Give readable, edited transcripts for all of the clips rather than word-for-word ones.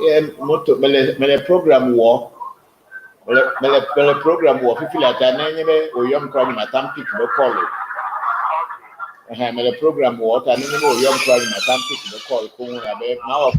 Yeah, moto mele program war. Mele program war. If you like, I never or young crowd my time pick the call. Mele program war. I never or young crowd my time pick the call. Now.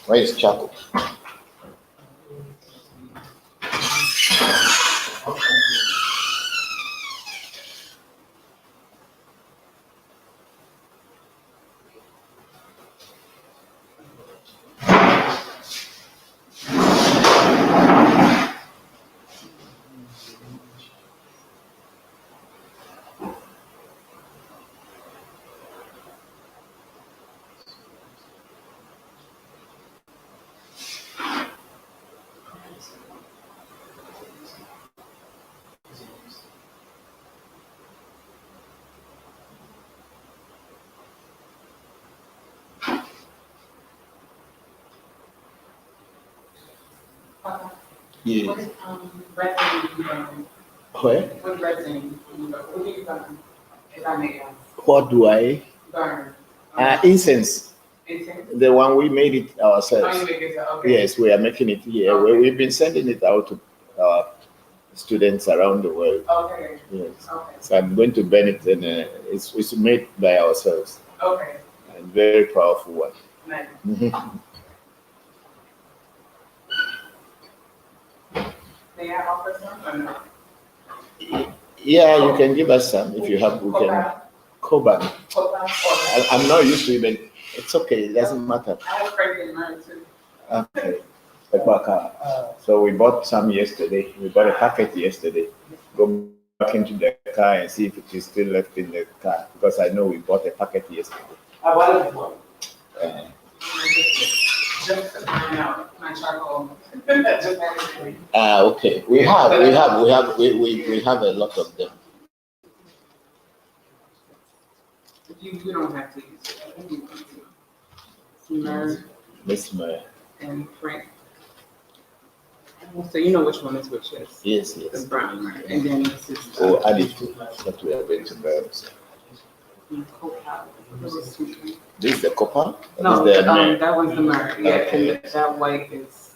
Where is Chaco? Yeah. What resin do you burn? Where? What resin do you burn? What do you burn? If I may ask. What do I? Burn. Incense. Incense? The one we made it ourselves. Oh, you make it, okay. Yes, we are making it here. Okay. We've been sending it out to our students around the world. Okay. Yes. Okay. So I'm going to burn it, and it's made by ourselves. Okay. And very powerful one. Nice. May I offer some or no? Yeah, you can give us some if you have. We can. Koban. I'm not used to it, but it's okay. It doesn't matter. I have crazy in mine too. Okay. So we bought some yesterday. We bought a packet yesterday. Go back into the car and see if it is still left in the car, because I know we bought a packet yesterday. Just to find out my charcoal. Okay. We have a lot of them. You don't have to use it. If you want to. Smurf Miss Mary. and Frank. So you know which one is which is. Yes, The yes. brown, right? And then this is Oh, add it to that we are going to burn. This is the copper? No, This is the that one's the myrrh. Yeah, Okay. and that white is.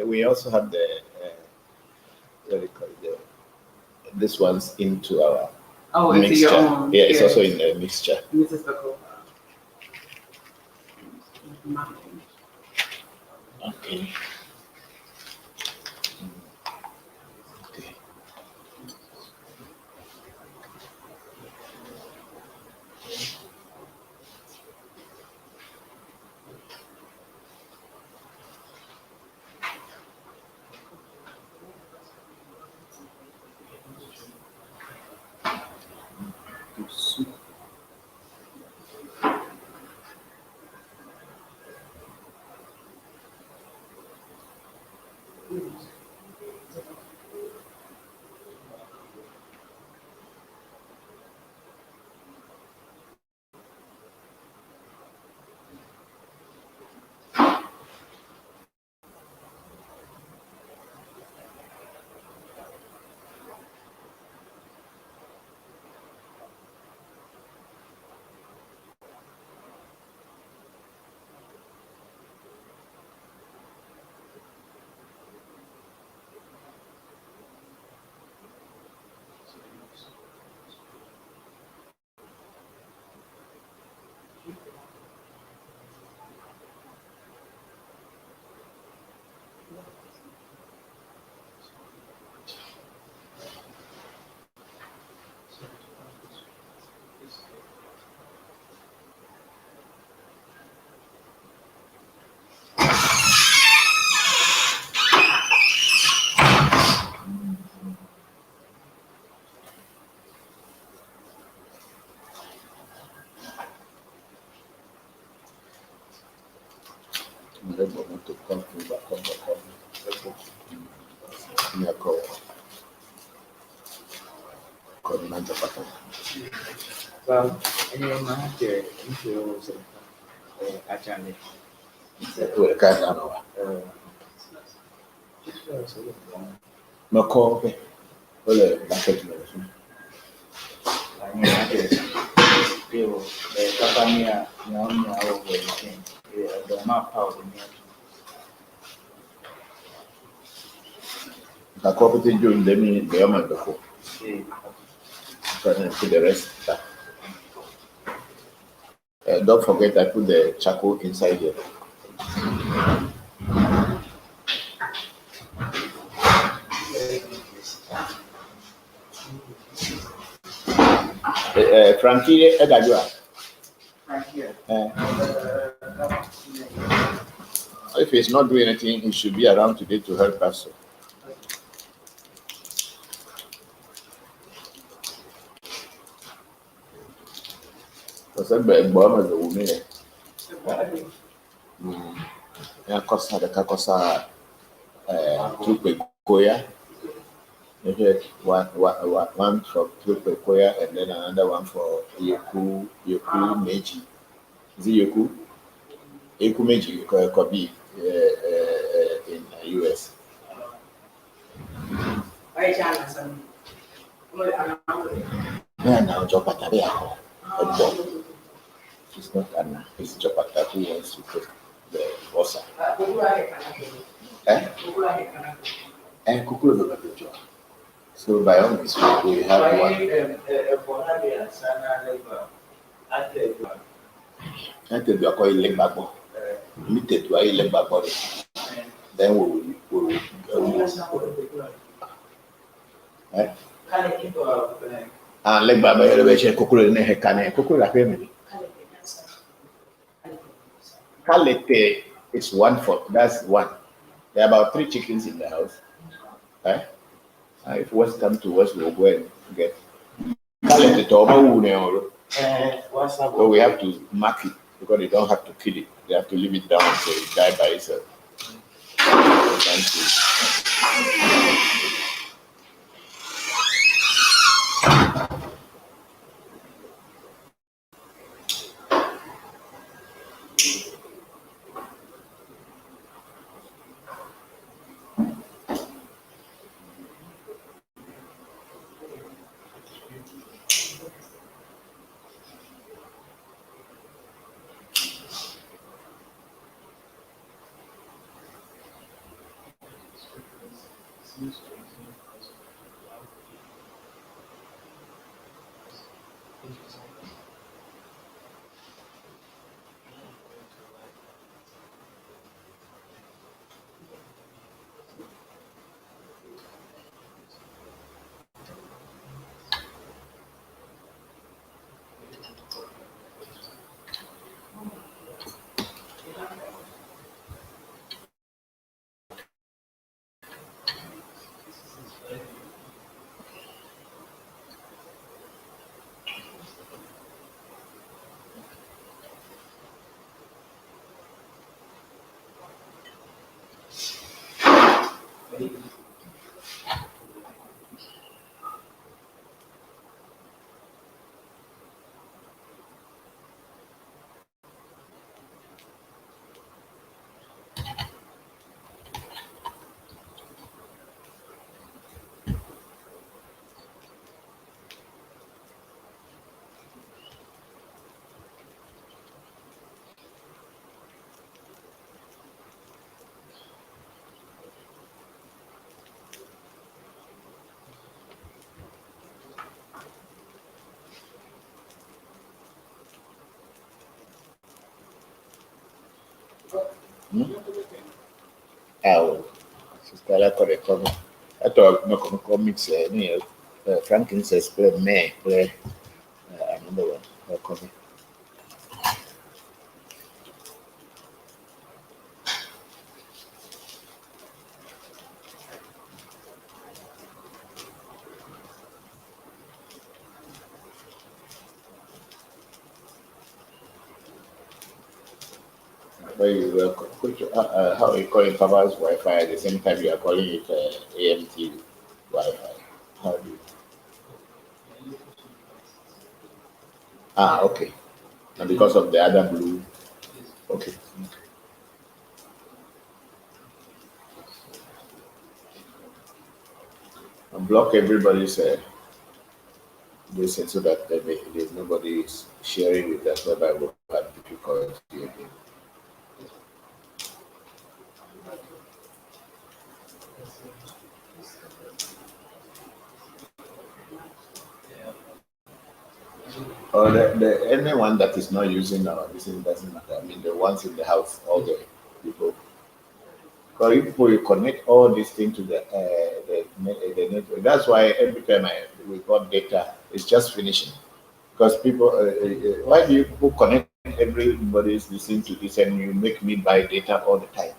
We also have the what do you call it? This one's into our Into mixture. your own. Yeah, it's also in the mixture. This is the cocoa. Okay. Well, anyone have to influence actually. Mako, ole bucket medicine. I mean, I guess people, the company, the map out in The cooperative doing the amount before. here. To the rest. Don't forget I put the charcoal inside here. Frankie, Right here. if he's not doing anything, he should be around today to help us. Because I'm born as a woman. Yeah, Costa the Cacosa, Trupe Koya. One for Trupe Koya and then another one for Yoku Meiji. Is it Yoku? Yoku Meiji could be in the US. Yeah, now Jopata. It's not Anna, it's Jopata who wants to take the bossa. And Kukuru the picture. So by all means, we have one. I tell you, I call it leg back. Limited to a leg back body. Then we will. And leg back by elevation, Kukuru in a cane, Kukuru family. Kalete is one for, that's one. There are about 3 chickens in the house. If West come to West, we'll go and get. So we have to mark it because they don't have to kill it. They have to leave it down so it die by itself. Sister, I got a cover. I thought no comics, frankincense, play another one. Cover. Where you how you call it Papa's Wi-Fi at the same time you are calling it AMT Wi-Fi. How do you? Okay. And because of the other blue. Okay. And block everybody's this so that nobody is sharing with us whereby we have difficulty again. Or anyone that is not using our this doesn't matter. I mean the ones in the house, all the people. Because if you connect all these things to the network, that's why every time we got data, it's just finishing. Because people, why do you people connect everybody's listening to this and you make me buy data all the time?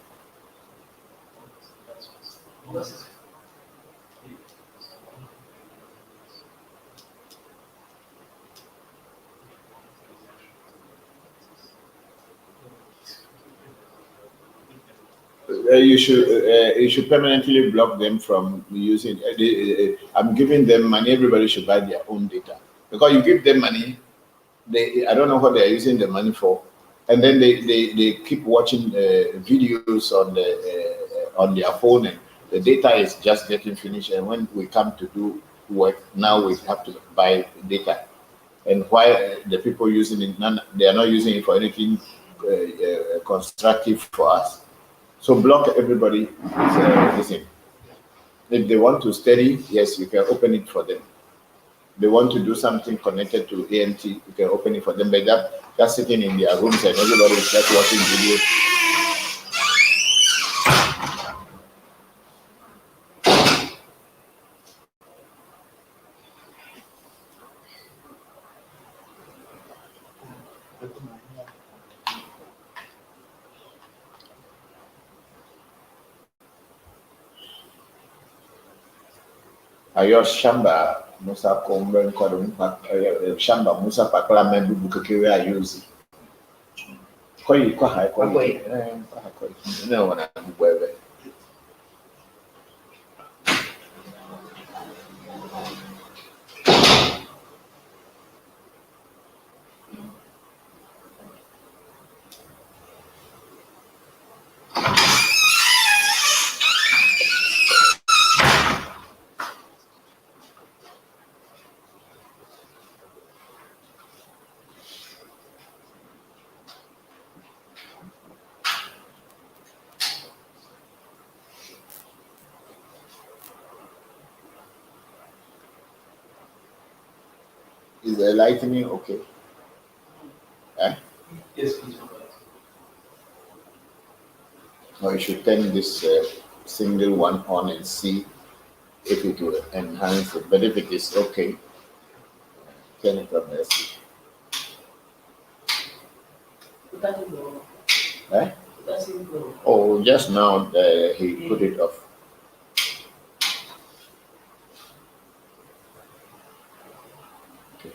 You should permanently block them from using. I'm giving them money. Everybody should buy their own data because you give them money. I don't know what they are using the money for, and then they keep watching videos on their phone, and the data is just getting finished. And when we come to do work, now we have to buy data. And why the people using it? They are not using it for anything constructive for us. So block everybody. Listen, if they want to study, yes, you can open it for them. They want to do something connected to AMT, you can open it for them. But that's sitting in their rooms and everybody is just watching videos. Ayo shamba Musa Komben Kodum Shamba Musa Pakla Membu Bukake ayuzi. Kwa hai no one where is the lightning okay? Yes, Or you should turn this single one on and see if it will enhance it. But if it is okay, turn it on. Let's see. Oh, just now he put it off. Okay.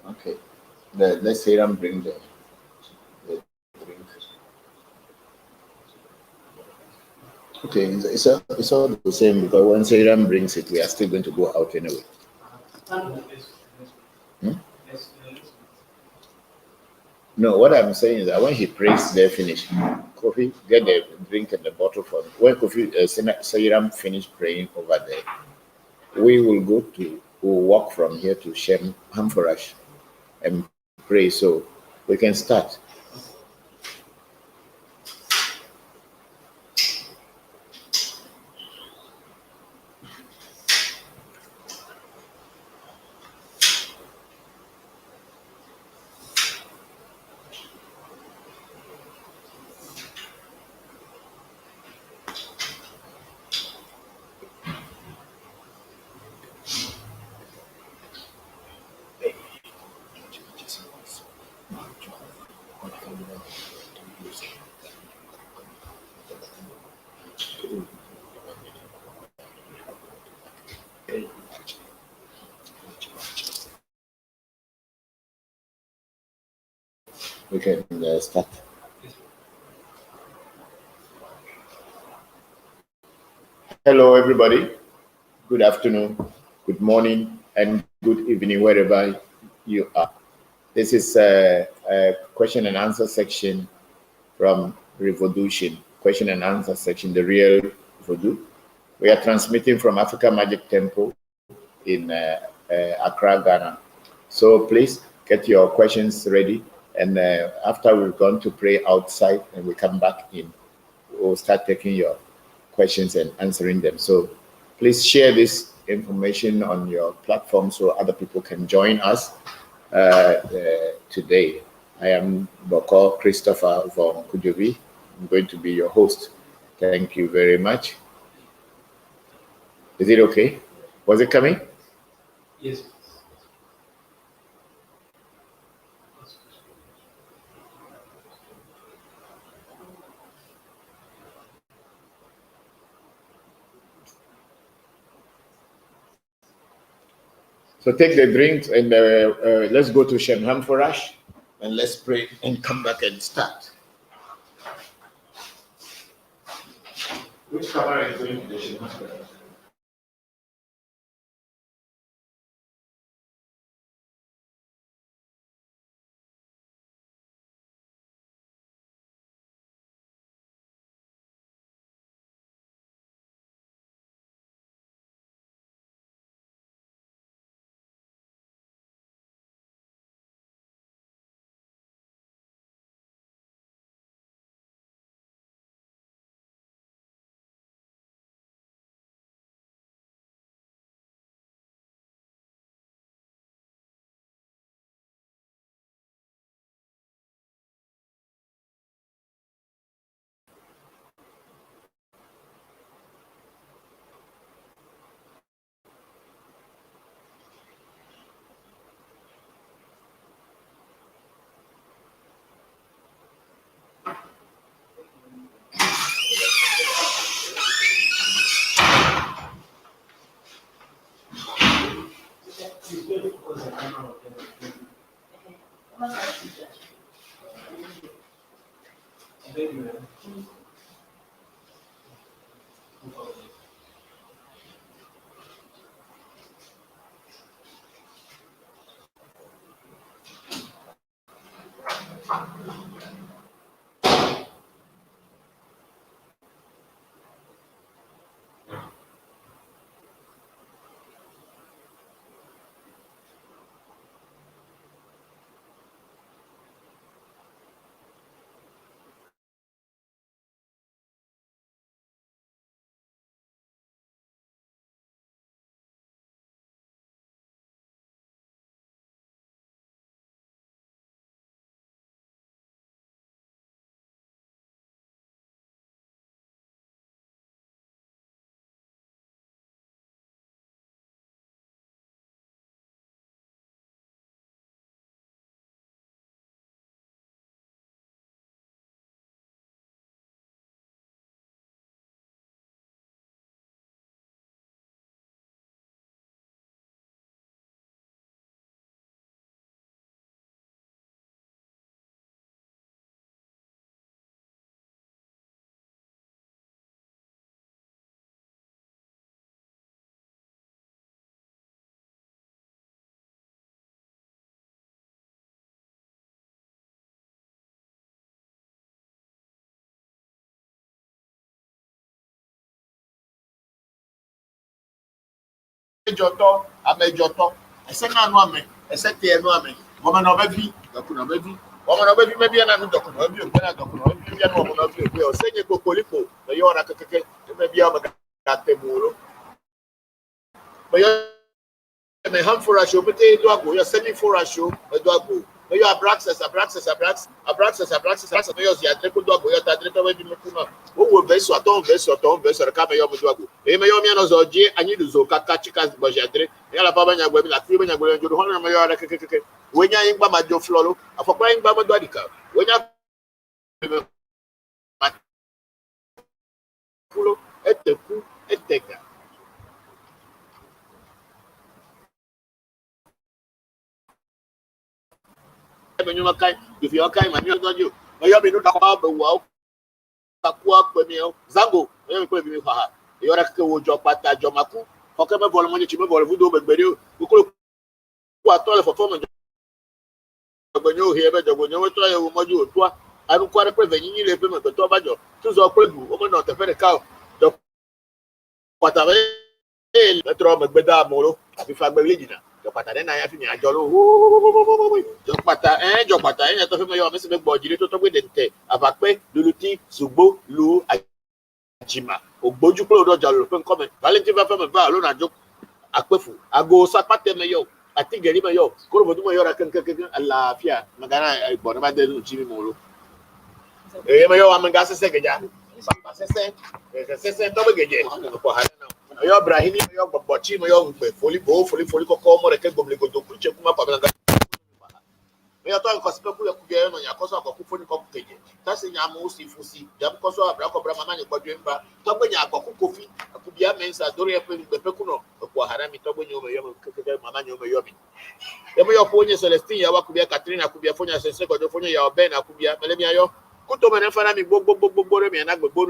Okay. Let's say I'm bring the drink. Okay, it's all the same because when Seiram brings it, we are still going to go out anyway. Hmm? No, what I'm saying is that when he prays, they're finished. Kofi, get the drink and the bottle for them. When Kofi Seiram finish praying over there, we will we'll walk from here to Shem Hamfarash and pray. So we can start. We can start. Hello, everybody. Good afternoon, good morning, and good evening, wherever you are. This is a question and answer section from Revolution. Question and answer section, the real Voodoo. We are transmitting from Africa Magic Temple in Accra, Ghana. So please get your questions ready. And after we've gone to pray outside and we come back in, we'll start taking your questions and answering them. So please share this information on your platform so other people can join us today. I am Bokor Christopher Voncujovi. I'm going to be your host. Thank you very much. Is it okay? Was it coming? Yes. So take the drinks and let's go to Shenham for us and let's pray and come back and start. Which camera is going to the Shenham for us? Joto, Amejoto, I said, no, I said, no, woman of every, woman of every, maybe another document, maybe a woman of you, will send you Cocolipo, the Yora, maybe I'm a Temuro. But you're home for a show, but you're sending for a show, a dog. You are Braxas, you are Deco dog, you are Tadrika, who will base or don't base or Kamayomu. Emayomianos or J, and you do Zoka, Chicas, Bajadre, Yalabama, like Freeman, and when you're in Bama, Floro, for crying Bama Dodica. When Kulo eteku etega. Menyuma kai, if you kai manyo dojo. Mayo binu takwa be wa takwa pe mi o. Zango, mayo ko bi mi fa ha. Yo ra ke wo jo pata jo maku. Ko ke me bol mo ni ti me bol voodoo be gbere o. Kulo ku atole fo mo gbenyo he be jo gbenyo to ye wo moju otua. Anu kware pe venyi le pe me to bajo. Tu zo kwegu, o mo no te fe de ka. Jo pata be metro me gbeda molo. Abi fa gbe lejina. Jo pata de na ya fi mi ajo lo. Jo pata en to fi me yo me se me gbo jire to gbe de nte. Abape luluti sugbo lu ajima. Ogboju kuro do jalo pe nko me. Valentine va fe me ba lo na jo apefu. Ago sapate me yo. Ati geri me yo. Kuro bodu me yo ra ken alafia. Magana igbo na ba de lu jimi molo. Me yo amanga sese geja. Sese to be geje. Ko ha na. Yo brahini me yo gbochi me yo gbe foli koko mo re ke gomle godo kuche kuma pa banga. Me yo to ko sipe ku yaku ge no yakoso akoku foni ko keje. Tase nya mo sifusi. Jam ko so abra ko bra mama ni gbodu mba. To gbe nya akoku kofi. Akubia mensa dori epe ni bepe ku no. Ko harami to gbe nyo me yo keke mama nyo me yo mi. E me yo fonye Celestine ya wakubia Catherine akubia fonya sese godo fonya ya oben akubia mele mi ayo. Kuto me na fana mi gbogbo re mi na gbogbo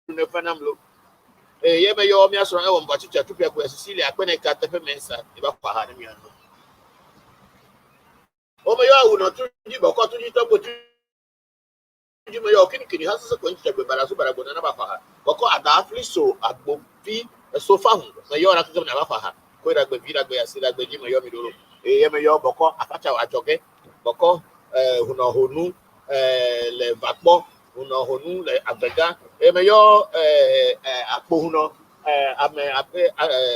ne fana mlo. Ye me yo mi aso na wo mba chicha tupia ku Cecilia akpene ka tefe mensa e ba kwa ha ni mi ando. O me yo awu no tuji boko tuji to bo tuji me yo kini ha sese ko nche gbe bara so bara go na ba kwa ha. Boko ada afli so agbo fi sofa hu me yo na tuji na ba kwa ha. Ko ira gbe vira gbe ya sira gbe ji me yo mi doro. Ye me yo boko afacha ajoge boko huno honu le vakpo huno honu le abega me yo akpo huno ame ape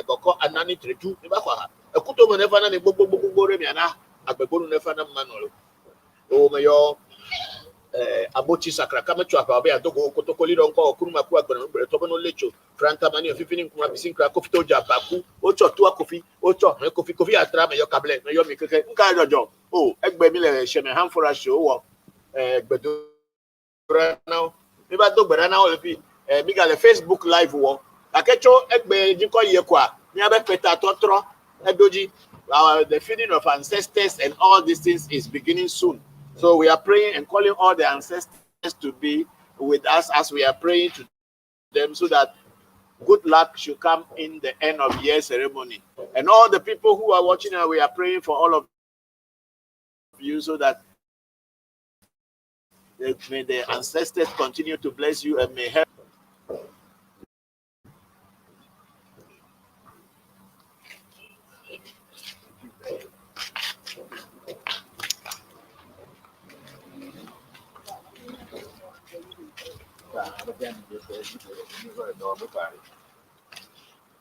boko anani tretu ni ba kwa ha. Ekuto mo nefa na ni gbogbo re mi ana agbegboru nefa na manolo. O me yo abochi sakra kama chwa pa be adogo kotokoli don ko kuruma ku agbere gbere to bono lecho franta mani ofifini nkuma bisin kra kofi to ja baku o cho tu akofi o cho me kofi atra me yo kable me yo mi keke nka jojo o egbe mi le se me hanfora show wo egbedo now mi ba do gbere now le fi mi ga le Facebook live wo akecho egbe jinko ye kwa mi abe peta totro edoji the feeding of ancestors and all these things is beginning soon. So we are praying and calling all the ancestors to be with us as we are praying to them so that good luck should come in the end of year ceremony. And all the people who are watching, we are praying for all of you so that may the ancestors continue to bless you and may help.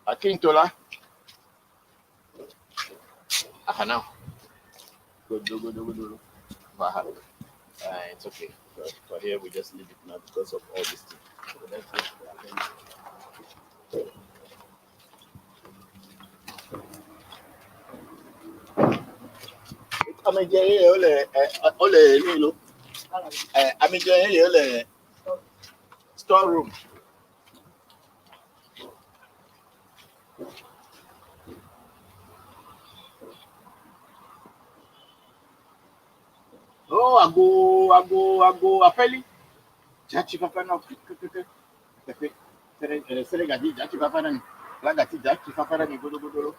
Akintola. Now. Good. It's okay. For here, we just leave it now because of all this thing. Storeroom. Oh, I go, Apeli. Jachi papa na Pepe. Selegadi, Jachi papa na Lagati, Jachi papa na Godo.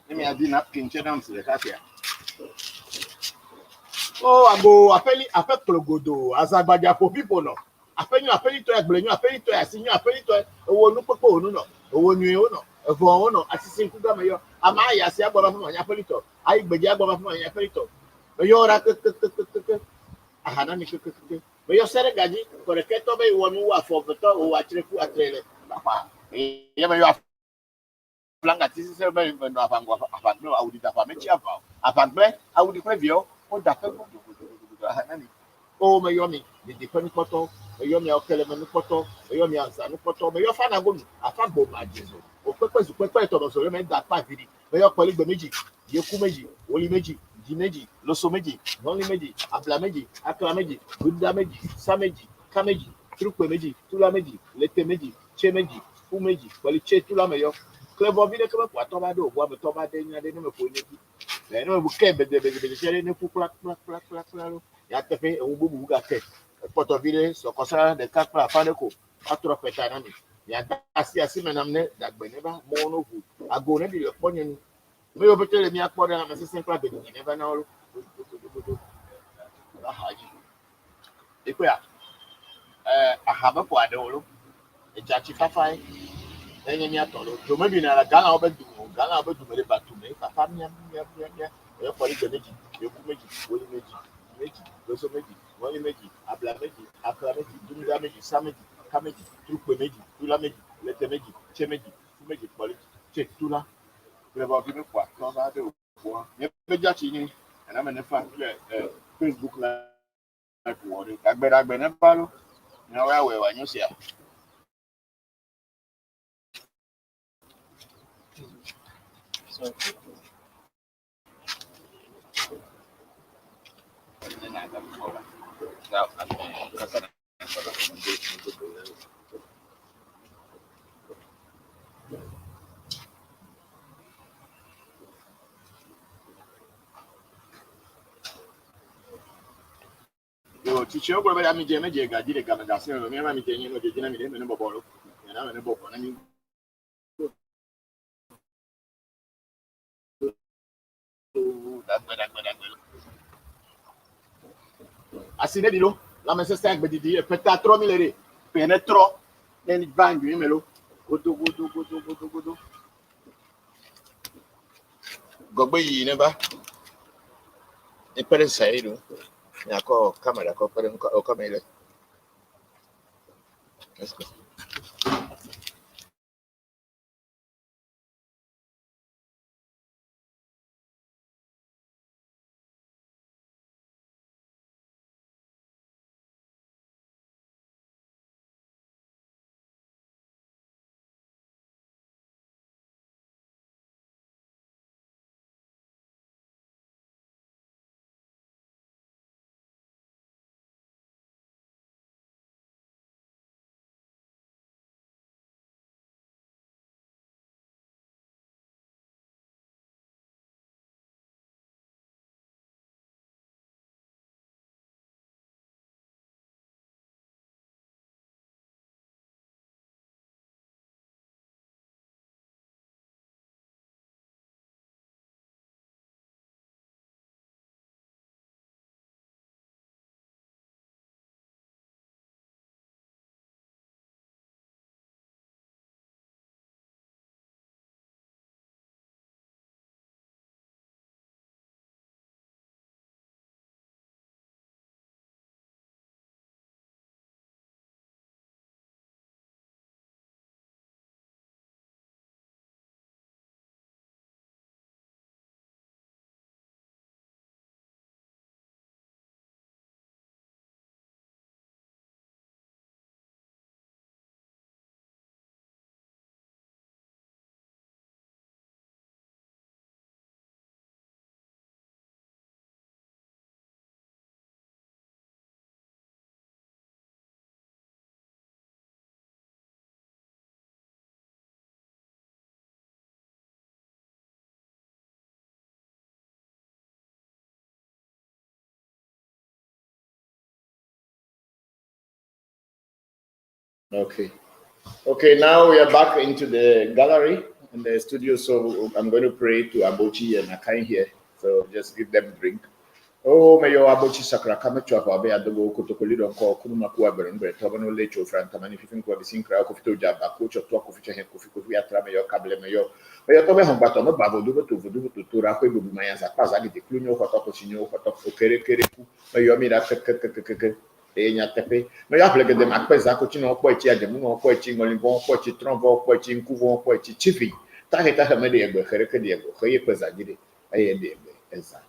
Let me add napkin cheddar to the cassia. Oh, I go, Apeli, Godo, Azagbaja for people no. Apeli to Egblenu, Apeli to Asinyo, Apeli to Owo Nupopo no, Owo New no, Evo no, Assistant Kuga, Amaya, Siababa from Yapelito, I Bejago from Yapelito. Mayora, Ahanani, but you said, Gaji, for a keto bay one who are for the top who actually put a trailer. Papa, you have Flanga, this is a very good of Afagno, I would have a mention about Afagbe, I would preview. Oh, my yomi, the different photo, yo mi okele me nupoto yo mi ansa nupoto me yo fa na go afa gbo ma jesu o pepe zu pepe to so me da pa vidi me yo poli gbe meji yeku meji oli meji ji meji loso meji noli meji abla meji akra meji gunda meji sa meji ka meji trupe meji tula meji lete meji che meji fu meji poli che tula me yo klebo vide ke me kwa to ba do bo me to ba de nya de no me ko ni le no bu ke be chere ne fu plak ya te fe o bu ga ke poto vide so kosa de ka pra fa de ko atro peta na mi ya asi menamne dagbe ne ba mo no hu ago ne bi po nyen me yo betere mi akpo de na me sesen kwa be ni ne ba na olu haji iko ya ahaba ko ade olu e chachi fafai enye mi atolo jo me bi na la gala obedu me ba tu me fafa mi e ko ri meji e ku meji woli meji loso meji woli meji abla meji akra meji dumida meji sa meji ka meji trupe meji tula meji lete meji che meji fu meji poli che tula le ba bi me kwa to ba de o ye be ja chi ni na me ne fa Facebook live wo de agbe ne ba lo na wa we wa nyu sia So, then I got before that. I mean, because I yo chiche ogwe be mi je meje ga dire ga ga se me ma mi je nyi no je jina mi de me no bobolo na me no bobo na ni dagbe asine dilo la me se sta gbe didi e peta 3000 lere pe ne tro ne bangu mi melo godo gogbe yi ne ba e pere sairo ya ko camera ko pere o camera let's go. Okay, now we are back into the gallery in the studio. So I'm going to pray to Abochi and Akai here. So just give them a drink. Oh, may your Abochi Sakra come to Ababe Adogo Kotokolido call Kumakua Berengre, Tobano Lecho, Frantamani, Fifinko, the Sincra, Kofito Jabba, coach of Talk of Ficha, Kofi, Mayo, Cable Mayo. May your Tobe Hombato, no Babo, to Voodoo, to Rako, Mayasa, Pazagi, the Cluno, Hotopocino, Hotopokere, may your Mira Tepe, may I play the Macpeza, Cochino, Poetia, the Moon, Poeting, Olivon, Pochi, Trombo, Poeting, Kuvo, Poechi, Chiffy, Taheta Media, Hercadia, Hoyepeza, I Eza.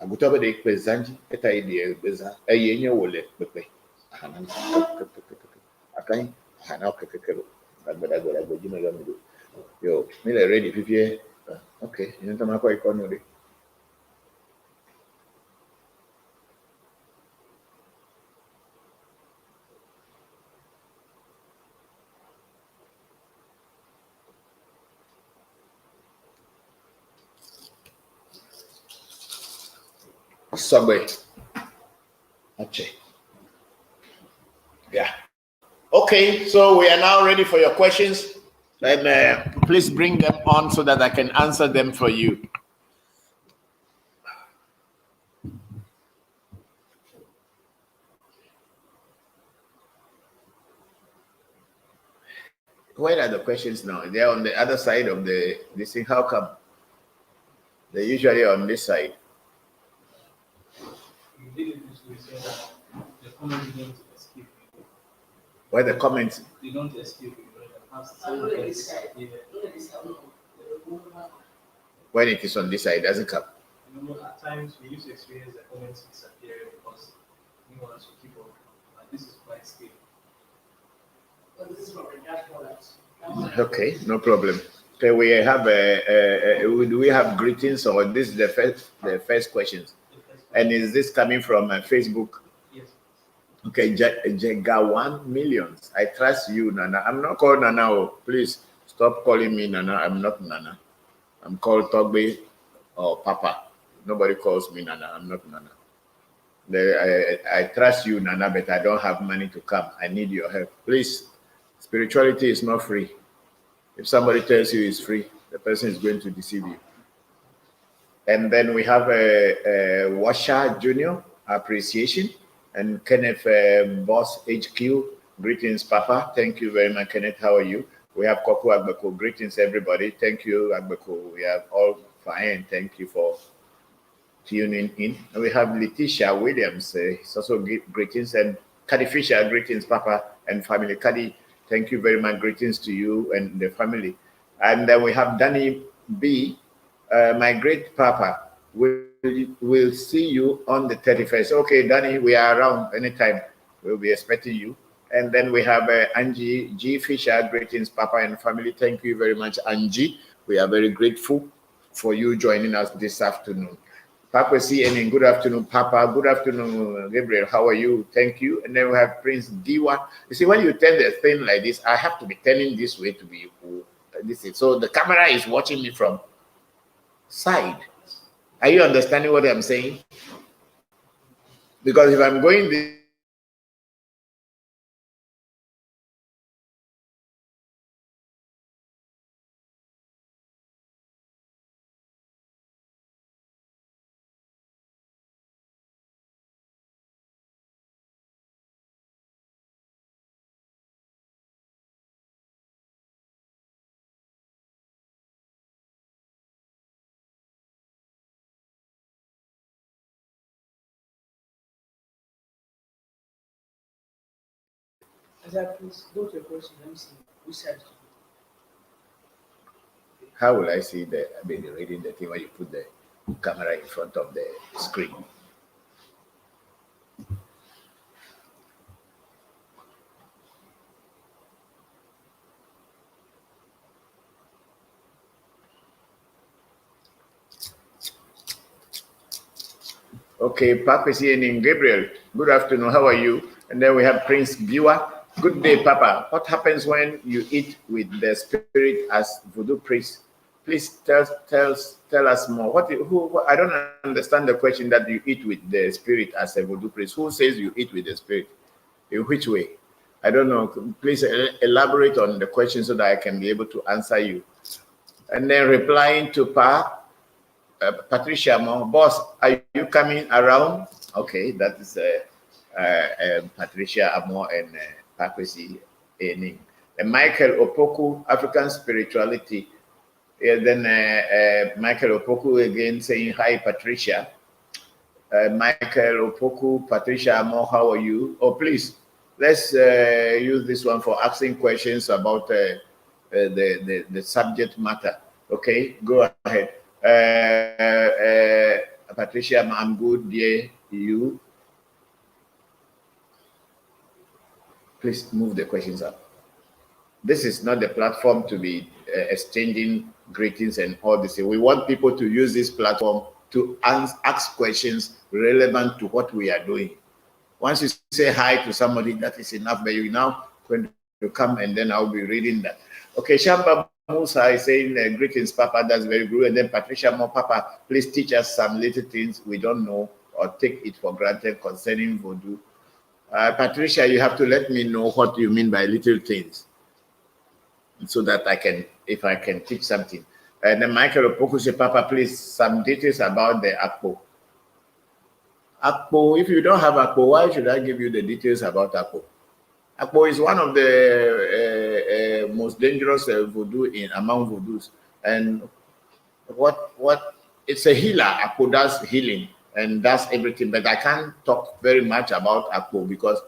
Agutoba de Pezanji, eta idea beza, a yenye wole, pepe. Yo, me ready if you okay, you know my economy. Subway. Okay. Yeah. Okay, so we are now ready for your questions. And please bring them on so that I can answer them for you. Where are the questions now? They're on the other side of this thing. How come? They're usually on this side. Where the comments? They don't escape it. When it is on this side, it doesn't come. At times we used to experience the comments disappearing because we want to keep up. But this is quite stable. Okay, no problem. Okay, we have do we have greetings or this is the first questions? And is this coming from Facebook? Yes. Okay, Jega 1 million. I trust you, Nana. I'm not called Nana. Oh, please stop calling me Nana. I'm not Nana. I'm called Togbe or Papa. Nobody calls me Nana. I'm not Nana. I trust you, Nana, but I don't have money to come. I need your help. Please, spirituality is not free. If somebody tells you it's free, the person is going to deceive you. And then we have a Washa Junior appreciation and Kenneth Boss HQ. Greetings, Papa. Thank you very much, Kenneth. How are you? We have Koku Agbeko. Greetings, everybody. Thank you, Agbeko. We are all fine. Thank you for tuning in. And we have Letitia Williams. It's also greetings. And Cady Fisher. Greetings, Papa and family. Cady, thank you very much. Greetings to you and the family. And then we have Danny B. My great Papa, we'll see you on the 31st. Okay, Danny, we are around anytime. We'll be expecting you. And then we have Angie G. Fisher. Greetings, Papa and family. Thank you very much, Angie. We are very grateful for you joining us this afternoon. Papa CNN, good afternoon, Papa. Good afternoon, Gabriel. How are you? Thank you. And then we have Prince Diwa. You see, when you turn the thing like this, I have to be turning this way to be this is. So the camera is watching me from side. Are you understanding what I'm saying? Because if I'm going this Please go to your question. Let me see which side. how will I see reading the thing when you put the camera in front of the screen? Okay, Papa CNN Gabriel. Good afternoon. How are you? And then we have Prince Viewer. Good day, Papa. What happens when you eat with the spirit as voodoo priest? Please tell us more. I don't understand the question that you eat with the spirit as a voodoo priest. Who says you eat with the spirit? In which way? I don't know. Please elaborate on the question so that I can be able to answer you. And then replying to Patricia Mo, boss, are you coming around? Okay, that is Patricia Amo and Pakwesi Ening. And Michael Opoku, African Spirituality. Then Michael Opoku again saying, hi, Patricia. Michael Opoku, Patricia Amo, how are you? Oh, please, let's use this one for asking questions about the subject matter. Okay, go ahead. Patricia, I'm good, dear. You? Please move the questions up. This is not the platform to be exchanging greetings and all this. We want people to use this platform to ask questions relevant to what we are doing. Once you say hi to somebody, that is enough. But you now going to come, and then I'll be reading that. Okay, Shamba Musa is saying, greetings, Papa. That's very good. And then Patricia Mo, Papa, please teach us some little things we don't know or take it for granted concerning voodoo. Patricia, you have to let me know what you mean by little things, so that I can, if I can teach something. And then Michael Opoku said, Papa, please, some details about the Akpo. Akpo, if you don't have Akpo, why should I give you the details about Akpo? Akpo is one of the most dangerous voodoo among voodoos. And it's a healer. Akpo does healing and does everything, but I can't talk very much about Akpo because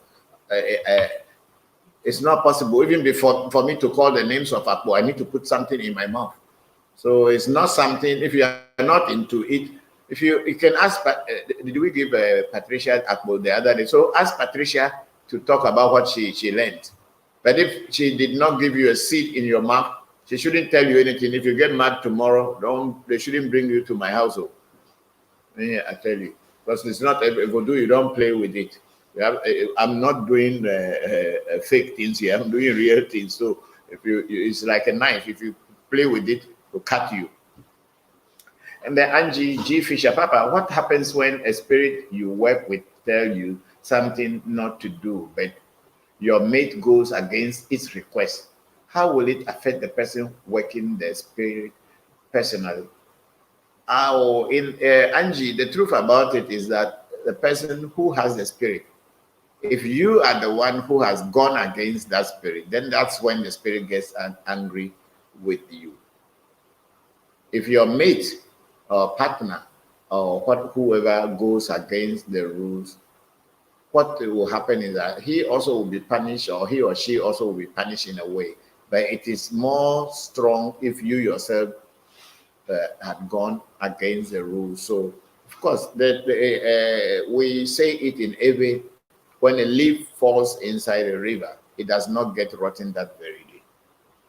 it's not possible. Even before for me to call the names of Akpo, I need to put something in my mouth. So it's not something, if you are not into it, if you can ask, did we give Patricia Akpo the other day? So ask Patricia to talk about what she learned. But if she did not give you a seed in your mouth, she shouldn't tell you anything. If you get mad tomorrow, they shouldn't bring you to my household. Yeah, I tell you, because it's not a voodoo. You don't play with it. I'm not doing fake things here. I'm doing real things. So it's like a knife. If you play with it, it'll cut you. And then Angie G. Fisher, Papa, what happens when a spirit you work with tell you something not to do, but your mate goes against its request? How will it affect the person working the spirit personally? Angie, the truth about it is that the person who has the spirit, if you are the one who has gone against that spirit, then that's when the spirit gets angry with you. If your mate or partner or whoever goes against the rules, what will happen is that he also will be punished, or he or she also will be punished in a way. But it is more strong if you yourself had gone against the rules. So, of course, we say it in Ewe, when a leaf falls inside a river, it does not get rotten that very day.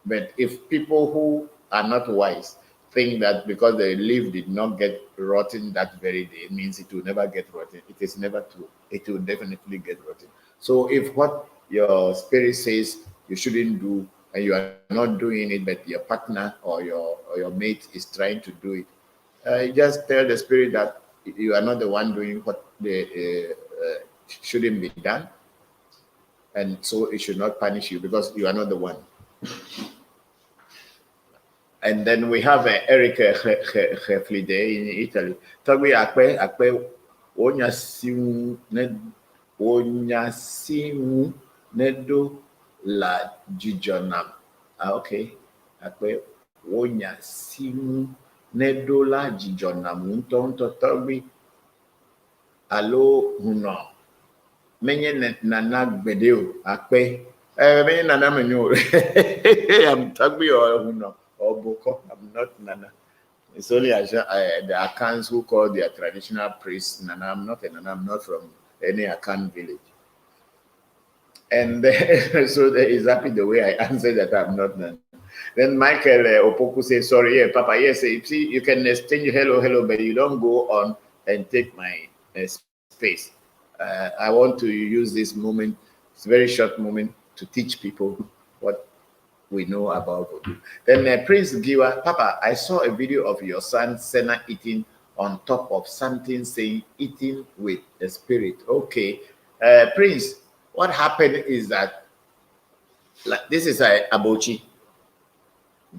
But if people who are not wise think that because the leaf did not get rotten that very day, it means it will never get rotten. It is never true. It will definitely get rotten. So if what your spirit says you shouldn't do, and you are not doing it, but your partner or your mate is trying to do it, you just tell the spirit that you are not the one doing what shouldn't be done, and so it should not punish you because you are not the one. And then we have Eric Heflide in Italy. Tagwi akpe onyasimu nedo la jijonam. Okay. Akpe onyasimu nedo la jijonam. Unto tagwi alo huno. Menye nana gbedeo akpe. Menye nana menyo. I'm tagwi or huno. Or Bokor, I'm not Nana. It's only the Akans who call their traditional priests Nana. I'm not a Nana. I'm not from any Akan village. And so that is happy the way I answered that I'm not Nana. Then Michael Opoku says, sorry, yeah, Papa, yes, see, you can exchange hello, but you don't go on and take my space. I want to use this moment, it's a very short moment, to teach people what we know about voodoo. Then Prince Giwa, Papa, I saw a video of your son Senna eating on top of something saying eating with the spirit. Okay, Prince, what happened is that this is a abochi.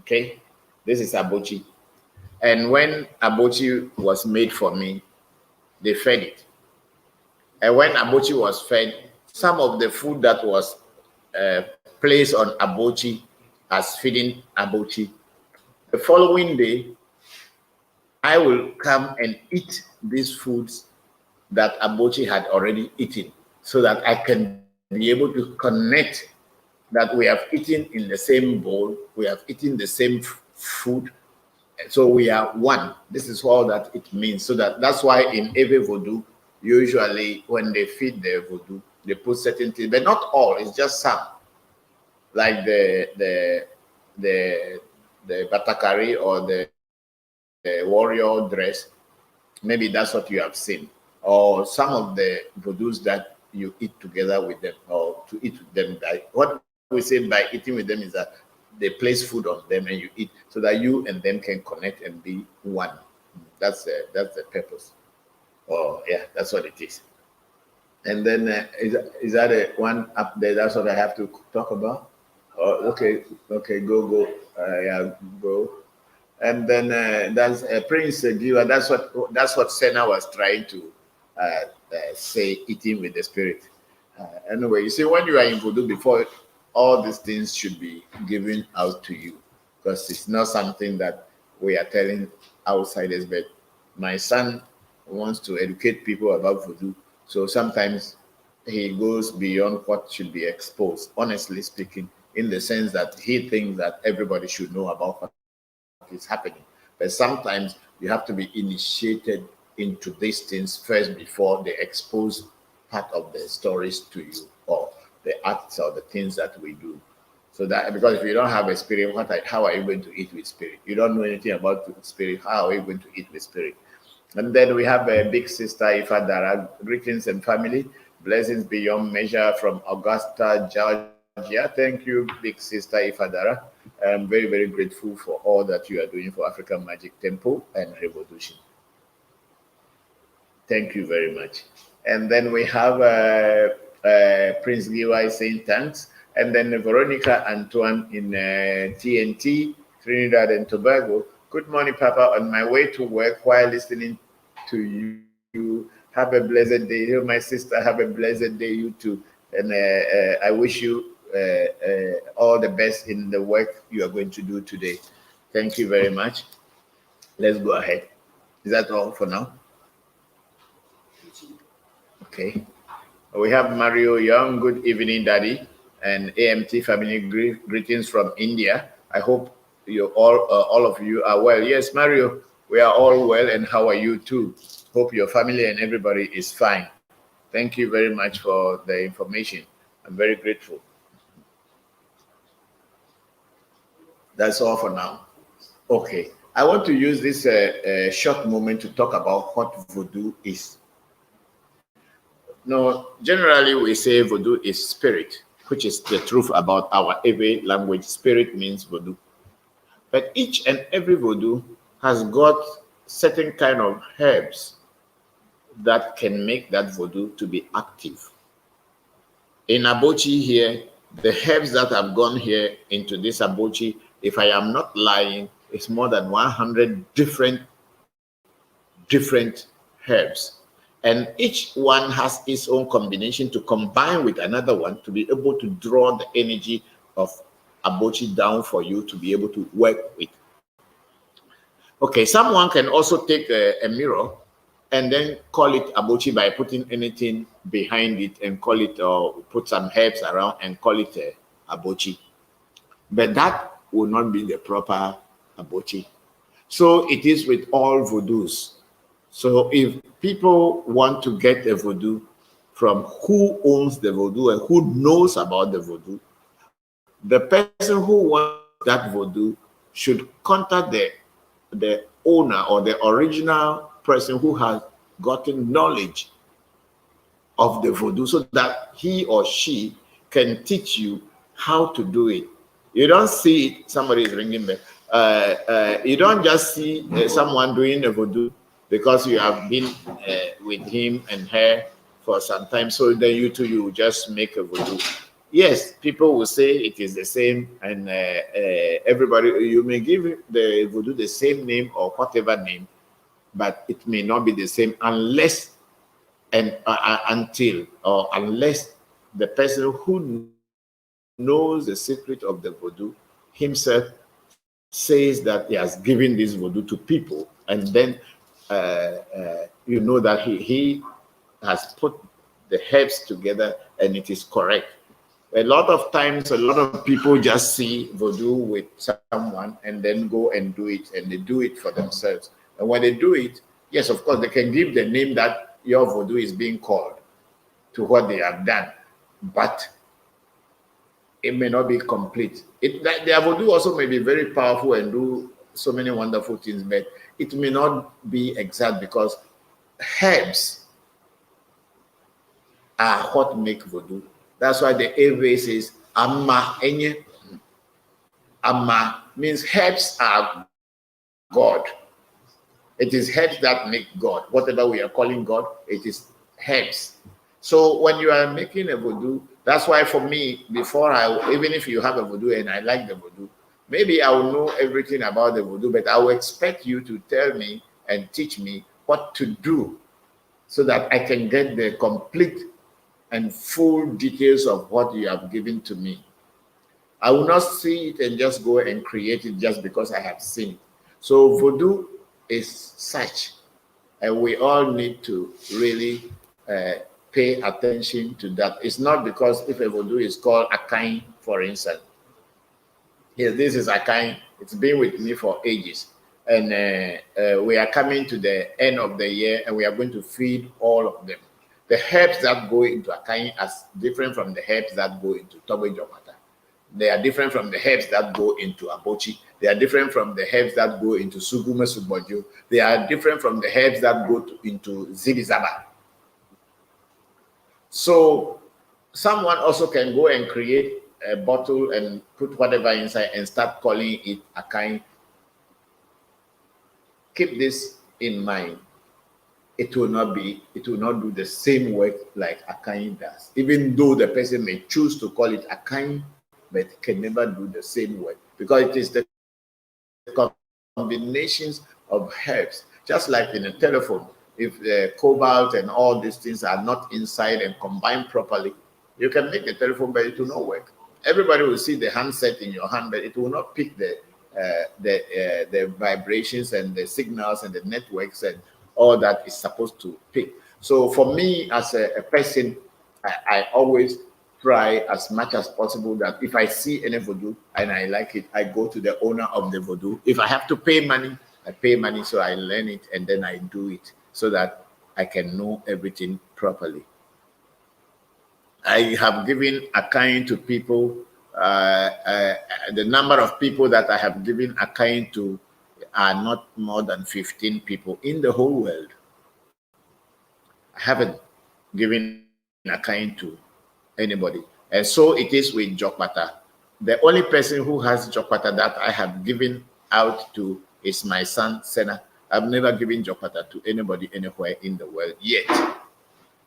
Okay, this is abochi, and when abochi was made for me, they fed it. And when abochi was fed, some of the food that was placed on abochi as feeding abochi, the following day, I will come and eat these foods that abochi had already eaten, so that I can be able to connect that we have eaten in the same bowl, we have eaten the same food, so we are one. This is all that it means. So that's why in Ewe Vodu, usually when they feed the voodoo, they put certain things, but not all. It's just some, like the batakari or the warrior dress. Maybe that's what you have seen, or some of the voodoos that you eat together with them, or to eat with them. What we say by eating with them is that they place food on them and you eat, so that you and them can connect and be one. That's the purpose. Oh yeah, that's what it is. And then is that a one up there? That's what I have to talk about. Oh, okay, go. Yeah, go. And then that's Prince Giwa. That's what Senna was trying to say, eating with the spirit. Anyway, you see, when you are in voodoo, before all these things should be given out to you, because it's not something that we are telling outsiders. But my son wants to educate people about voodoo, so sometimes he goes beyond what should be exposed. Honestly speaking, in the sense that he thinks that everybody should know about what is happening. But sometimes you have to be initiated into these things first before they expose part of the stories to you, or the acts or the things that we do. So that, because if you don't have a spirit, how are you going to eat with spirit? You don't know anything about spirit. How are you going to eat with spirit? And then we have a big sister Ifadara. Greetings and family. Blessings beyond measure from Augusta, Georgia. Thank you, big sister Ifadara. I'm very, very grateful for all that you are doing for African Magic Temple and Revolution. Thank you very much. And then we have Prince Giwai saying thanks. And then Veronica Antoine in TNT, Trinidad and Tobago. Good morning, Papa. On my way to work while listening to you. Have a blessed day. You, my sister, have a blessed day, you too. And I wish you all the best in the work you are going to do today. Thank you very much. Let's go ahead. Is that all for now? Okay. We have Mario Young. Good evening, Daddy, and AMT family. Greetings from India. I hope you all of you are well. Yes, Mario, we are all well, and how are you too? Hope your family and everybody is fine. Thank you very much for the information. I'm very grateful. That's all for now. Okay. I want to use this short moment to talk about what voodoo is. No, generally we say voodoo is spirit, which is the truth about our Ewe language. Spirit means voodoo. But each and every voodoo has got certain kind of herbs that can make that voodoo to be active. In Abochi here, the herbs that have gone here into this Abochi, if I am not lying, it's more than 100 different herbs. And each one has its own combination to combine with another one to be able to draw the energy of Abochi down for you to be able to work with. Okay, someone can also take a mirror and then call it Abochi by putting anything behind it and call it, or put some herbs around and call it Abochi. But that will not be the proper Abochi. So it is with all voodoos. So if people want to get a voodoo from who owns the voodoo and who knows about the voodoo, the person who wants that voodoo should contact the owner or the original person who has gotten knowledge of the voodoo, so that he or she can teach you how to do it. You don't see it, somebody is ringing me. You don't just see someone doing a voodoo because you have been with him and her for some time, so then you too, you just make a voodoo. Yes, people will say it is the same, and everybody, you may give the voodoo the same name or whatever name, but it may not be the same unless unless the person who knows the secret of the voodoo himself says that he has given this voodoo to people, and then you know that he has put the herbs together and it is correct. A lot of times, a lot of people just see voodoo with someone and then go and do it, and they do it for themselves. And when they do it, yes, of course, they can give the name that your voodoo is being called to what they have done. but it may not be complete. The voodoo also may be very powerful and do so many wonderful things, but it may not be exact because herbs are what make voodoo. That's why the Ewe says Amma Enye. Amma means herbs are God. It is herbs that make God. Whatever we are calling God, it is herbs. So when you are making a voodoo, that's why for me, even if you have a voodoo and I like the voodoo, maybe I will know everything about the voodoo, but I will expect you to tell me and teach me what to do so that I can get the complete and full details of what you have given to me. I will not see it and just go and create it just because I have seen it. So voodoo is such, and we all need to really pay attention to that. It's not because if a voodoo is called Akain, for instance. Yes, this is Akain. It's been with me for ages. And we are coming to the end of the year and we are going to feed all of them. The herbs that go into Akain are different from the herbs that go into Tobe Jomata. They are different from the herbs that go into Abochi. They are different from the herbs that go into Sugume Subojo. They are different from the herbs that go into Zibizaba. So someone also can go and create a bottle and put whatever inside and start calling it Akain. Keep this in mind. It will not do the same work like Akain does. Even though the person may choose to call it Akain, but it can never do the same work because it is the combinations of herbs. Just like in a telephone, if the cobalt and all these things are not inside and combined properly, you can make a telephone, but it will not work. Everybody will see the handset in your hand, but it will not pick the vibrations and the signals and the networks and all that is supposed to pick. So for me as a person, I always try as much as possible that if I see any voodoo and I like it, I go to the owner of the voodoo. If I have to pay money, I pay money, so I learn it and then I do it so that I can know everything properly. I have given Akain to people. The number of people that I have given Akain to are not more than 15 people in the whole world. I haven't given Akain to anybody. And so it is with Jokpata. The only person who has Jokpata that I have given out to is my son, Senna. I've never given Jokpata to anybody anywhere in the world yet.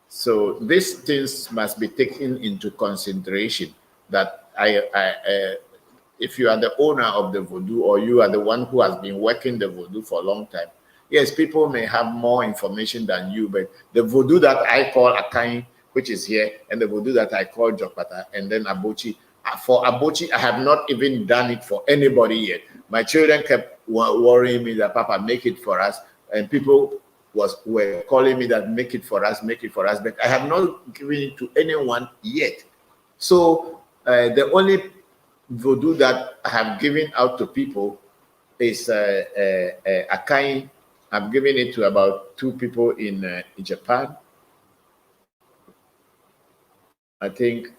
So these things must be taken into consideration that if you are the owner of the voodoo or you are the one who has been working the voodoo for a long time, yes, people may have more information than you, but the voodoo that I call Akain, which is here, and the voodoo that I call Jokpata, and then Abochi. For Abochi, I have not even done it for anybody yet. My children kept worrying me that, Papa, make it for us, and people were calling me that make it for us, but I have not given it to anyone yet. So the only voodoo that I have given out to people is Akain. I've given it to about 2 people in Japan. I think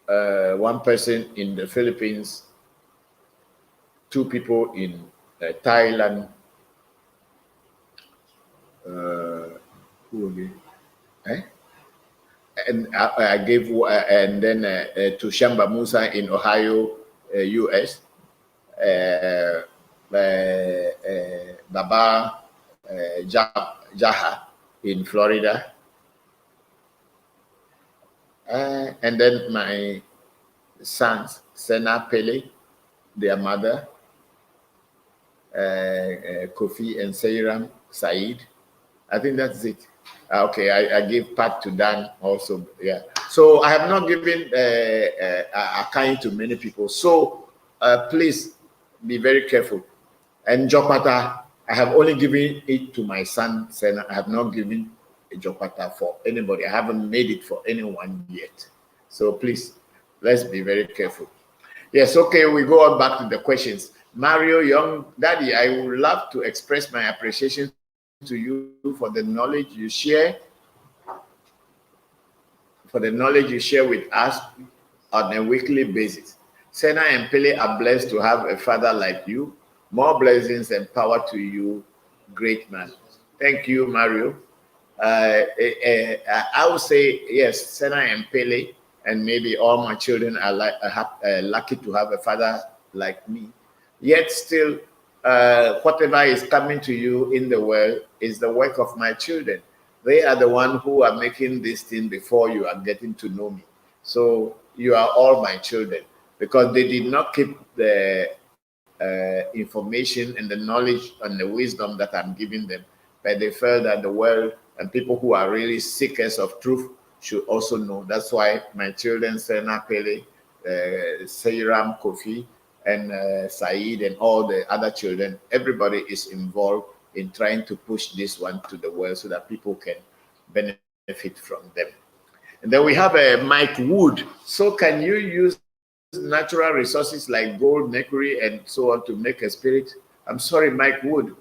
1 person in the Philippines, 2 people in Thailand. Who again? And I gave, and then to Shamba Musa in Ohio, US. Baba Jaha in Florida. And then my sons, Senna Pele, their mother, Kofi and Seiram Said. I think that's it. Okay, I gave part to Dan also. Yeah. So I have not given Akain to many people. So please be very careful. And Jokpata, I have only given it to my son, Senna. I have not given a Jokpata for anybody. I haven't made it for anyone yet. So please, let's be very careful. Yes, okay, we go on back to the questions. Mario Young, Daddy, I would love to express my appreciation to you for the knowledge you share for the knowledge you share with us on a weekly basis. Sena and Pele are blessed to have a father like you. More blessings and power to you, great man. Thank you, Mario. I would say, yes, Sena and Pele, and maybe all my children are lucky to have a father like me. Yet still, whatever is coming to you in the world is the work of my children. They are the ones who are making this thing before you are getting to know me. So you are all my children, because they did not keep the information and the knowledge and the wisdom that I'm giving them, but they felt that the world and people who are really seekers of truth should also know. That's why my children, Sena, Pele, Seiram, Kofi, and Saeed, and all the other children, everybody is involved in trying to push this one to the world so that people can benefit from them. And then we have Mike Wood. So can you use natural resources like gold, mercury, and so on to make a spirit? I'm sorry, Mike Wood.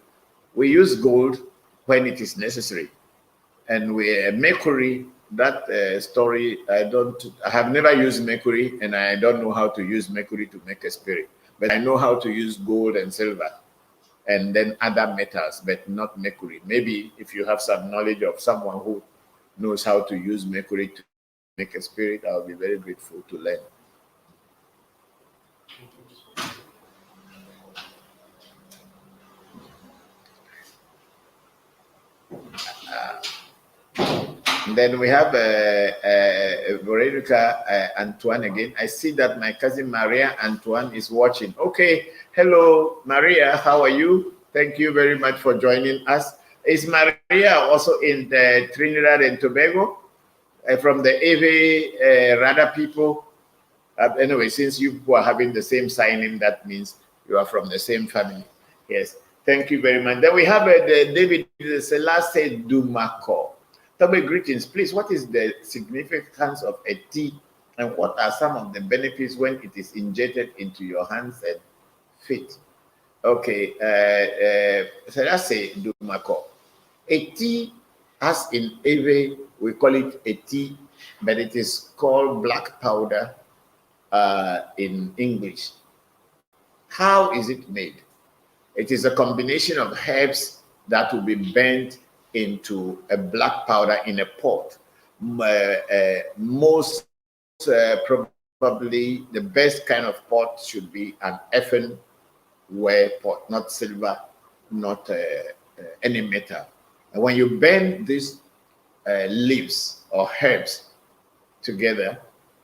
We use gold when it is necessary. And mercury, that story, I have never used mercury, and I don't know how to use mercury to make a spirit. But I know how to use gold and silver and then other metals, but not mercury. Maybe if you have some knowledge of someone who knows how to use mercury to make a spirit, I'll be very grateful to learn. Then we have Veronica Antoine again. I see that my cousin Maria Antoine is watching. Okay, hello Maria, how are you? Thank you very much for joining us. Is Maria also in the Trinidad and Tobago from the Ewe Rada people? Anyway, since you are having the same signing, that means you are from the same family. Yes, thank you very much. Then we have David Selassie Dumako. Tobe, greetings. Please, what is the significance of a tea, and what are some of the benefits when it is injected into your hands and feet? Okay, Selassie Dumako. A tea, as in Ewe, we call it a tea, but it is called black powder in English. How is it made? It is a combination of herbs that will be burnt into a black powder in a pot. Most probably the best kind of pot should be an earthenware pot, not silver, not any metal. And when you burn these leaves or herbs together,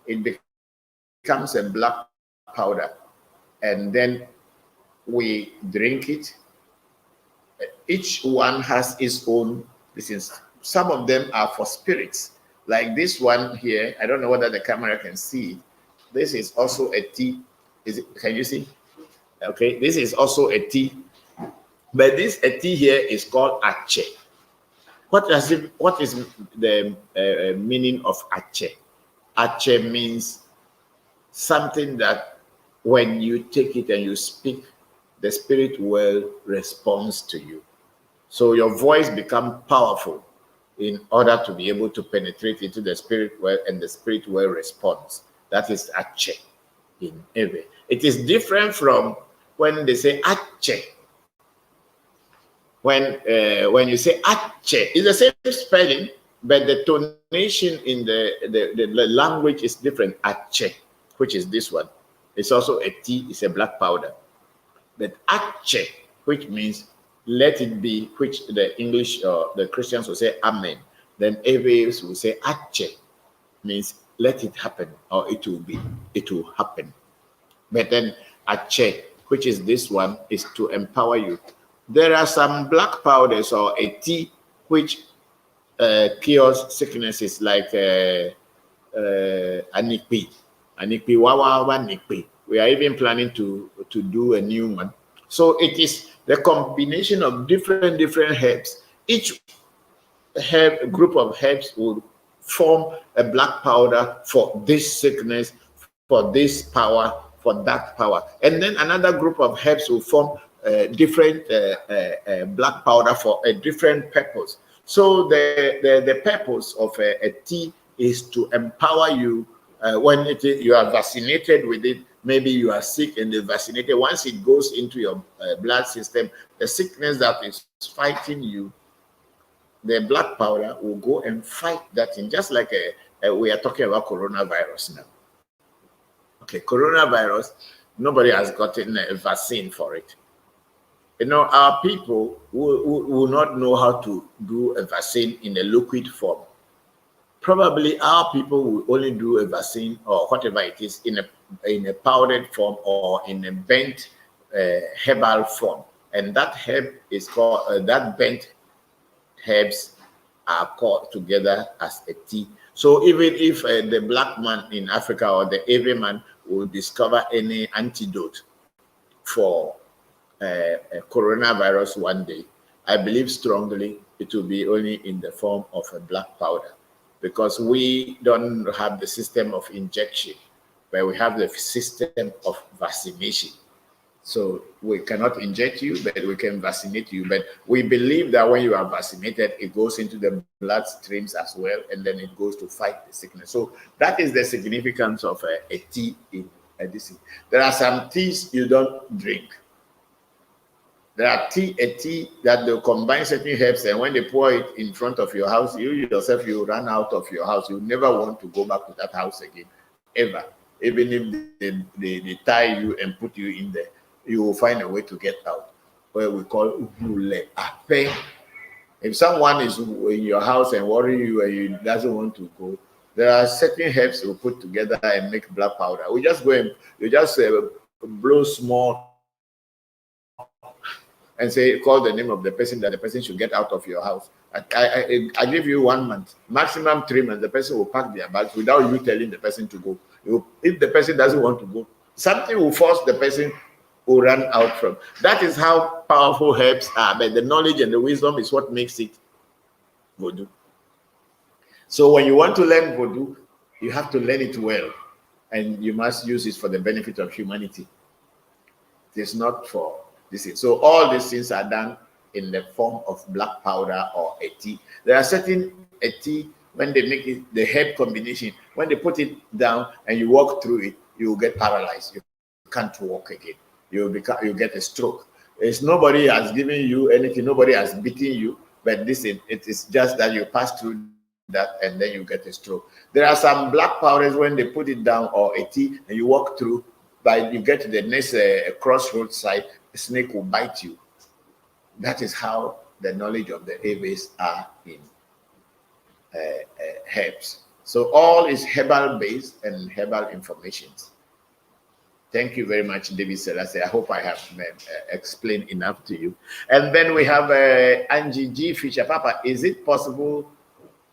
it becomes a black powder, and then we drink it. Each one has its own. Some of them are for spirits, like this one here. I don't know whether the camera can see it. This is also a tea. Can you see? Okay, this is also a tea, but this tea here is called ache. What is the meaning of ache? Ache means something that when you take it and you speak, the spirit world responds to you. So your voice becomes powerful in order to be able to penetrate into the spirit world, and the spirit world responds. That is ache in Ewe. It is different from when they say ache. When you say ache, it's the same spelling, but the tonation in the language is different. Ache, which is this one. It's also a tea, it's a black powder. But ache, which means let it be, which the English or the Christians will say amen. Then Ewe's will say ache, means let it happen, or it will happen. But then ache, which is this one, is to empower you. There are some black powders or a tea which cures sicknesses like anikpi, wawa nikpi. We are even planning to do a new one. So it is the combination of different herbs. Each group of herbs will form a black powder for this sickness, for this power, for that power. And then another group of herbs will form different black powder for a different purpose. So the purpose of a tea is to empower you. When you are vaccinated with it, maybe you are sick and they vaccinated. Once it goes into your blood system, the sickness that is fighting you, the black powder will go and fight that thing. Just like we are talking about coronavirus now. Okay, coronavirus, nobody has gotten a vaccine for it. You know, our people will not know how to do a vaccine in a liquid form. Probably our people will only do a vaccine or whatever it is in a powdered form or in a bent herbal form. And that herb is called, that bent herbs are called together as a tea. So even if the black man in Africa or the Ewe man will discover any antidote for coronavirus one day, I believe strongly it will be only in the form of a black powder, because we don't have the system of injection, but we have the system of vaccination. So we cannot inject you, but we can vaccinate you. But we believe that when you are vaccinated, it goes into the blood streams as well, and then it goes to fight the sickness. So that is the significance of a tea in medicine. There are some teas you don't drink. There are a tea that they combine certain herbs, and when they pour it in front of your house, you yourself, you run out of your house. You never want to go back to that house again, ever. Even if they tie you and put you in there, you will find a way to get out, where we call ule ape. If someone is in your house and worry you and you doesn't want to go, there are certain herbs we put together and make black powder. We just go and you just blow small and say, call the name of the person that the person should get out of your house. I give you 1 month, maximum 3 months. The person will pack their bags without you telling the person to go. If the person doesn't want to go, something will force the person who run out from. That is how powerful herbs are. But the knowledge and the wisdom is what makes it voodoo. So when you want to learn voodoo, you have to learn it well, and you must use it for the benefit of humanity. It is not for this. So all these things are done in the form of black powder or a tea. There are certain a tea, when they make it, the herb combination, when they put it down and you walk through it, you will get paralyzed. You can't walk again. You get a stroke. It's nobody has given you anything, nobody has beaten you, but it is just that you pass through that and then you get a stroke. There are some black powders when they put it down or a tea and you walk through, but you get to the next crossroad side, a snake will bite you. That is how the knowledge of the Ewes are in herbs. So all is herbal based and herbal information. Thank you very much, David Selassie. I hope I have explained enough to you. And then we have Angie G. Fisher. Papa, is it possible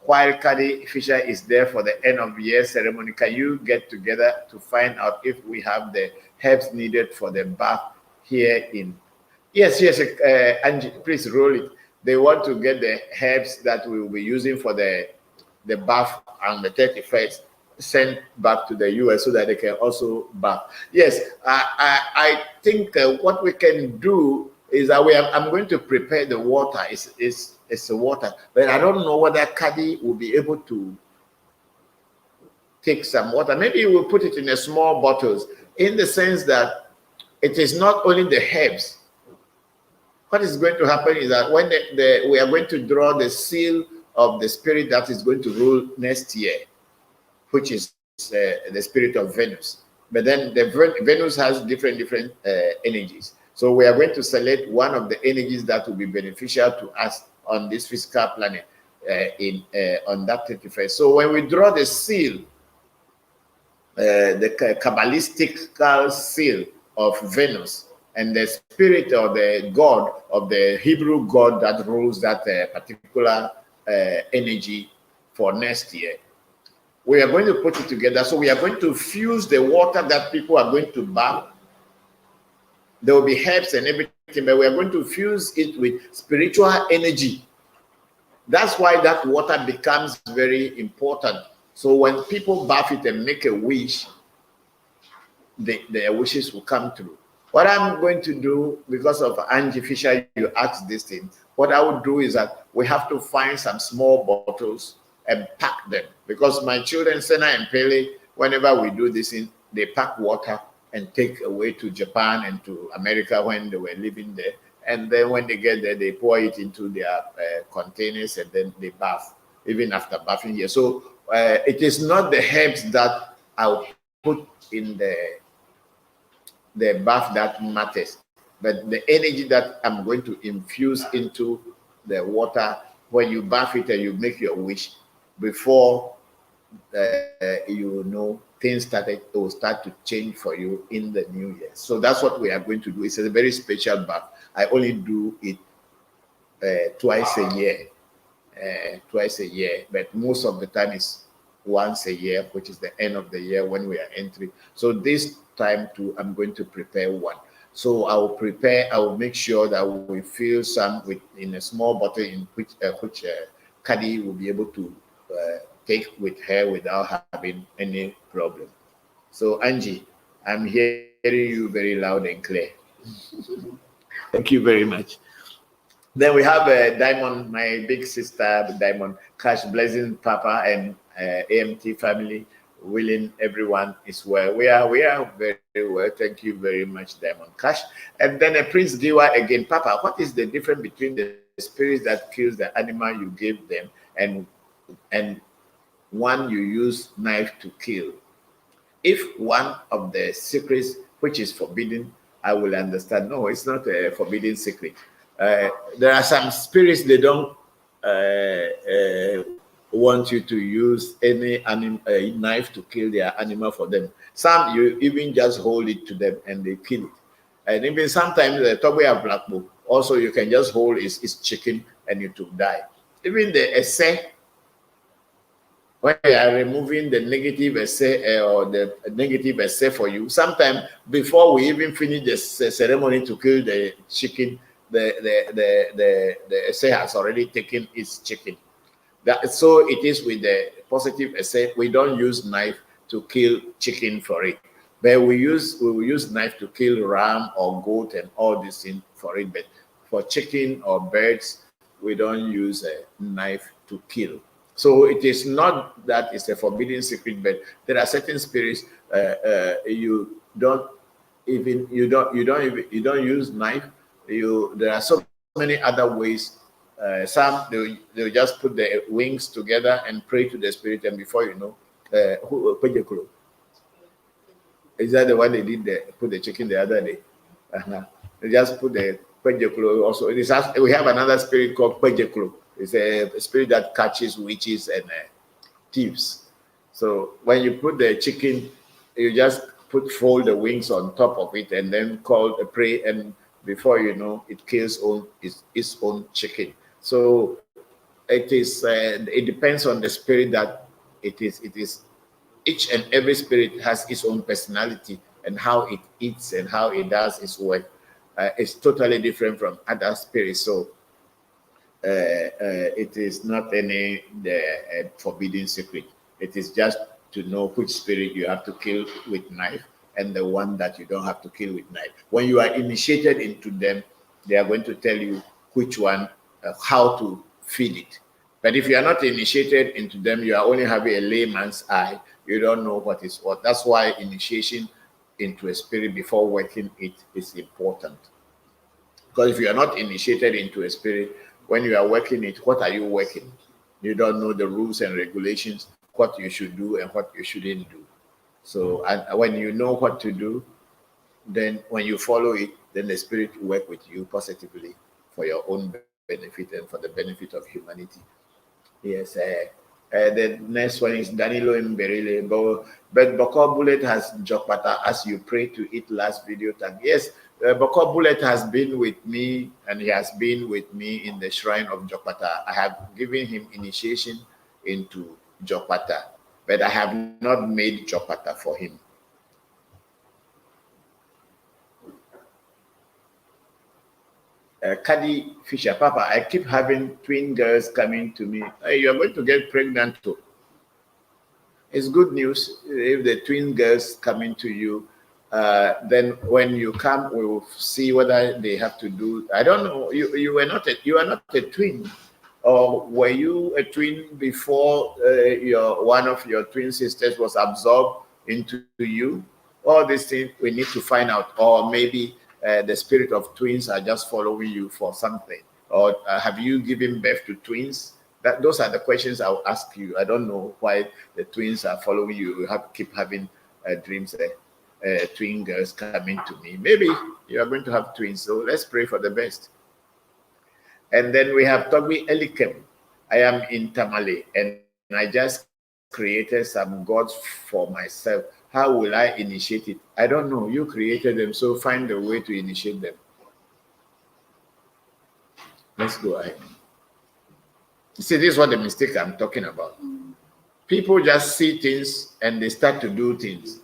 while Kadi Fisher is there for the end of the year ceremony, can you get together to find out if we have the herbs needed for the bath here in? Yes, Angie, please roll it. They want to get the herbs that we will be using for the bath on the 31st. Sent back to the US so that they can also bath. Yes, I think what we can do is that I'm going to prepare the water. It's a water, but I don't know whether Kadi will be able to take some water. Maybe we'll put it in a small bottles, in the sense that it is not only the herbs. What is going to happen is that when we are going to draw the seal of the spirit that is going to rule next year, which is the spirit of Venus. But then Venus has different energies. So we are going to select one of the energies that will be beneficial to us on this physical planet on that 31st. So when we draw the seal, the Kabbalistic seal of Venus, and the spirit or the god of the Hebrew god that rules that particular energy for next year, we are going to put it together. So we are going to fuse the water that people are going to bath. There will be herbs and everything, but we are going to fuse it with spiritual energy. That's why that water becomes very important. So when people bath it and make a wish, their wishes will come true. What I'm going to do, because of Angie Fisher, you asked this thing, what I would do is that we have to find some small bottles and pack them. Because my children, Senna and Pele, whenever we do this, they pack water and take away to Japan and to America when they were living there. And then when they get there, they pour it into their containers and then they bath, even after bathing here. So it is not the herbs that I'll put in the bath that matters, but the energy that I'm going to infuse into the water when you bath it and you make your wish before things will start to change for you in the new year. So that's what we are going to do. It's a very special bath. I only do it twice a year, but most of the time it's once a year, which is the end of the year when we are entering. So this time too, I'm going to prepare one. So I will make sure that we fill some in a small bottle in which Kadi will be able to take with her without having any problem. So Angie, I'm hearing you very loud and clear. Thank you very much. Then we have Diamond, my big sister, Diamond, Cash, Blessing, Papa, and AMT family. Willing, everyone is well. We are very well. Thank you very much, Diamond Cash. And then Prince Giwa again. Papa, what is the difference between the spirit that kills the animal you gave them and one you use knife to kill? If one of the secrets which is forbidden, I will understand. No, it's not a forbidden secret. There are some spirits they don't want you to use any knife to kill their animal for them. Some you even just hold it to them and they kill it. And even sometimes the Toboya black book, also you can just hold its chicken and it will die. Even the essay, when you are removing the negative essay or the negative essay for you, sometimes before we even finish the ceremony to kill the chicken, the essay has already taken its chicken. So it is with the positive essay. We don't use knife to kill chicken for it, but we will use knife to kill ram or goat and all these things for it. But for chicken or birds, we don't use a knife to kill. So it is not that it's a forbidden secret, but there are certain spirits you don't use knife. There are so many other ways. Some they'll just put the wings together and pray to the spirit, and before you know, is that the one they did? Put the chicken the other day. They just put the pejeklo. Also, we have another spirit called pejeklo. It's a spirit that catches witches and thieves. So when you put the chicken, you just fold the wings on top of it and then call a pray, and before you know, it kills its own chicken. So it depends on the spirit that it is. Each and every spirit has its own personality and how it eats and how it does its work. It's totally different from other spirits. So it is not any forbidden secret. It is just to know which spirit you have to kill with knife and the one that you don't have to kill with knife. When you are initiated into them, they are going to tell you which one, how to feed it. But if you are not initiated into them, you are only having a layman's eye. You don't know what is what. That's why initiation into a spirit before working it is important. Because if you are not initiated into a spirit, when you are working it, what are you working? You don't know the rules and regulations, what you should do and what you shouldn't do. So when you know what to do, then when you follow it, then the spirit will work with you positively for your own benefit and for the benefit of humanity. Yes. The next one is Danilo Mberile. But Bokor Bullet has Jokpata as you pray to it last video tag. Yes, Bokor Bullet has been with me and he has been with me in the shrine of Jokpata. I have given him initiation into Jokpata, but I have not made Jokpata for him. Kadi Fisher, Papa, I keep having twin girls coming to me. Hey, you're going to get pregnant too. It's good news if the twin girls coming to you. Then when you come, we will see whether they have to do. I don't know. You are not a twin. Or were you a twin before one of your twin sisters was absorbed into you? All these things we need to find out. Or maybe the spirit of twins are just following you for something. Or have you given birth to twins? Those are the questions I'll ask you. I don't know why the twins are following you. You have to keep having dreams. Twin girls coming to me. Maybe you are going to have twins. So let's pray for the best. And then we have Togbi Elikem. I am in Tamale and I just created some gods for myself. How will I initiate it? I don't know. You created them, so find a way to initiate them. Let's go ahead. See, this is what the mistake I'm talking about. People just see things and they start to do things.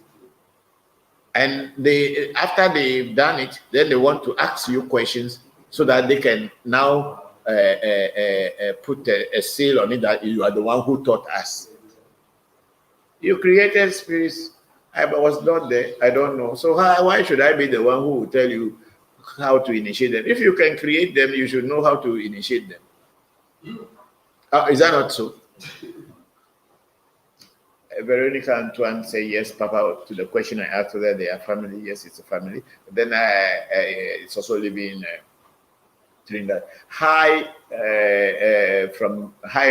And they, after they've done it, then they want to ask you questions so that they can now put a seal on it that you are the one who taught us. You created spirits. I was not there. I don't know. So why should I be the one who will tell you how to initiate them? If you can create them, you should know how to initiate them. Is that not so? Veronica Antoine say yes, Papa, to the question I asked whether they are family. Yes, it's a family. But then it's also living in Trinidad. Hi,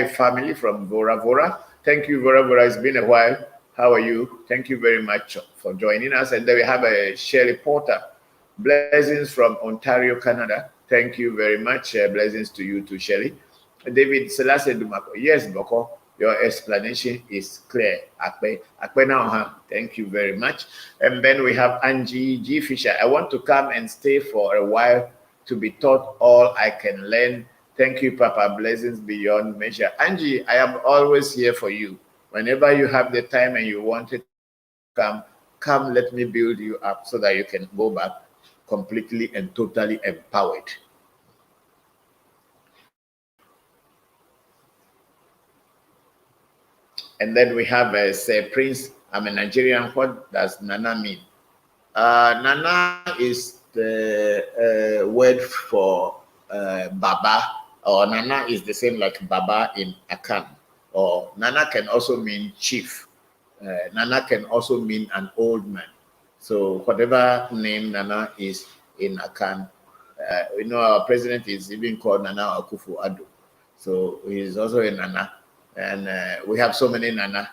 family from Vora Vora. Thank you, Vora Vora. It's been a while. How are you? Thank you very much for joining us. And then we have a Sherry Porter. Blessings from Ontario, Canada. Thank you very much. Blessings to you too, Sherry. David Selassie Dumako. Yes, Bokor. Your explanation is clear. Thank you very much. And then we have Angie G. Fisher. I want to come and stay for a while to be taught all I can learn. Thank you, Papa. Blessings beyond measure. Angie, I am always here for you. Whenever you have the time and you want to come, let me build you up so that you can go back completely and totally empowered. And then we have say, Prince, I'm a Nigerian. What does Nana mean? Nana is the word for Baba, or Nana is the same like Baba in Akan. Or Nana can also mean chief. Nana can also mean an old man. So whatever name Nana is in Akan, we know our president is even called Nana Akufo-Addo. So he is also a Nana. And we have so many Nana,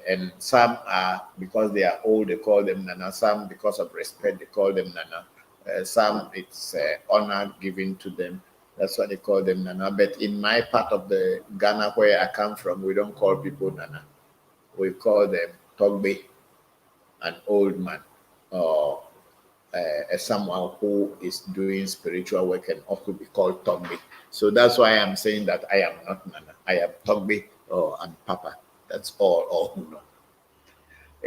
and some are because they are old, they call them Nana. Some because of respect, they call them Nana. Some it's honor given to them. That's why they call them Nana. But in my part of the Ghana where I come from, we don't call people Nana. We call them Togbe, an old man, or someone who is doing spiritual work and also be called Togbe. So that's why I'm saying that I am not Nana. I am Togbe or I'm Papa. That's all who know.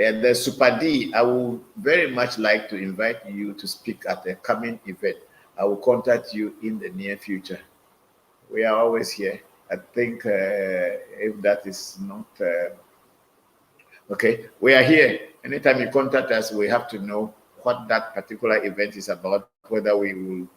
And the Super D, I would very much like to invite you to speak at a coming event. I will contact you in the near future. We are always here. I think if that is not okay, we are here. Anytime you contact us, we have to know what that particular event is about. Whether we will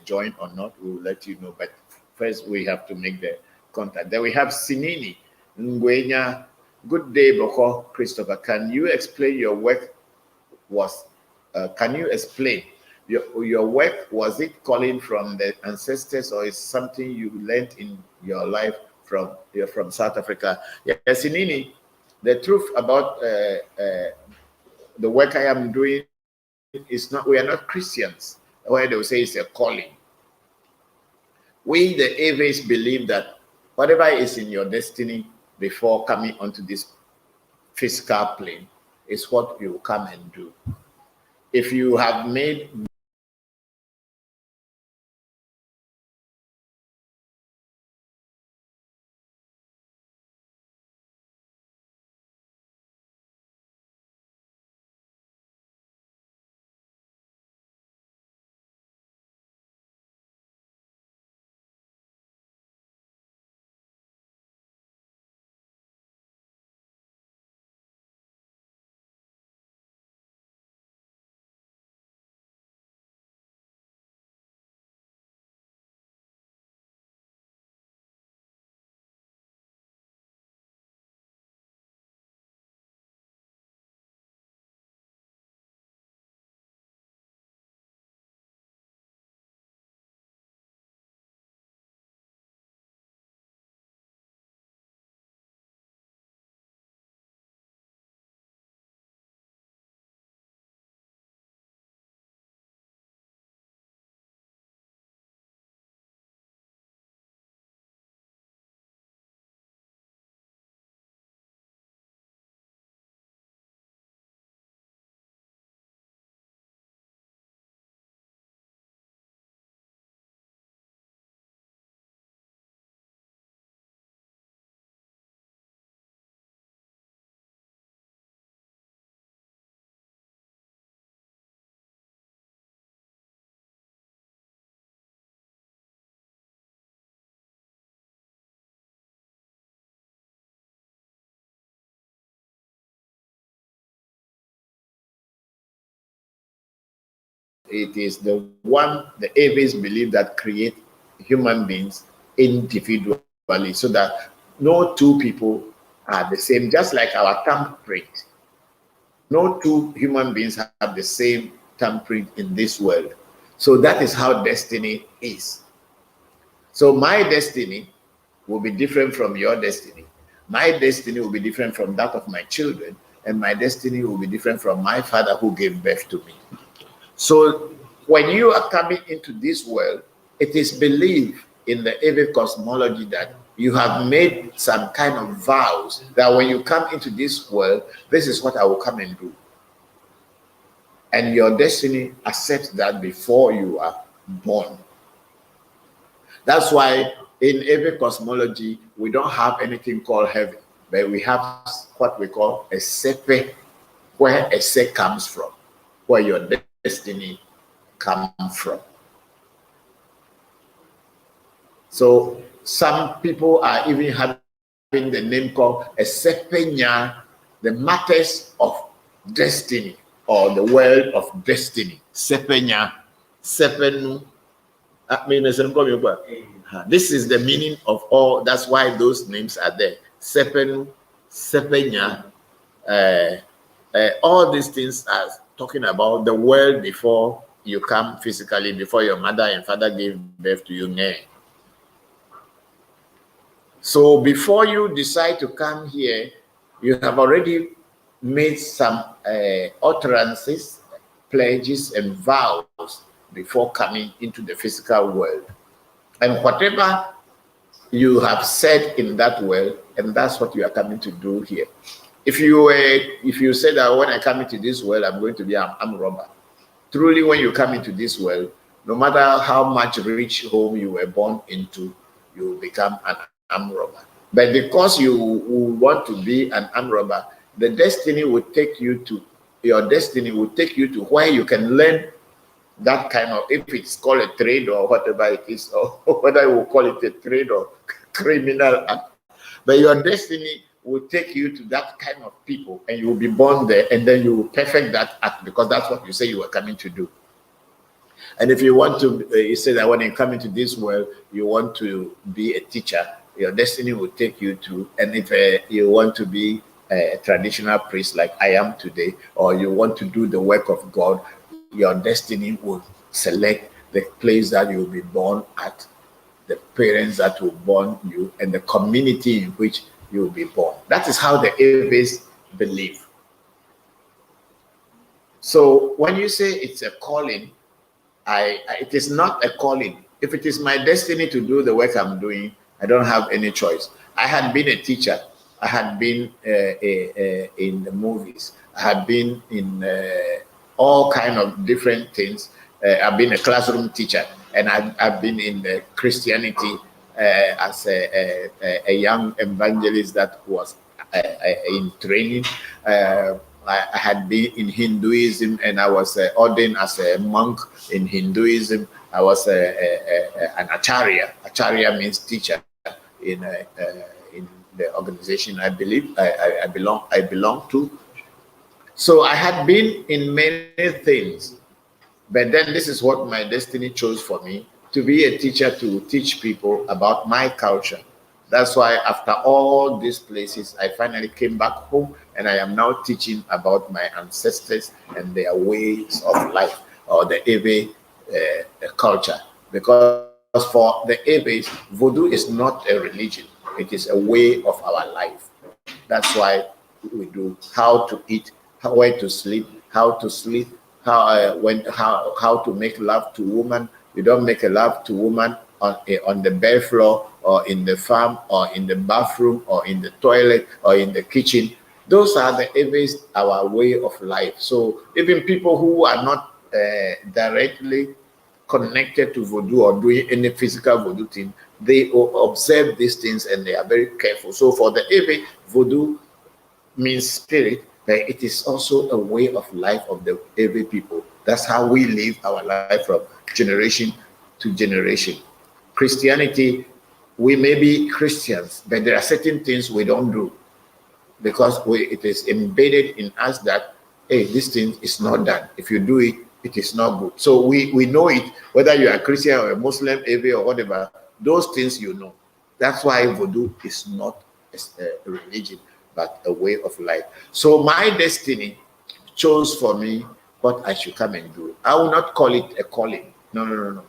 join or not, we will let you know. But first, we have to make the contact. Then we have Sinini Ngwenya. Good day, Bokor Christopher. Can you explain your work can you explain your work? Was it calling from the ancestors or is something you learned in your life from South Africa? Yes, Sinini, the truth about the work I am doing is not, we are not Christians, where they will say it's a calling. We, the Eves, believe that whatever is in your destiny before coming onto this physical plane is what you will come and do. If you have made it is the one the Eves believe that create human beings individually, so that no two people are the same, just like our thumbprint. No two human beings have the same thumbprint in this world. So that is how destiny is. So my destiny will be different from your destiny. My destiny will be different from that of my children, and my destiny will be different from my father who gave birth to me. So when you are coming into this world, it is believed in the Ewe cosmology that you have made some kind of vows that when you come into this world, this is what I will come and do. And your destiny accepts that before you are born. That's why in Ewe cosmology, we don't have anything called heaven, but we have what we call a sepe, where a se comes from, where your destiny comes from. So some people are even having the name called a sepenya, the matters of destiny, or the world of destiny. Sepenya, sepenu. This is the meaning of all. That's why those names are there. Sepenu, sepenya. All these things are talking about the world before you come physically, before your mother and father gave birth to you. So before you decide to come here, you have already made some utterances, pledges, and vows before coming into the physical world. And whatever you have said in that world, and that's what you are coming to do here. If you say that when I come into this world, I'm going to be an armed robber, truly when you come into this world, no matter how much rich home you were born into, you will become an armed robber. But because you want to be an armed robber, your destiny will take you to where you can learn that kind of, if it's called a trade or whatever it is, or whether you will call it a trade or criminal act. But your destiny will take you to that kind of people, and you will be born there, and then you will perfect that act, because that's what you say you were coming to do. And if you want to, you say that when you come into this world, you want to be a teacher, your destiny will take you to, and if you want to be a traditional priest like I am today, or you want to do the work of God, your destiny will select the place that you will be born at, the parents that will born you, and the community in which you will be born. That is how the Eves believe. So when you say it's a calling, it is not a calling. If it is my destiny to do the work I'm doing, I don't have any choice. I had been a teacher. I had been in the movies. I had been in all kind of different things. I've been a classroom teacher, and I've been in the Christianity as a young evangelist that was in training. I had been in Hinduism, and I was ordained as a monk in Hinduism. I was an acharya. Acharya means teacher in the organization I believe I belong to. So I had been in many things, but then this is what my destiny chose for me, to be a teacher, to teach people about my culture. That's why after all these places, I finally came back home, and I am now teaching about my ancestors and their ways of life, or the Ewe culture. Because for the Eves, voodoo is not a religion. It is a way of our life. That's why we do how to eat, where to sleep, how to make love to woman. You don't make a love to woman on the bare floor, or in the farm, or in the bathroom, or in the toilet, or in the kitchen. Those are the Eves, our way of life. So even people who are not directly connected to voodoo or doing any physical voodoo thing, they observe these things and they are very careful. So for the Ewe, voodoo means spirit, but it is also a way of life of the Ewe people. That's how we live our life from generation to generation. Christianity, we may be Christians, but there are certain things we don't do, because it is embedded in us that, hey, this thing is not done. If you do it, It is not good. So we know it, whether you are a Christian or a Muslim, Ewe or whatever, those things you know. That's why voodoo is not a religion, but a way of life. So my destiny chose for me what I should come and do. I will not call it a calling. No, no, no, no.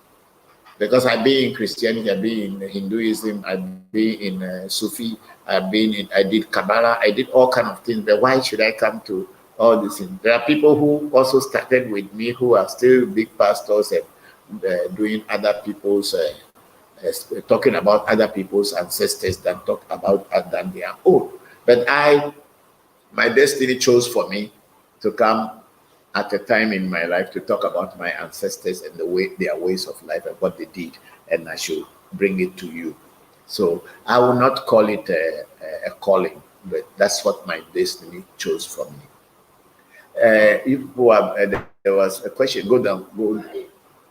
Because I've been in Christianity, I've been in Hinduism, I've been in Sufi, I did Kabbalah, I did all kind of things. But why should I come to all these things? There are people who also started with me who are still big pastors and doing other people's, talking about other people's ancestors than talk about than their own. But my destiny chose for me to come at a time in my life to talk about my ancestors and their ways of life and what they did, and I should bring it to you. So I will not call it a calling, but that's what my destiny chose for me. There was a question. Go down.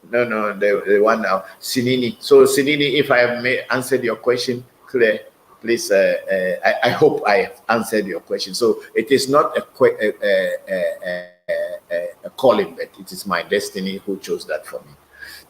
No, the one now. Sinini. So Sinini, if I have answered your question clear, please. I hope I have answered your question. So it is not a calling, but it is my destiny who chose that for me.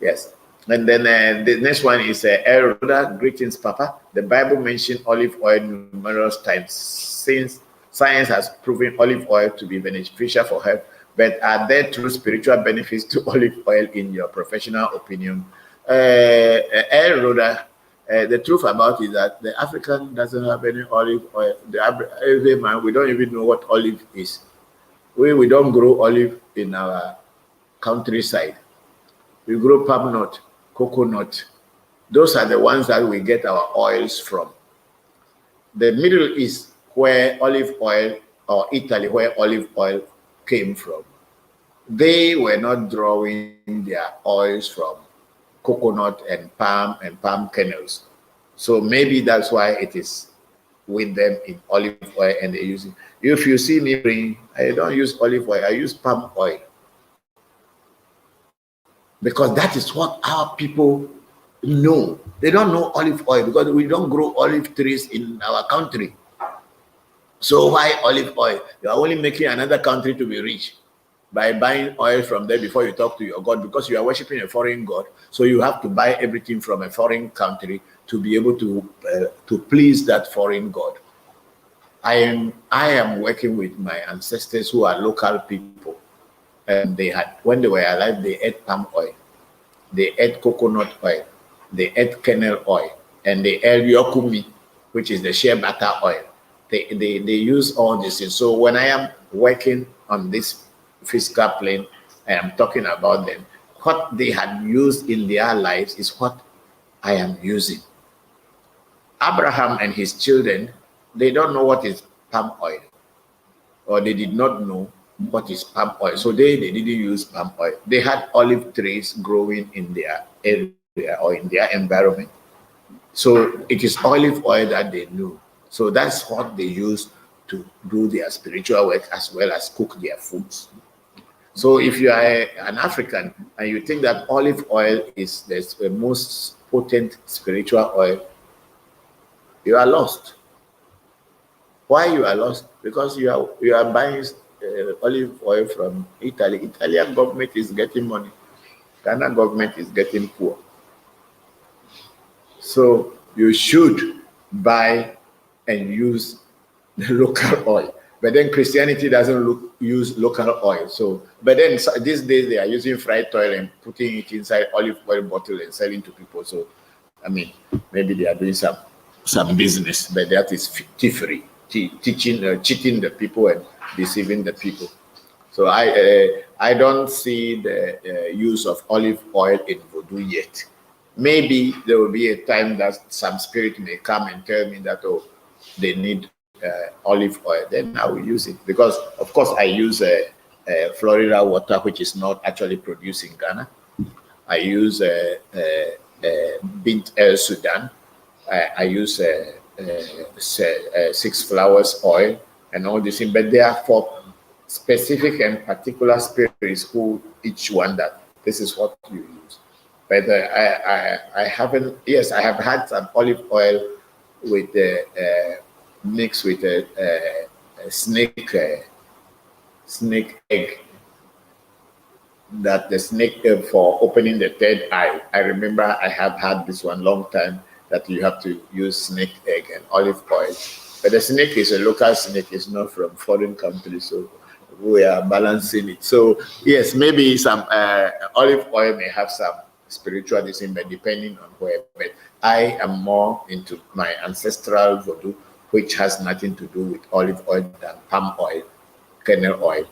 Yes. And then the next one is Ewe Vodu. Greetings, Papa. The Bible mentioned olive oil numerous times. Since science has proven olive oil to be beneficial for health, but are there true spiritual benefits to olive oil in your professional opinion? Ewe Vodu, the truth about it is that the African doesn't have any olive oil. Every man, we don't even know what olive is. We don't grow olive in our countryside. We grow palm nut, coconut. Those are the ones that we get our oils from. The Middle East, where olive oil, or Italy, where olive oil came from, they were not drawing their oils from coconut and palm kernels. So maybe that's why it is with them in olive oil, and they use it. If you see me bring, I don't use olive oil, I use palm oil. Because that is what our people know. They don't know olive oil because we don't grow olive trees in our country. So why olive oil? You are only making another country to be rich by buying oil from them before you talk to your God, because you are worshiping a foreign God. So you have to buy everything from a foreign country to be able to please that foreign God. I am working with my ancestors who are local people, and when they were alive, they ate palm oil, they ate coconut oil, they ate kernel oil, and they ate yokumi, which is the shea butter oil. They use all this. So when I am working on this physical plane, I am talking about them. What they had used in their lives is what I am using. Abraham and his children, they don't know what is palm oil, or they did not know what is palm oil. So they didn't use palm oil. They had olive trees growing in their area or in their environment. So it is olive oil that they knew. So that's what they use to do their spiritual work as well as cook their foods. So if you are an African and you think that olive oil is the most potent spiritual oil, you are lost. Why you are lost? Because you are buying olive oil from Italy. Italian government is getting money. Ghana government is getting poor. So you should buy and use the local oil. But then Christianity doesn't use local oil. So, but then these days they are using fried oil and putting it inside olive oil bottle and selling to people. So, I mean, maybe they are doing some business, but that is thievery, cheating the people and deceiving the people. So I don't see the use of olive oil in voodoo yet. Maybe there will be a time that some spirit may come and tell me that, oh, they need olive oil. Then I will use it, because of course I use Florida water, which is not actually produced in Ghana. I use Bint El Sudan. I use 6 flowers oil and all this thing, but they are for specific and particular spirits who each one that this is what you use. But I haven't. Yes, I have had some olive oil with mixed with a snake egg. that the snake for opening the third eye. I remember I have had this one long time that you have to use snake egg and olive oil. But the snake is a local snake, it's not from foreign countries, so we are balancing it. So yes, maybe some olive oil may have some spiritualism, but depending on where. But I am more into my ancestral voodoo, which has nothing to do with olive oil than palm oil, kernel oil,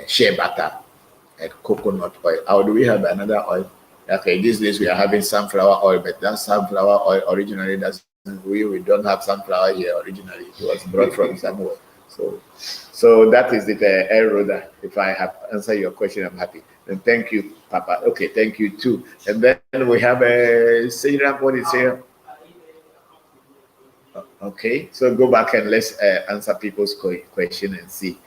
shea butter, and coconut oil. How do we have another oil? Okay, these days we are having sunflower oil, but that sunflower oil originally doesn't. We don't have sunflower here originally. It was brought from somewhere. So that is it, Roda. If I have answered your question, I'm happy. And thank you, Papa. Okay, thank you too. And then we have a Sayram. What is here? Okay, so go back and let's answer people's question and see.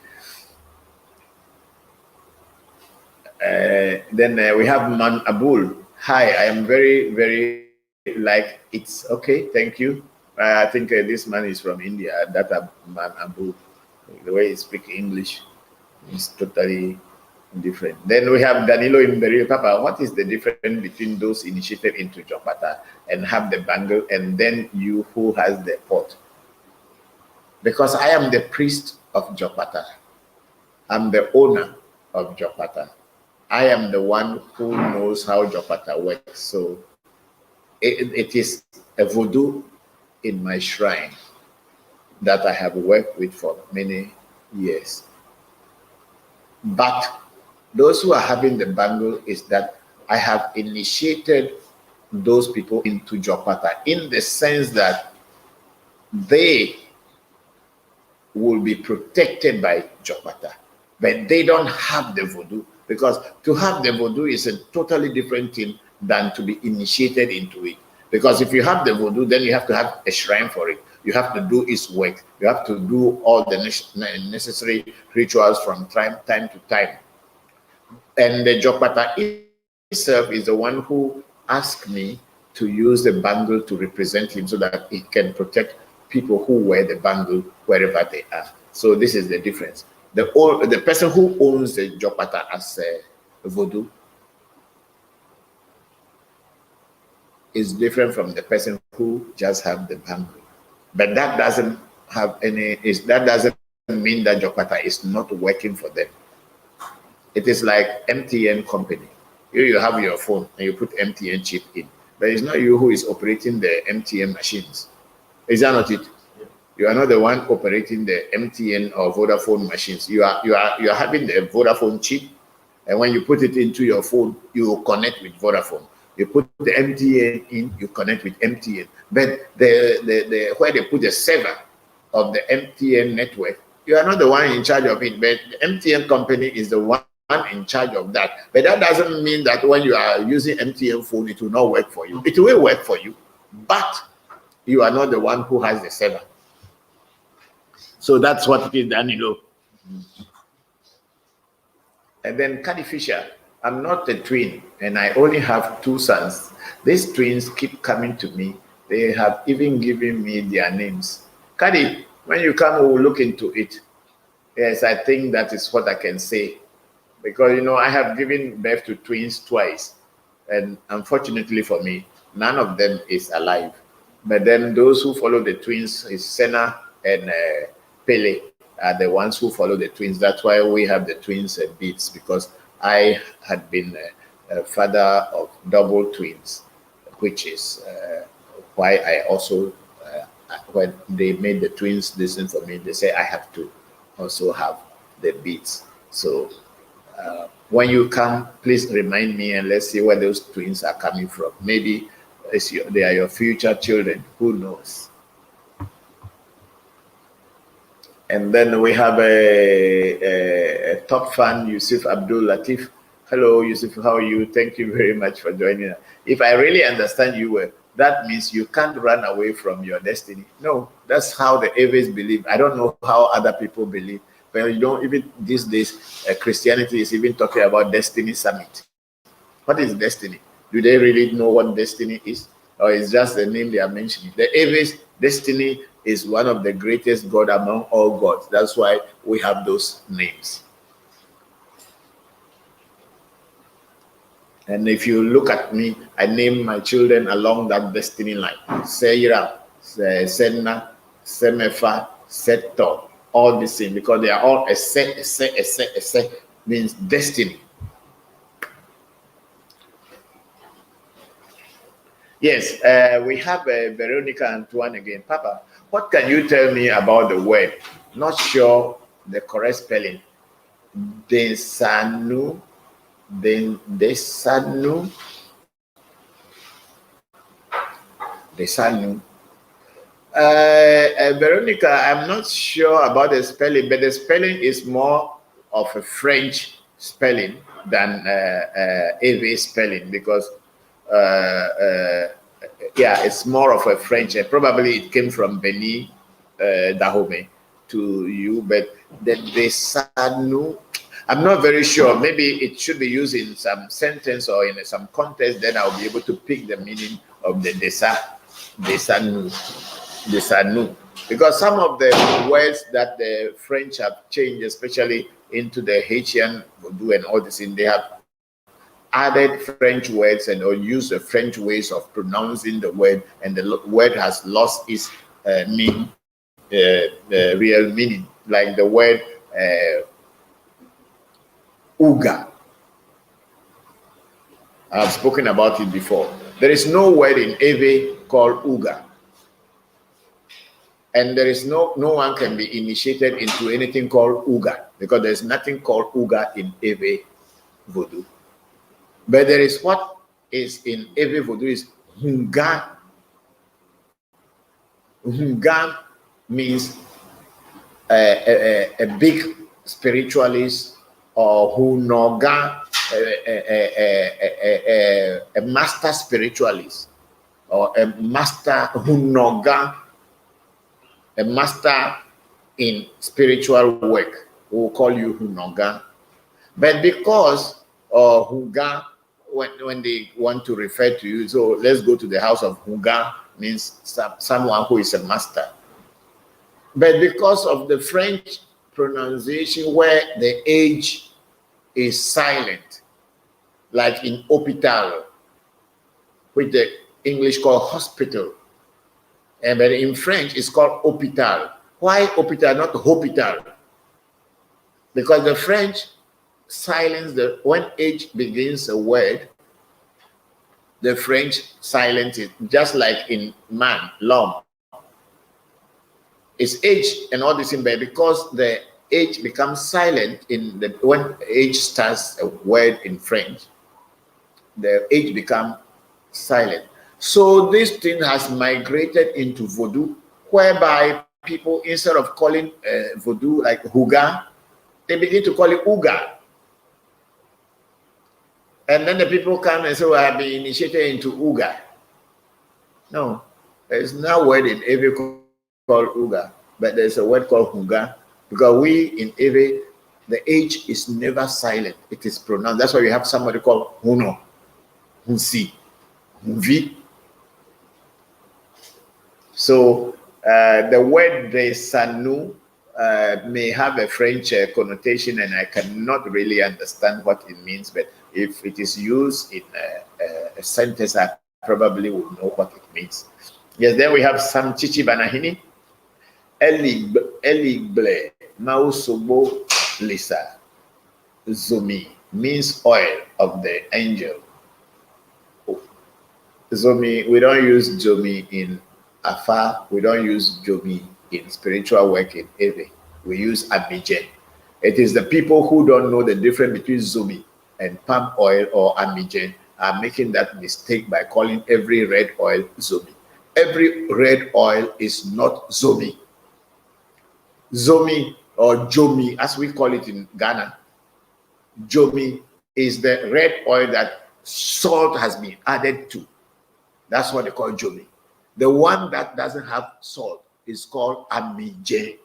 Then we have Man Abul. Hi, I am very, very like it's okay. Thank you. I think this man is from India. That Man Abul. The way he speaks English is totally different. Then we have Danilo Imberi. Papa, what is the difference between those initiated into Jopata and have the bangle and then you who has the pot? Because I am the priest of Jopata. I'm the owner of Jopata. I am the one who knows how Jopata works. So it is a voodoo in my shrine that I have worked with for many years. But those who are having the bangle is that I have initiated those people into Jopata in the sense that they will be protected by Jopata, but they don't have the voodoo, because to have the voodoo is a totally different thing than to be initiated into it. Because if you have the voodoo, then you have to have a shrine for it. You have to do its work. You have to do all the necessary rituals from time to time. And the Jopata itself is the one who asked me to use the bangle to represent him so that it can protect people who wear the bangle wherever they are. So this is the difference. The person who owns the Jopata as a voodoo is different from the person who just have the bangle. But that doesn't have any, that doesn't mean that Jopata is not working for them. It is like MTN company. You have your phone and you put MTN chip in, but it's not you who is operating the MTN machines. Is that not it? You are not the one operating the MTN or Vodafone machines. You are having the Vodafone chip, and when you put it into your phone, you connect with Vodafone. You put the MTN in, you connect with MTN. But the where they put the server of the MTN network, you are not the one in charge of it, but the MTN company is the one in charge of that. But that doesn't mean that when you are using MTN phone, it will not work for you. It will work for you, but you are not the one who has the server. So that's what it is, Danilo. And then Caddy Fisher, I'm not a twin, and I only have 2 sons. These twins keep coming to me. They have even given me their names. Caddy, when you come, we will look into it. Yes, I think that is what I can say. Because, you know, I have given birth to twins twice. And unfortunately for me, none of them is alive. But then those who follow the twins is Senna and Pele are the ones who follow the twins. That's why we have the twins beats, because I had been a father of double twins, which is why I also, when they made the twins listen for me, they say I have to also have the beats. So when you come, please remind me and let's see where those twins are coming from. Maybe they are your future children. Who knows? And then we have a top fan, Yusuf Abdul Latif. Hello, Yusuf, how are you? Thank you very much for joining us. If I really understand you well, that means you can't run away from your destiny. No, that's how the Ewes believe. I don't know how other people believe, but you don't even these days, Christianity is even talking about destiny summit. What is destiny? Do they really know what destiny is? Or is just the name they are mentioning? The Ewes, destiny is one of the greatest God among all gods. That's why we have those names. And if you look at me, I name my children along that destiny line. Seira, Senna, Semefa, Seto, all the same, because they are all a se means destiny. Yes, we have Veronica Antoine again. Papa, what can you tell me about the word? Not sure the correct spelling. Desanu, Desanu, Desanu. Veronica, I'm not sure about the spelling, but the spelling is more of a French spelling than Ewe spelling, because yeah, it's more of a French. Probably it came from Beni Dahomey to you, but the Desanu, I'm not very sure. Maybe it should be used in some sentence or in some context. Then I'll be able to pick the meaning of the Desanu, because some of the words that the French have changed, especially into the Haitian voodoo and all this, they have added French words and or use the French ways of pronouncing the word, and the word has lost its meaning, real meaning, like the word Uga. I've spoken about it before. There is no word in Ewe called Uga. And there is no one can be initiated into anything called Uga, because there's nothing called Uga in Ewe Vodu. But there is what is in Ewe Vodu is Hunga. Hunga means a big spiritualist, or Hunoga, a master spiritualist, or a master Hunoga, a master in spiritual work. We'll call you Hunoga. But because Huga, when they want to refer to you, so let's go to the house of Huga, means someone who is a master. But because of the French pronunciation where the H is silent, like in hôpital, which the English call hospital, and but in French it's called hôpital. Why hôpital, not hôpital? Because the French silence when H begins a word, the French silence it, just like in man, l'homme. It's H and all this in there, because the H becomes silent in the when H starts a word in French, the H becomes silent. So this thing has migrated into Voodoo, whereby people, instead of calling Voodoo like Huga, they begin to call it Uga. And then the people come and say, well, I've been initiated into Uga. No, there's no word in Ewe called Uga, but there's a word called Huga, because we in Ewe, the H is never silent. It is pronounced. That's why we have somebody called Huno, Hunsi, Hunvi. So the word Desanu may have a French connotation, and I cannot really understand what it means, but if it is used in a sentence, I probably would know what it means. Yes, then we have some Chichi Banahini. Elible, Mausobo Lisa. Zomi means oil of the angel. Zomi, we don't use Zomi in Afa, we don't use Zomi in spiritual work in Ewe. We use Amijen. It is the people who don't know the difference between Zomi and palm oil or Amijen are making that mistake by calling every red oil Zomi. Every red oil is not Zomi. Zomi or Jomi, as we call it in Ghana, Jomi is the red oil that salt has been added to. That's what they call Jomi. The one that doesn't have salt is called Amijen.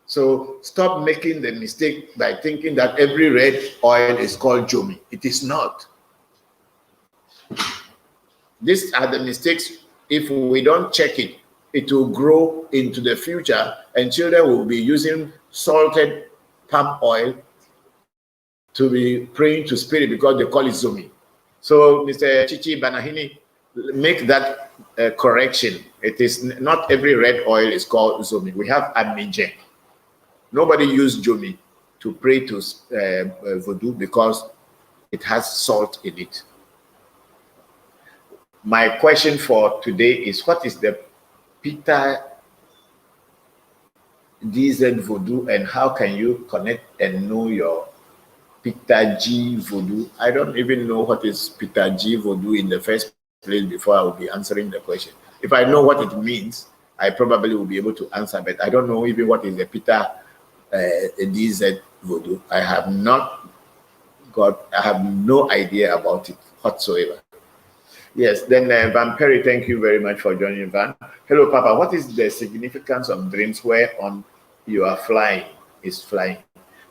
So stop making the mistake by thinking that every red oil is called Jomi. It is not. These are the mistakes. If we don't check it, it will grow into the future, and children will be using salted palm oil to be praying to spirit because they call it Zomi. So, Mr. Chichi Banahini, make that correction. It is not every red oil is called zomi. We have amije. Nobody used jomi to pray to voodoo because it has salt in it. My question for today is, what is the Peter DZ voodoo, and how can you connect and know your Peter G voodoo? I don't even know what is Peter G voodoo in the first place before I will be answering the question. If I know what it means, I probably will be able to answer, but I don't know even what is the Peter DZ voodoo. I have no idea about it whatsoever. Yes, then Van Perry, thank you very much for joining, Van. Hello, Papa. What is the significance of dreams where on you are flying is flying?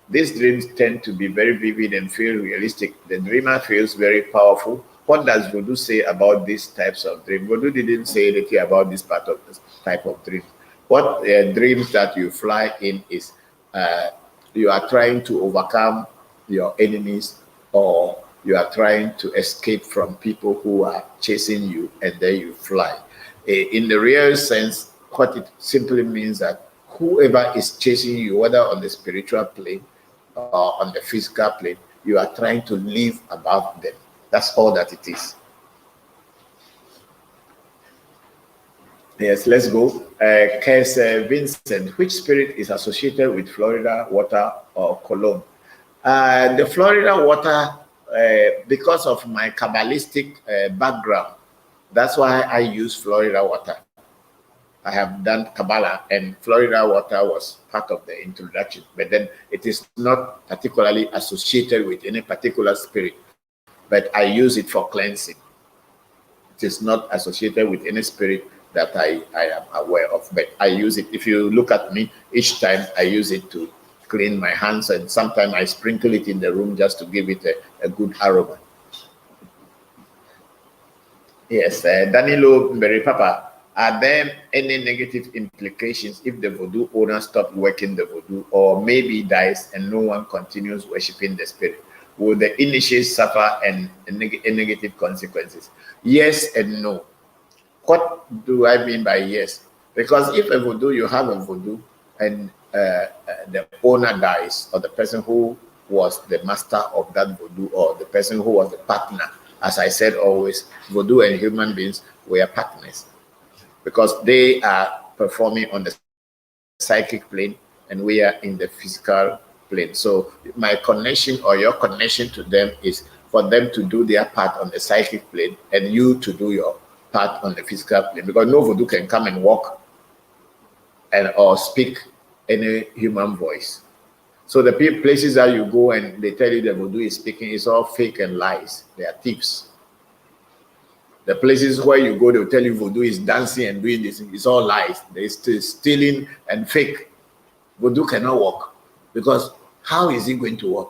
These dreams tend to be very vivid and feel realistic. The dreamer feels very powerful. What does Voodoo say about these types of dreams? Voodoo didn't say anything about this type of dream. What dreams that you fly in is you are trying to overcome your enemies, or you are trying to escape from people who are chasing you, and then you fly. In the real sense, what it simply means that whoever is chasing you, whether on the spiritual plane or on the physical plane, you are trying to live above them. That's all that it is. Yes, let's go. Case Vincent, which spirit is associated with Florida water or Cologne? The Florida water, because of my Kabbalistic background, that's why I use Florida water. I have done Kabbalah, and Florida water was part of the introduction, but then it is not particularly associated with any particular spirit, but I use it for cleansing. It is not associated with any spirit that I am aware of, but I use it. If you look at me, each time I use it to clean my hands, and sometimes I sprinkle it in the room just to give it a good aroma. Yes, Danilo Mberi Papa, are there any negative implications if the voodoo owner stops working the voodoo, or maybe dies and no one continues worshiping the spirit? Will the initiate suffer and negative consequences? Yes and no. What do I mean by yes? Because if a voodoo, you have a voodoo, and the owner dies, or the person who was the master of that voodoo, or the person who was the partner, as I said always, voodoo and human beings were partners, because they are performing on the psychic plane and we are in the physical plane. So my connection or your connection to them is for them to do their part on the psychic plane and you to do your part on the physical plane, because no voodoo can come and walk or speak any human voice. So the places that you go and they tell you the voodoo is speaking, it's all fake and lies. They are thieves. The places where you go, they'll tell you voodoo is dancing and doing this. It's all lies. They're still stealing and fake. Voodoo cannot work, because how is it going to work?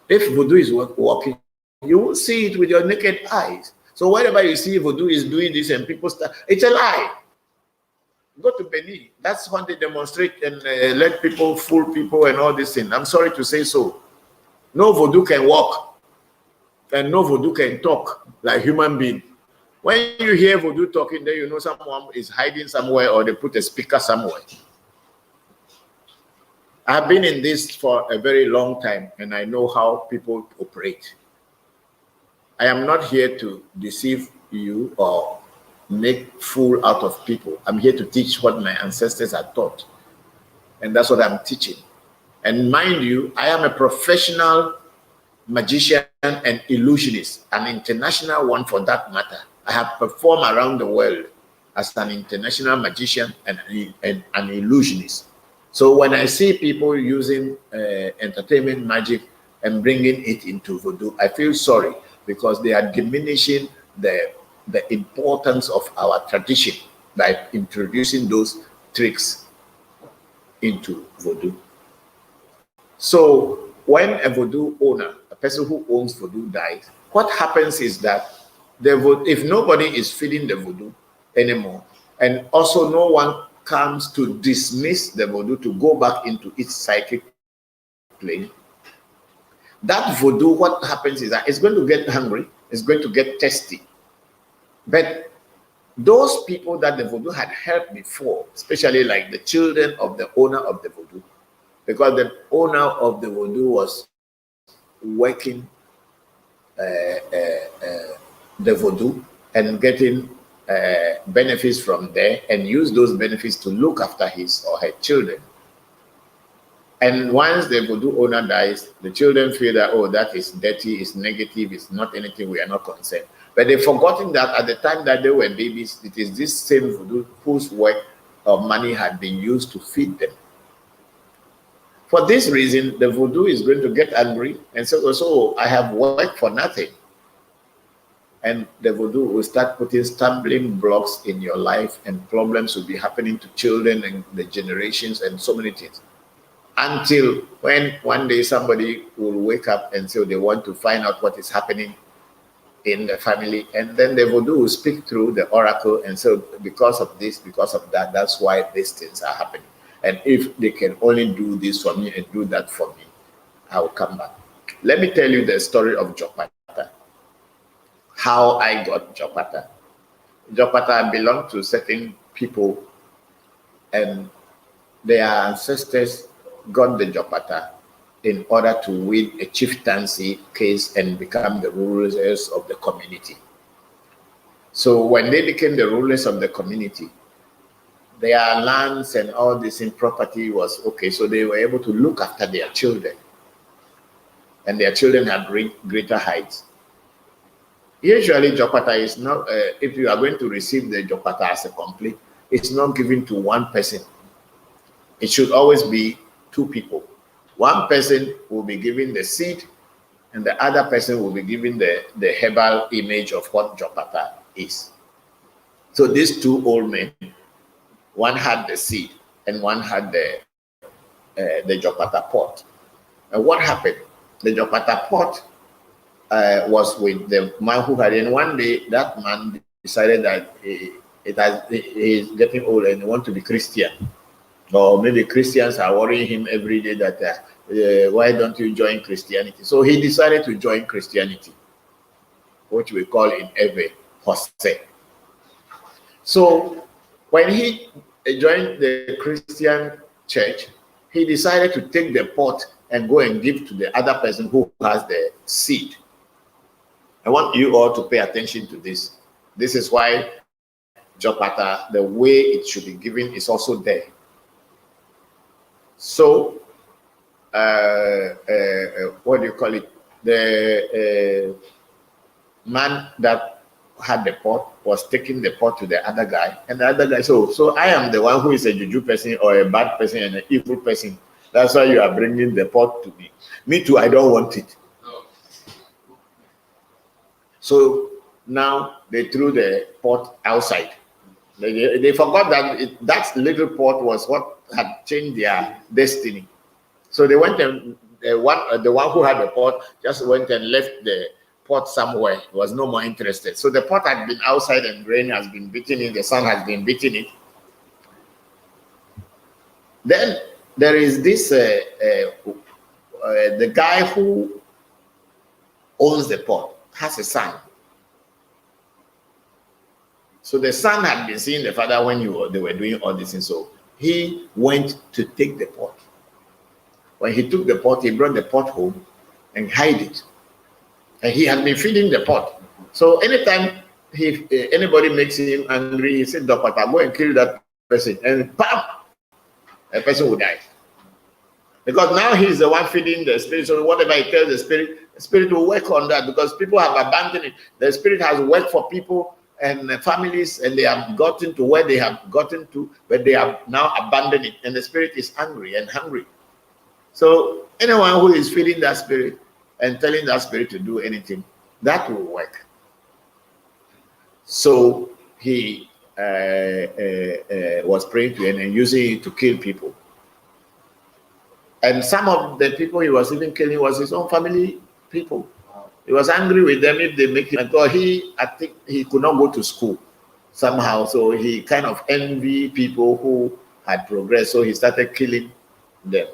If voodoo is working, you will see it with your naked eyes. So wherever you see voodoo is doing this and people start, it's a lie. Go to Benin. That's when they demonstrate and let people fool people and all this thing. I'm sorry to say so. No voodoo can walk, and no voodoo can talk like human being. When you hear voodoo talking, then you know someone is hiding somewhere, or they put a speaker somewhere. I've been in this for a very long time, and I know how people operate. I am not here to deceive you or make fool out of people. I'm here to teach what my ancestors had taught, and that's what I'm teaching. And mind you, I am a professional magician and illusionist, an international one for that matter. I have performed around the world as an international magician and an illusionist. So when I see people using entertainment magic and bringing it into voodoo, I feel sorry, because they are diminishing the importance of our tradition by introducing those tricks into voodoo. So when a voodoo owner, a person who owns voodoo, dies, what happens is that if nobody is feeding the voodoo anymore, and also no one comes to dismiss the voodoo to go back into its psychic plane, that voodoo, what happens is that it's going to get hungry, it's going to get thirsty. But those people that the voodoo had helped before, especially like the children of the owner of the voodoo, because the owner of the voodoo was working the voodoo and getting benefits from there, and use those benefits to look after his or her children. And once the voodoo owner dies, the children feel that, oh, that is dirty, it's negative, it's not anything, we are not concerned. But they've forgotten that at the time that they were babies, it is this same voodoo whose work or money had been used to feed them. For this reason, the voodoo is going to get angry and say, so I have worked for nothing. And the voodoo will start putting stumbling blocks in your life, and problems will be happening to children and the generations and so many things. Until when one day somebody will wake up and say they want to find out what is happening in the family, and then the voodoo will speak through the oracle and say, because of this, because of that, that's why these things are happening. And if they can only do this for me and do that for me, I will come back. Let me tell you the story of Jopata. How I got Jopata. Jopata belonged to certain people, and their ancestors got the Jopata in order to win a chieftaincy case and become the rulers of the community. So when they became the rulers of the community, their lands and all this in property was okay, so they were able to look after their children, and their children had greater heights. Usually, Jopata is not, if you are going to receive the Jopata as a complete, it's not given to one person. It should always be two people. One person will be given the seed, and the other person will be given the herbal image of what Jopata is. So these two old men, one had the seed and one had the Jopata pot. And what happened? The Jopata pot was with the man who had it. And one day that man decided that he is getting old and he wants to be Christian. Or maybe Christians are worrying him every day that why don't you join Christianity? So he decided to join Christianity, which we call in Ewe Vodu. So when he joined the Christian church, he decided to take the pot and go and give to the other person who has the seed. I want you all to pay attention to this. This is why Jopata, the way it should be given, is also there. So, what do you call it? The man that had the pot was taking the pot to the other guy, and the other guy, so I am the one who is a juju person or a bad person and an evil person. That's why you are bringing the pot to me. Me too, I don't want it. So now they threw the pot outside. They forgot that that little pot was what had changed their destiny. So they went and the one who had the pot just went and left the pot somewhere. He was no more interested. So the pot had been outside and rain has been beating it, the sun has been beating it. Then there is this the guy who owns the pot has a son. So the son had been seeing the father when they were doing all this, and so he went to take the pot. When he took the pot, he brought the pot home and hid it. And he had been feeding the pot. So anytime anybody makes him angry, he said, Jopata, go and kill that person. And bam, a person will die. Because now he's the one feeding the spirit. So whatever he tells the spirit will work on that, because people have abandoned it. The spirit has worked for people and families, and they have gotten to where they have gotten to, but they have now abandoned it, and the spirit is angry and hungry. So anyone who is feeding that spirit and telling that spirit to do anything, that will work. So he was praying to him and using it to kill people. And some of the people he was even killing was his own family people. He was angry with them if they make him. And I think he could not go to school somehow. So he kind of envied people who had progressed. So he started killing them.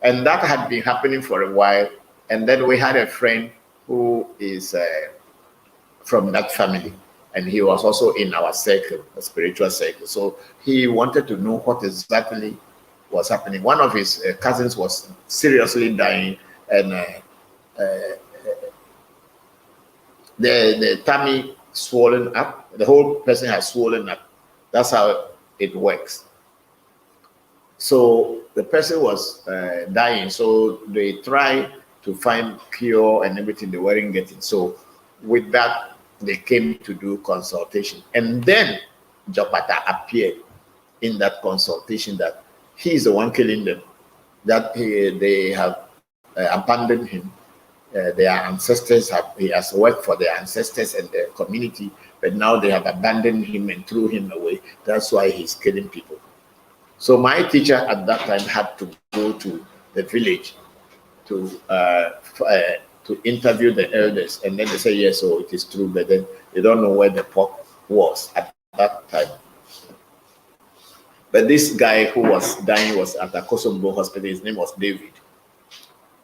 And that had been happening for a while. And then we had a friend who is from that family, and he was also in our circle, a spiritual circle. So he wanted to know what exactly was happening. One of his cousins was seriously dying, and the tummy swollen up. The whole person has swollen up. That's how it works. So the person was dying. So they tried to find cure and everything. They weren't getting. So with that, they came to do consultation. And then Jopata appeared in that consultation that he's the one killing them, that they have abandoned him. Their ancestors he has worked for their ancestors and their community, but now they have abandoned him and threw him away. That's why he's killing people. So my teacher at that time had to go to the village to interview the elders, and then they say yes, so it is true, but then they don't know where the pork was at that time. But this guy who was dying was at the Kosovo hospital. His name was David.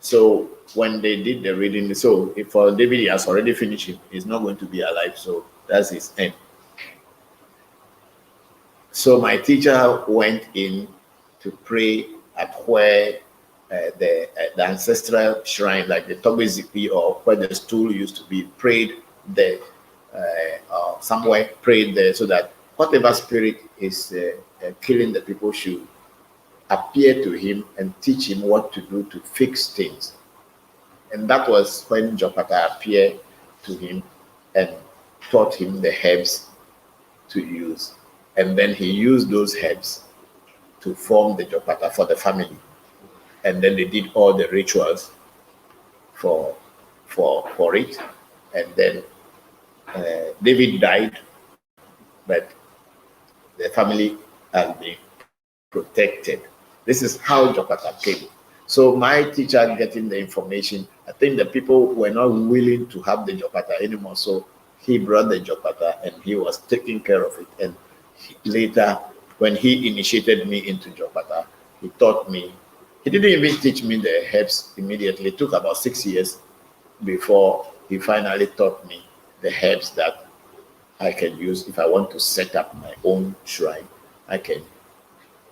So when they did the reading, so if for David, he has already finished it, he's not going to be alive, so that's his end. So my teacher went in to pray at where the ancestral shrine, like the Togbe or where the stool used to be, prayed there, somewhere prayed there, so that whatever spirit is killing the people should appear to him and teach him what to do to fix things. And that was when Jopata appeared to him and taught him the herbs to use. And then he used those herbs to form the Jopata for the family. And then they did all the rituals for it. And then David died, but the family has been protected. This is how Jopata came. So my teacher getting the information, I think the people were not willing to have the Jopata anymore. So he brought the Jopata and he was taking care of it. And later, when he initiated me into Jopata, he taught me. He didn't even teach me the herbs immediately. It took about 6 years before he finally taught me the herbs that I can use if I want to set up my own shrine. I can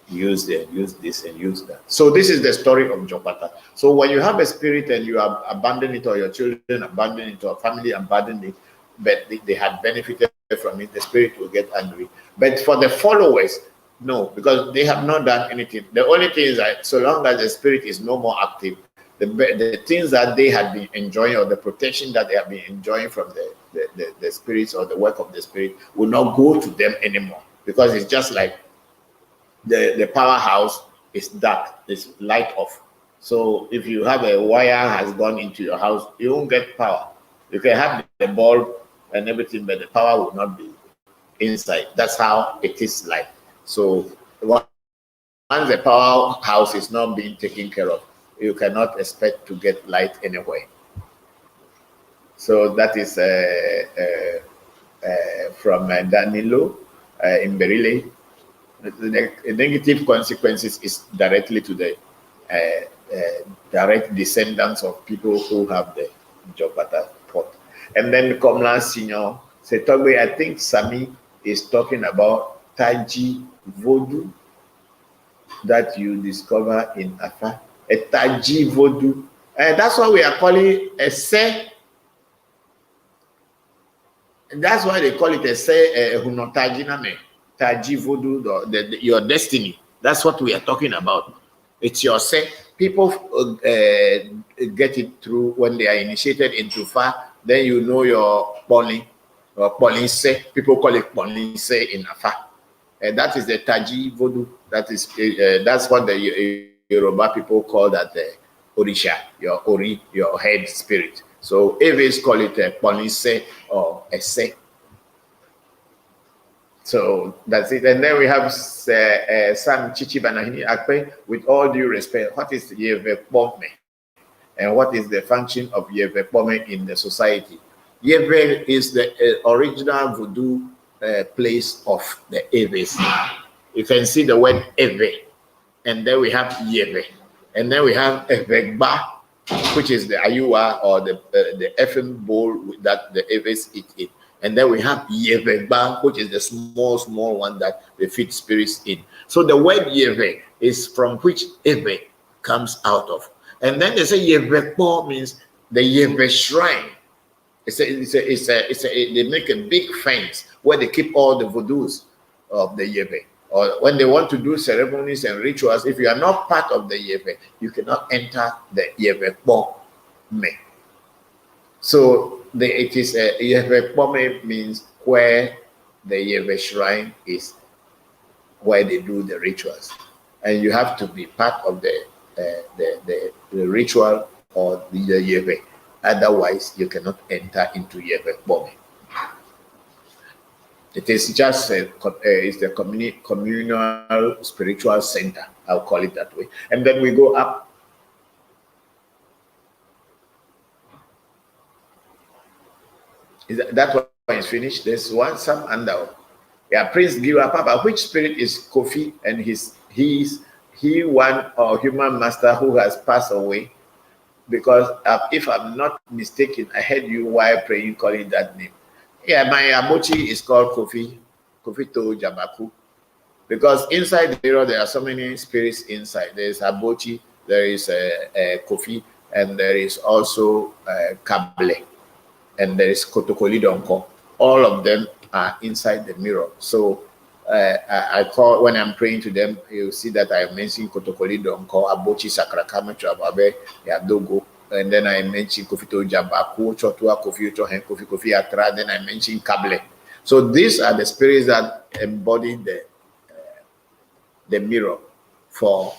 use this and use that. So this is the story of Jopata. So when you have a spirit and you have abandoned it, or your children abandon it, or family abandoned it, but they had benefited from it, the spirit will get angry. But for the followers, no, because they have not done anything. The only thing is that so long as the spirit is no more active, the things that they had been enjoying, or the protection that they have been enjoying from the spirits or the work of the spirit, will not go to them anymore, because it's just like the powerhouse is dark, it's light off. So if you have a wire has gone into your house, you won't get power. You can have the bulb and everything, but the power will not be inside. That's how it is like. So once the powerhouse is not being taken care of, you cannot expect to get light anywhere. So that is from Danilo in Berile. The negative consequences is directly to the direct descendants of people who have the Jopata pot. And then Komla Senior said, I think Sami is talking about Taji Vodu that you discover in Afa. A Taji Vodu. That's what we are calling a se. That's why they call it a se Hunotajiname. Taji Vodu, your destiny. That's what we are talking about. It's your se. People get it through when they are initiated into Fa. Then you know your Poli or Polinse. People call it Polinse in Afa. That is the Taji Vodu. That is that's what the Yoruba people call that the Orisha, your Ori, your head spirit. So Eves call it a Polinse or a Se. So that's it. And then we have Sam Chichibanahini Akpe. With all due respect, what is Ewe Vodu? And what is the function of Ewe Vodu in the society? Ewe is the original voodoo place of the Eves. You can see the word Ewe. And then we have Ewe. And then we have Evegba. which is the ayua or the effing bowl that the Ewes eat in. And then we have Yeveba, which is the small one that they feed spirits in. So the word Yeve is from which Ewe comes out of. And then they say Yevepo means the Yeve shrine. They make a big fence where they keep all the voodoos of the Yeve. Or when they want to do ceremonies and rituals, if you are not part of the Yeve, you cannot enter the Yevepo me. So it is Yeve Pome means where the Yeve shrine is, where they do the rituals, and you have to be part of the ritual or the Yeve. Otherwise, you cannot enter into Yeve Pome. It is just it's the communal spiritual center. I'll call it that way, and then we go up. That one is finished. There's some under. Yeah, Prince Giwa Papa. Which spirit is Kofi and he one or human master who has passed away? Because if I'm not mistaken, I heard you while praying calling that name. Yeah, my Amochi is called Kofi To Jabaku. Because inside the mirror there are so many spirits inside. There is Abochi, there is Kofi, and there is also Kable. And there is Kotokolidonko. All of them are inside the mirror. So I call, when I'm praying to them, you'll see that I mention Kotokolidonko, Abochi Sakrakama Chababe, Yadogo, and then I mention Kofito Jabaku, Chotua, Kofi Atra, then I mention Kable. So these are the spirits that embody the mirror for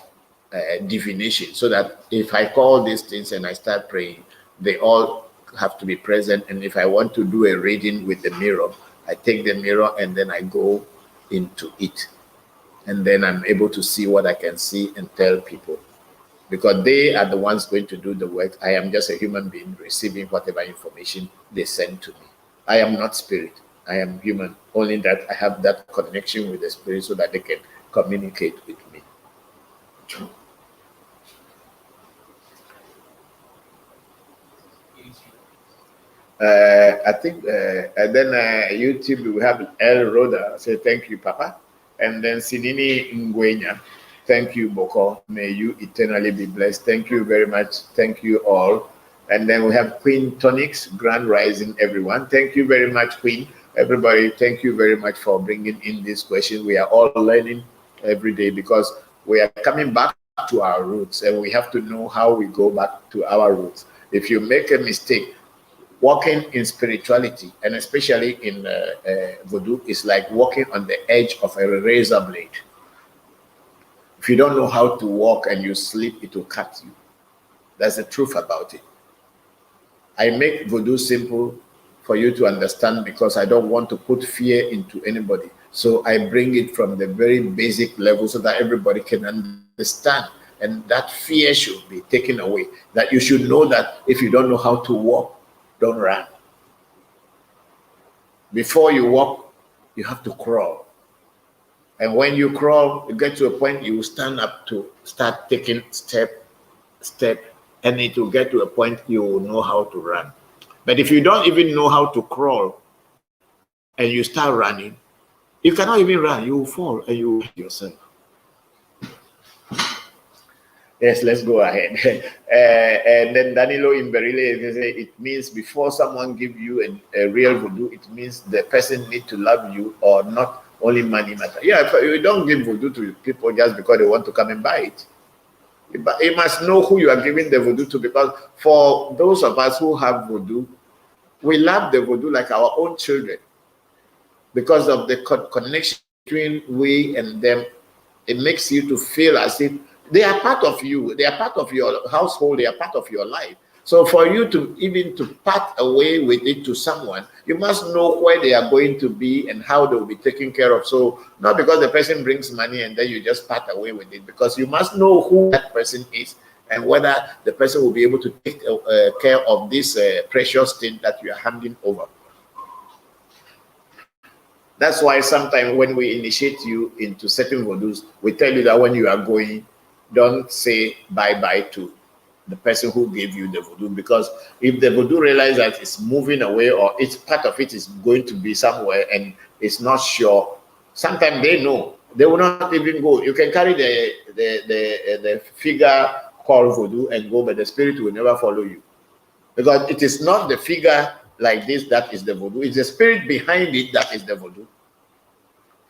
divination. So that if I call these things and I start praying, they all have to be present. And if I want to do a reading with the mirror, I take the mirror and then I go into it, and then I'm able to see what I can see and tell people, because they are the ones going to do the work. I am just a human being receiving whatever information they send to me. I am not spirit, I am human, only that I have that connection with the spirit so that they can communicate with me. I think, and then YouTube, we have El Roda, say thank you, Papa. And then Sinini Ngwenya, thank you, Bokor. May you eternally be blessed. Thank you very much. Thank you all. And then we have Queen Tonics, Grand Rising, everyone. Thank you very much, Queen. Everybody, thank you very much for bringing in this question. We are all learning every day because we are coming back to our roots, and we have to know how we go back to our roots. If you make a mistake, walking in spirituality, and especially in voodoo, is like walking on the edge of a razor blade. If you don't know how to walk and you slip, it will cut you. That's the truth about it. I make voodoo simple for you to understand because I don't want to put fear into anybody. So I bring it from the very basic level so that everybody can understand. And that fear should be taken away. That you should know that if you don't know how to walk, don't run. Before you walk, you have to crawl. And when you crawl, you get to a point you will stand up to start taking step, and it will get to a point you will know how to run. But if you don't even know how to crawl and you start running, you cannot even run. You will fall and you will hurt yourself. Yes, let's go ahead. And then Danilo Imberile, it means before someone gives you a real voodoo, it means the person needs to love you or not only money matter. Yeah, you don't give voodoo to people just because they want to come and buy it. But you must know who you are giving the voodoo to, because for those of us who have voodoo, we love the voodoo like our own children because of the connection between we and them. It makes you to feel as if they are part of you. They are part of your household. They are part of your life. So for you to even to part away with it to someone, you must know where they are going to be and how they will be taken care of. So not because the person brings money and then you just part away with it, because you must know who that person is and whether the person will be able to take care of this precious thing that you are handing over. That's why sometimes when we initiate you into certain voodoos, we tell you that when you are going, don't say bye-bye to the person who gave you the voodoo, because if the voodoo realizes that it's moving away or it's part of it is going to be somewhere and it's not sure, sometimes they know they will not even go. You can carry the figure called voodoo and go, but the spirit will never follow you, because it is not the figure like this that is the voodoo, it's the spirit behind it that is the voodoo.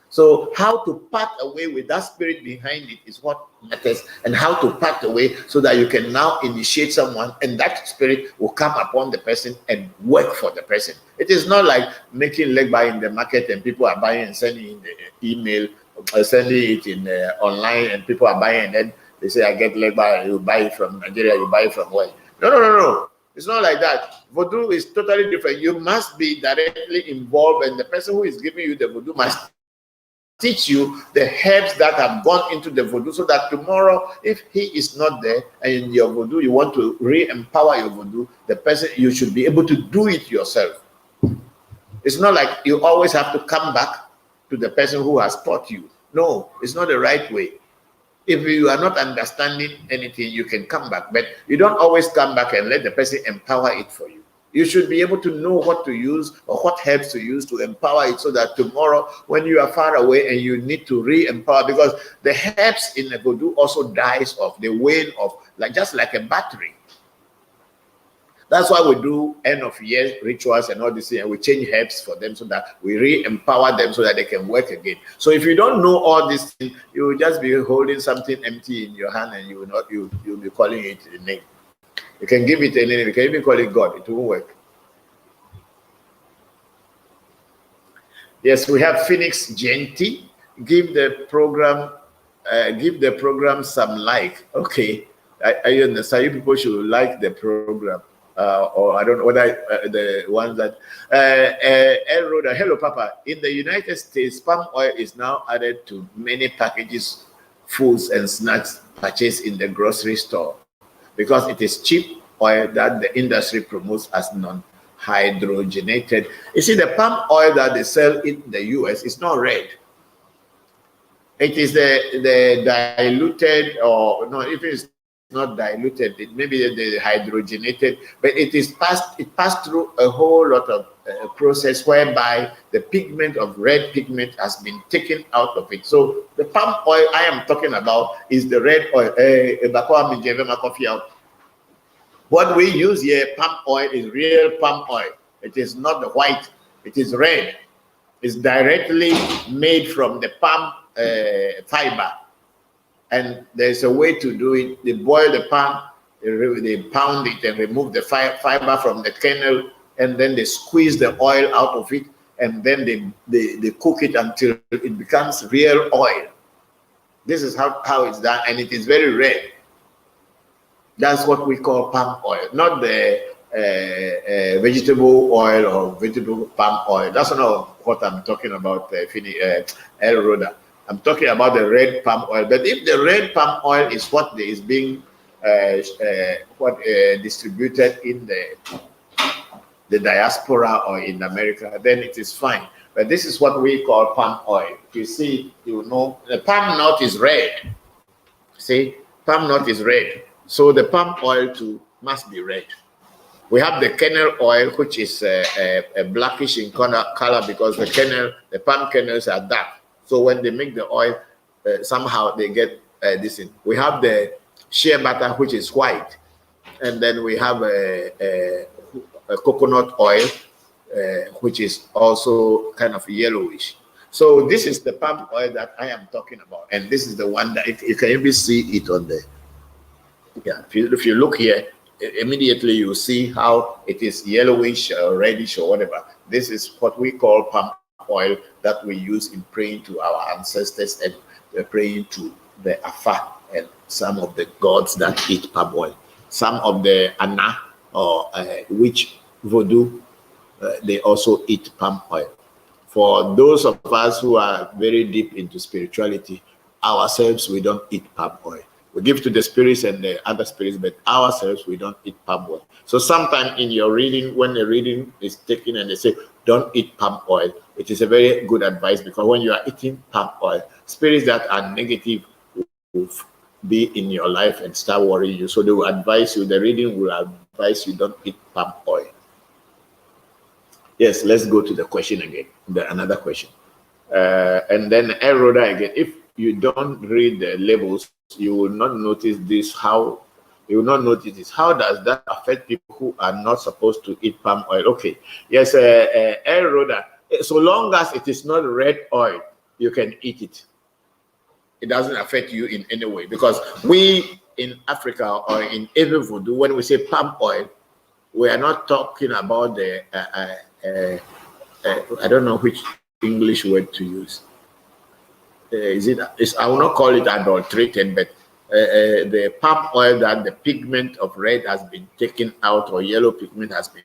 So how to part away with that spirit behind it is what matters, and how to part away so that you can now initiate someone and that spirit will come upon the person and work for the person. It is not like making leg buy in the market and people are buying and sending in the email, sending it in online and people are buying and then they say, I get leg buy, you buy it from Nigeria, you buy it from where? No. It's not like that. Voodoo is totally different. You must be directly involved, and the person who is giving you the voodoo must teach you the herbs that have gone into the voodoo, so that tomorrow, if he is not there and in your voodoo, you want to re-empower your voodoo, the person, you should be able to do it yourself. It's not like you always have to come back to the person who has taught you. No, it's not the right way. If you are not understanding anything, you can come back, but you don't always come back and let the person empower it for you. You should be able to know what to use or what herbs to use to empower it, so that tomorrow when you are far away and you need to re-empower, because the herbs in the voodoo also dies off, they wane off, like just like a battery. That's why we do end of year rituals and all this thing, and we change herbs for them so that we re-empower them so that they can work again. So if you don't know all these things, you will just be holding something empty in your hand and you will not, you'll be calling it a name. You can give it a name, you can even call it God, it won't work. Yes, we have Phoenix Genti. Give the program some like. Okay, I understand. You people should like the program. Or I don't know whether the ones that El Roda, hello Papa. In the United States, palm oil is now added to many packages, foods and snacks purchased in the grocery store, because it is cheap oil that the industry promotes as non-hydrogenated. You see, the palm oil that they sell in the US is not red. It is the diluted, or no, if it's not diluted, it may be the hydrogenated, but it passed through a whole lot of process whereby the pigment of red pigment has been taken out of it. So the palm oil I am talking about is the red oil. What we use here, palm oil, is real palm oil. It is not the white, it is red. It's directly made from the palm fiber. And there's a way to do it. They boil the palm, they pound it and remove the fiber from the kernel, and then they squeeze the oil out of it, and then they cook it until it becomes real oil. This is how it's done, and it is very red. That's what we call palm oil, not the vegetable oil or vegetable palm oil. That's not what I'm talking about, El Roda. I'm talking about the red palm oil. But if the red palm oil is what is being distributed in the diaspora or in America, then it is fine. But this is what we call palm oil. You see, you know, the palm nut is red. See, palm nut is red. So the palm oil too must be red. We have the kernel oil, which is a blackish in color because the palm kernels are dark. So when they make the oil, somehow they get this in. We have the shea butter, which is white. And then we have a coconut oil, which is also kind of yellowish. So this is the palm oil that I am talking about. And this is the one that you can even see it on the, yeah, if you look here, immediately you see how it is yellowish or reddish or whatever. This is what we call palm oil that we use in praying to our ancestors and praying to the Afa and some of the gods that eat palm oil. Some of the Ana or witch voodoo, they also eat palm oil. For those of us who are very deep into spirituality, ourselves, we don't eat palm oil. We give to the spirits and the other spirits, but ourselves, we don't eat palm oil. So sometimes in your reading, when the reading is taken and they say, don't eat palm oil, it is a very good advice, because when you are eating palm oil, spirits that are negative will be in your life and start worrying you. So they will advise you, the reading will advise you don't eat palm oil. Yes, let's go to the question again, another question. And then Eroda again, if you don't read the labels, you will not notice this. How does that affect people who are not supposed to eat palm oil? Okay, yes, Eroda, so long as it is not red oil, you can eat it. It doesn't affect you in any way, because we in Africa or in Ewe Vodu, when we say palm oil, we are not talking about the I don't know which English word to use. I will not call it adulterated, but the palm oil that the pigment of red has been taken out, or yellow pigment has been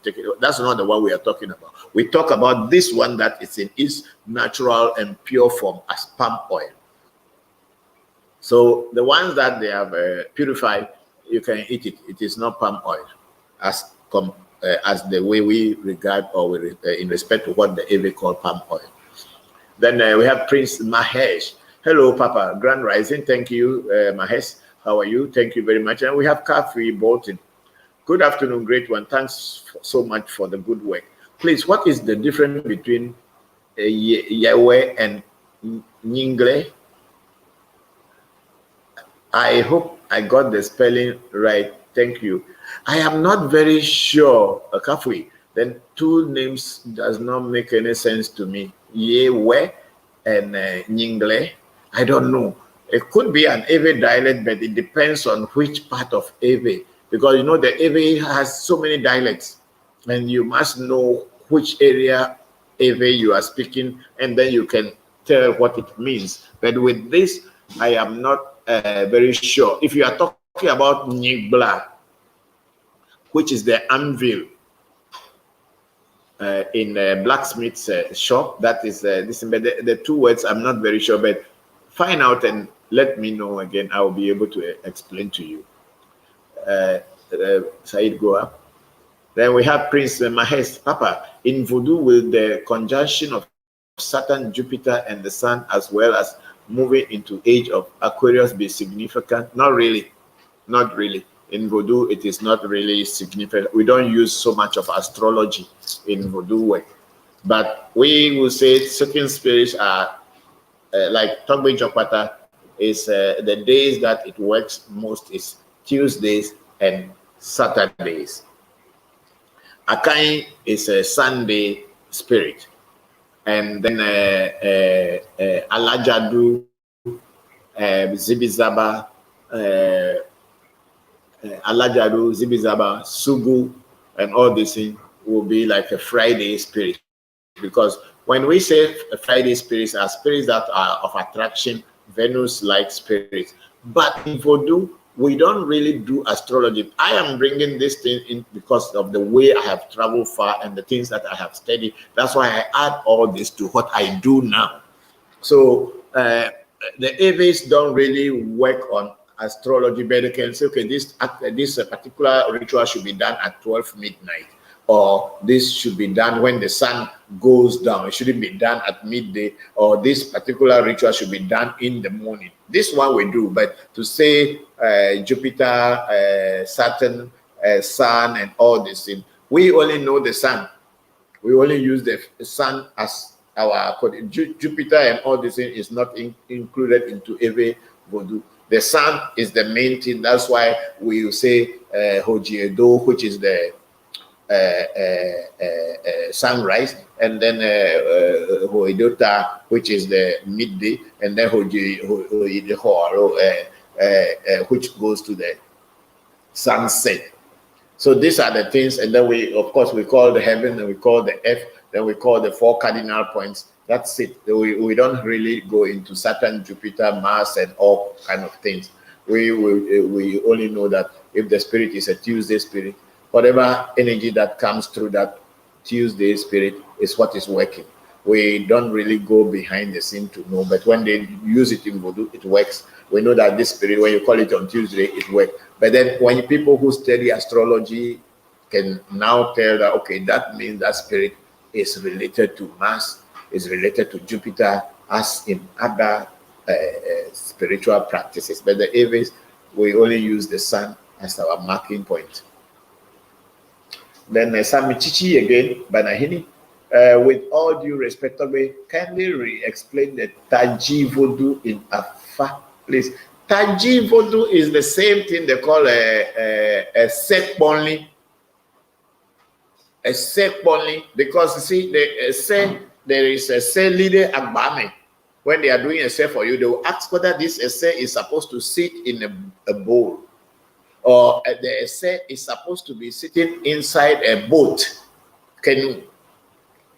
taken out. That's not the one we are talking about. We talk about this one that is in its natural and pure form as palm oil. So the ones that they have purified, you can eat it. It is not palm oil, as the way we regard, or in respect to what the Ewe call palm oil. Then we have Prince Mahesh. Hello, Papa. Grand Rising. Thank you, Mahesh. How are you? Thank you very much. And we have Kafi Bolton. Good afternoon, great one. Thanks so much for the good work. Please, what is the difference between Yahweh and Nyingle? I hope I got the spelling right. Thank you. I am not very sure, Kafui. Then two names does not make any sense to me. Yahweh and Nyingle. I don't know. It could be an Ewe dialect, but it depends on which part of Ewe. Because you know the Ewe has so many dialects, and you must know which area Ewe you are speaking, and then you can tell what it means. But with this, I am not very sure. If you are talking about Nyigbla, which is the anvil in a blacksmith's shop, that is this. But the two words, I'm not very sure. But find out and let me know again. I will be able to explain to you. Said, go up. Then we have Prince Mahesh. Papa, in Voodoo, will the conjunction of Saturn, Jupiter, and the Sun, as well as moving into age of Aquarius, be significant? Not really. Not really. In Voodoo, it is not really significant. We don't use so much of astrology in Voodoo work. But we will say certain spirits are, like Togbe Jokpata, is the days that it works most is Tuesdays and Saturdays. Akai is a Sunday spirit. And then Alajadu, Zibizaba, Alajadu, Zibizaba, Sugu, and all these things will be like a Friday spirit. Because when we say Friday spirits are spirits that are of attraction, Venus-like spirits. But in Voodoo, we don't really do astrology. I am bringing this thing in because of the way I have traveled far and the things that I have studied. That's why I add all this to what I do now. So the Eves don't really work on astrology, but they can say, okay, this particular ritual should be done at 12 midnight, or this should be done when the sun goes down. It shouldn't be done at midday, or this particular ritual should be done in the morning. This one we do, but to say Jupiter, Saturn, Sun, and all these things, we only know the sun. We only use the sun as our code. Jupiter and all these things is not included into Ewe Vodu. The sun is the main thing. That's why we say Hojiedo, which is the sunrise, and then Hoidota, which is the midday, and then which goes to the sunset. So these are the things, and then we, of course, we call the heaven, and we call the earth, then we call the four cardinal points. That's it. We don't really go into Saturn, Jupiter, Mars, and all kind of things. We only know that if the spirit is a Tuesday spirit, whatever energy that comes through that Tuesday spirit is what is working. We don't really go behind the scene to know, but when they use it in Voodoo, it works. We know that this spirit, when you call it on Tuesday, it works. But then when people who study astrology can now tell that, okay, that means that spirit is related to Mars, is related to Jupiter, as in other spiritual practices. But the Eves, we only use the sun as our marking point. Then Samichichi again, Banahini. With all due respect, kindly re-explain the Taji Vodu in Afa, please. Taji Vodu is the same thing they call a sekponli. A sekponli, because you see, there is a se leader agbame. When they are doing a se for you, they will ask whether this essay is supposed to sit in a bowl, or the essay is supposed to be sitting inside a boat, canoe.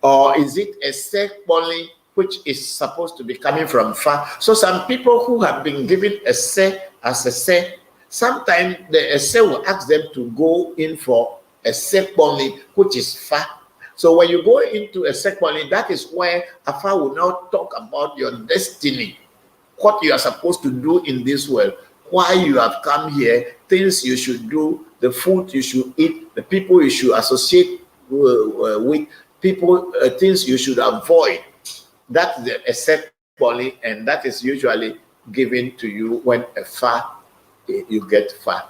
Or is it a sekponli which is supposed to be coming from far? So some people who have been given a se as a se, sometimes the se will ask them to go in for a sekponli which is far. So when you go into a sekponli, that is where Afa will now talk about your destiny, what you are supposed to do in this world, why you have come here, things you should do, the food you should eat, the people you should associate with, people, things you should avoid. That's the sekponli, and that is usually given to you when you get far.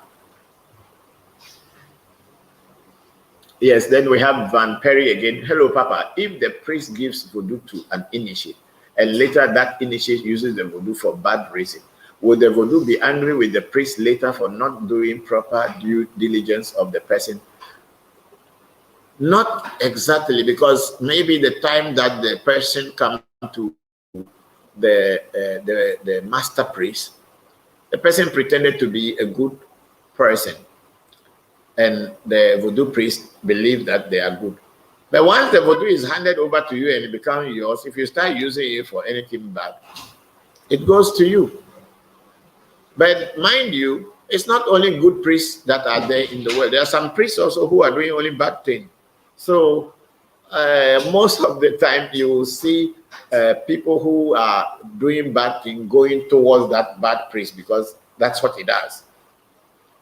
Yes, then we have Van Perry again. Hello, Papa. If the priest gives voodoo to an initiate, and later that initiate uses the voodoo for bad reason, would the voodoo be angry with the priest later for not doing proper due diligence of the person? Not exactly, because maybe the time that the person comes to the master priest, the person pretended to be a good person, and the voodoo priest believe that they are good. But once the voodoo is handed over to you and it becomes yours, if you start using it for anything bad, it goes to you. But mind you, it's not only good priests that are there in the world. There are some priests also who are doing only bad things. So most of the time you will see people who are doing bad things going towards that bad priest, because that's what he does.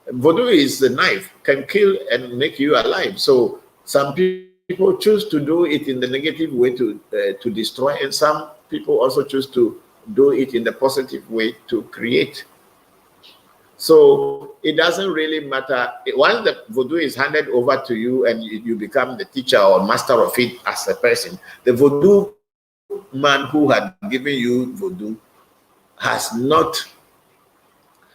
Voodoo is a knife, can kill and make you alive. So some people choose to do it in the negative way to destroy, and some people also choose to do it in the positive way to create. So it doesn't really matter. Once the voodoo is handed over to you and you become the teacher or master of it as a person, the voodoo man who had given you voodoo has not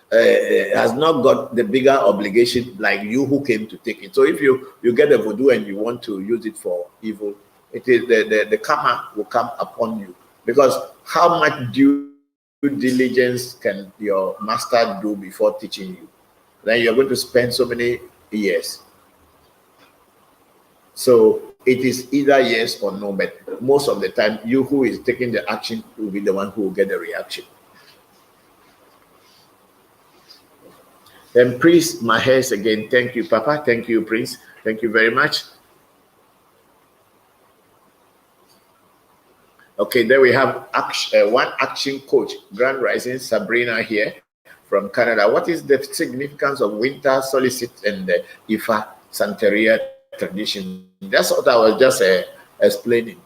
got the bigger obligation like you who came to take it. So if you get a voodoo and you want to use it for evil, it is the karma will come upon you, because how much due diligence can your master do before teaching you? Then you're going to spend so many years. So it is either yes or no, but most of the time you who is taking the action will be the one who will get the reaction. Then Priest Mahes again, thank you, Papa. Thank you, Prince. Thank you very much. Okay, then we have one action coach, Grand Rising Sabrina here from Canada. What is the significance of winter solstice and the Ifa Santeria tradition? That's what I was just explaining.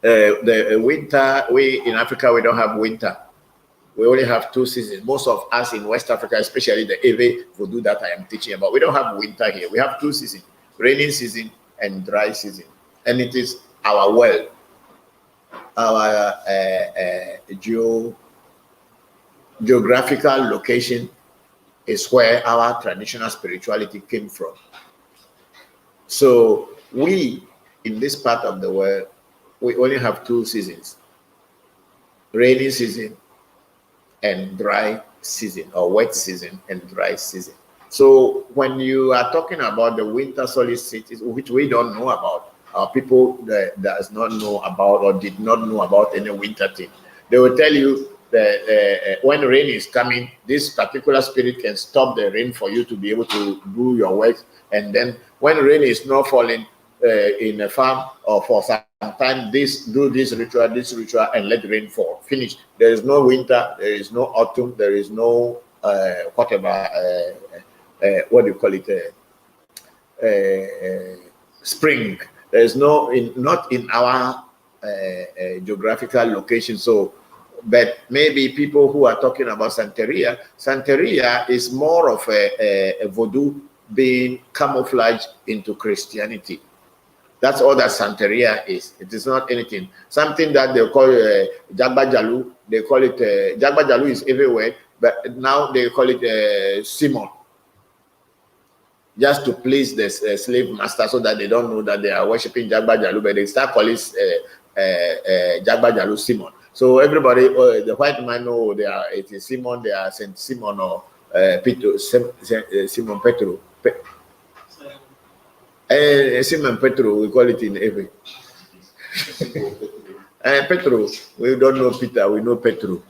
The winter, we in Africa, we don't have winter. We only have 2 seasons. Most of us in West Africa, especially the Ewe Vodu that I am teaching about, we don't have winter here. We have 2 seasons, rainy season and dry season. And it is our world, our geographical location is where our traditional spirituality came from. So we, in this part of the world, we only have 2 seasons, rainy season and dry season, or wet season and dry season. So when you are talking about the winter solstice, which we don't know about, people that does not know about or did not know about any winter thing, they will tell you that when rain is coming, this particular spirit can stop the rain for you to be able to do your work. And then when rain is not falling in a farm or for some time, do this ritual, and let the rain fall. Finish. There is no winter, there is no autumn, there is no whatever, what do you call it, spring. There is not in our geographical location. So But maybe people who are talking about Santeria is more of a voodoo being camouflaged into Christianity. That's all that Santeria is. It is not anything. Something that they call Jagbajalu. They call it Jagbajalu is everywhere, but now they call it Simon, just to please the slave master, so that they don't know that they are worshiping Jagbajalu, but they start calling Jagbajalu Simon. So everybody, the white man know it is Simon. They are Saint Simon or Simon Petro. Simon Petro, we call it in Ewe. Petro, we don't know Peter, we know Petro.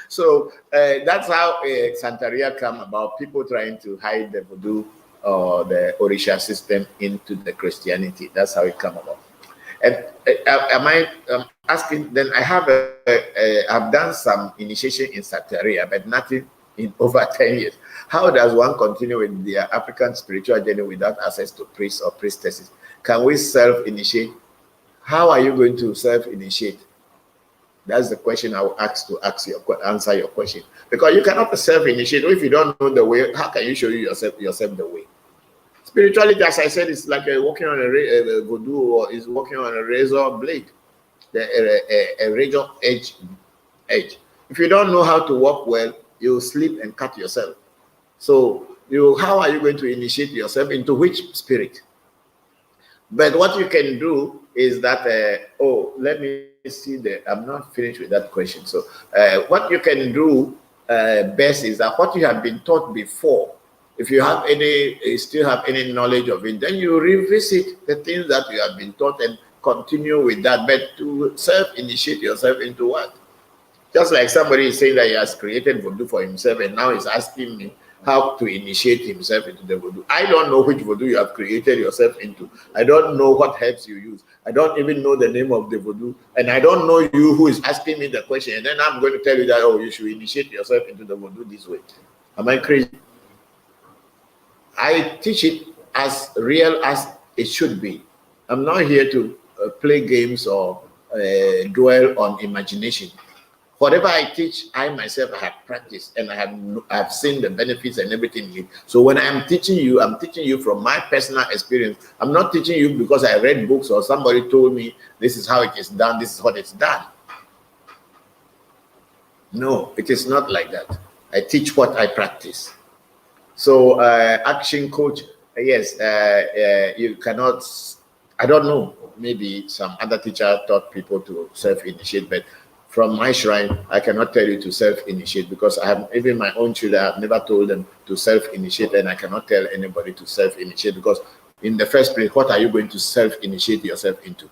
So that's how Santeria come about, people trying to hide the voodoo or the Orisha system into the Christianity. That's how it come about. And I'm asking, then I have I've done some initiation in Santeria, but nothing in over 10 years. How does one continue with their African spiritual journey without access to priests or priestesses? Can we self-initiate? How are you going to self-initiate? That's the question I will ask to answer your question. Because you cannot self-initiate. If you don't know the way, how can you show yourself the way? Spirituality, as I said, is like walking on a voodoo, or is walking on a razor blade, a razor edge. If you don't know how to walk well, you'll slip and cut yourself. So how are you going to initiate yourself into which spirit? But what you can do is that, let me see I'm not finished with that question. So what you can do best is that what you have been taught before, if you have still have any knowledge of it, then you revisit the things that you have been taught and continue with that. But to self-initiate yourself into what? Just like somebody is saying that he has created voodoo for himself, and now he's asking me how to initiate himself into the voodoo. I don't know which voodoo you have created yourself into. I don't know what herbs you use. I don't even know the name of the voodoo. And I don't know you who is asking me the question. And then I'm going to tell you that, you should initiate yourself into the voodoo this way. Am I crazy? I teach it as real as it should be. I'm not here to play games or dwell on imagination. Whatever I teach, I myself have practiced, and I have seen the benefits and everything. So when I'm teaching you from my personal experience. I'm not teaching you because I read books or somebody told me this is how it is done, this is what it's done. No, it is not like that. I teach what I practice. So action coach, yes, you cannot, I don't know, maybe some other teacher taught people to self-initiate, but from my shrine, I cannot tell you to self-initiate, because I have, even my own children, I've never told them to self-initiate, and I cannot tell anybody to self-initiate, because in the first place, what are you going to self-initiate yourself into?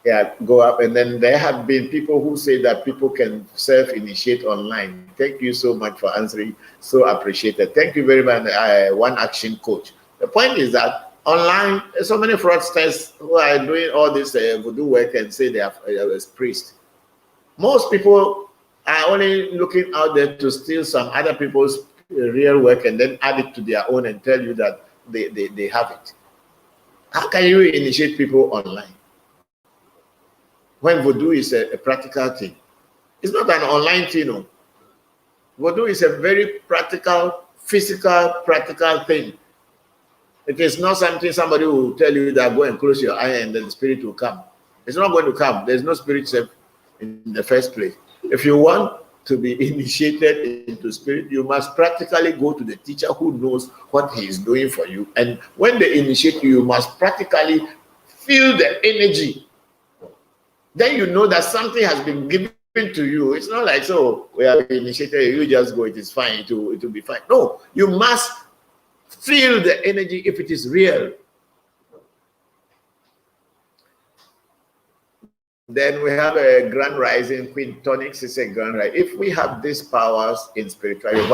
Yeah, go up. And then there have been people who say that people can self-initiate online. Thank you so much for answering. So appreciated. Thank you very much, One Action Coach. The point is that online, so many fraudsters who are doing all this voodoo work and say they are priests. Most people are only looking out there to steal some other people's real work and then add it to their own and tell you that they have it. How can you initiate people online when voodoo is a practical thing? It's not an online thing. No. Voodoo is a very practical, physical, practical thing. It is not something somebody will tell you that go and close your eye and then the spirit will come. It's not going to come. There's no spirit in the first place. If you want to be initiated into spirit, you must practically go to the teacher who knows what he is doing for you. And when they initiate you, you must practically feel the energy. Then you know that something has been given to you. It's not like, so we are initiated, you just go, it is fine, it will be fine. No, you must feel the energy if it is real. Then we have a grand rising. Queen Tonics is a grand rising. If we have these powers in spirituality,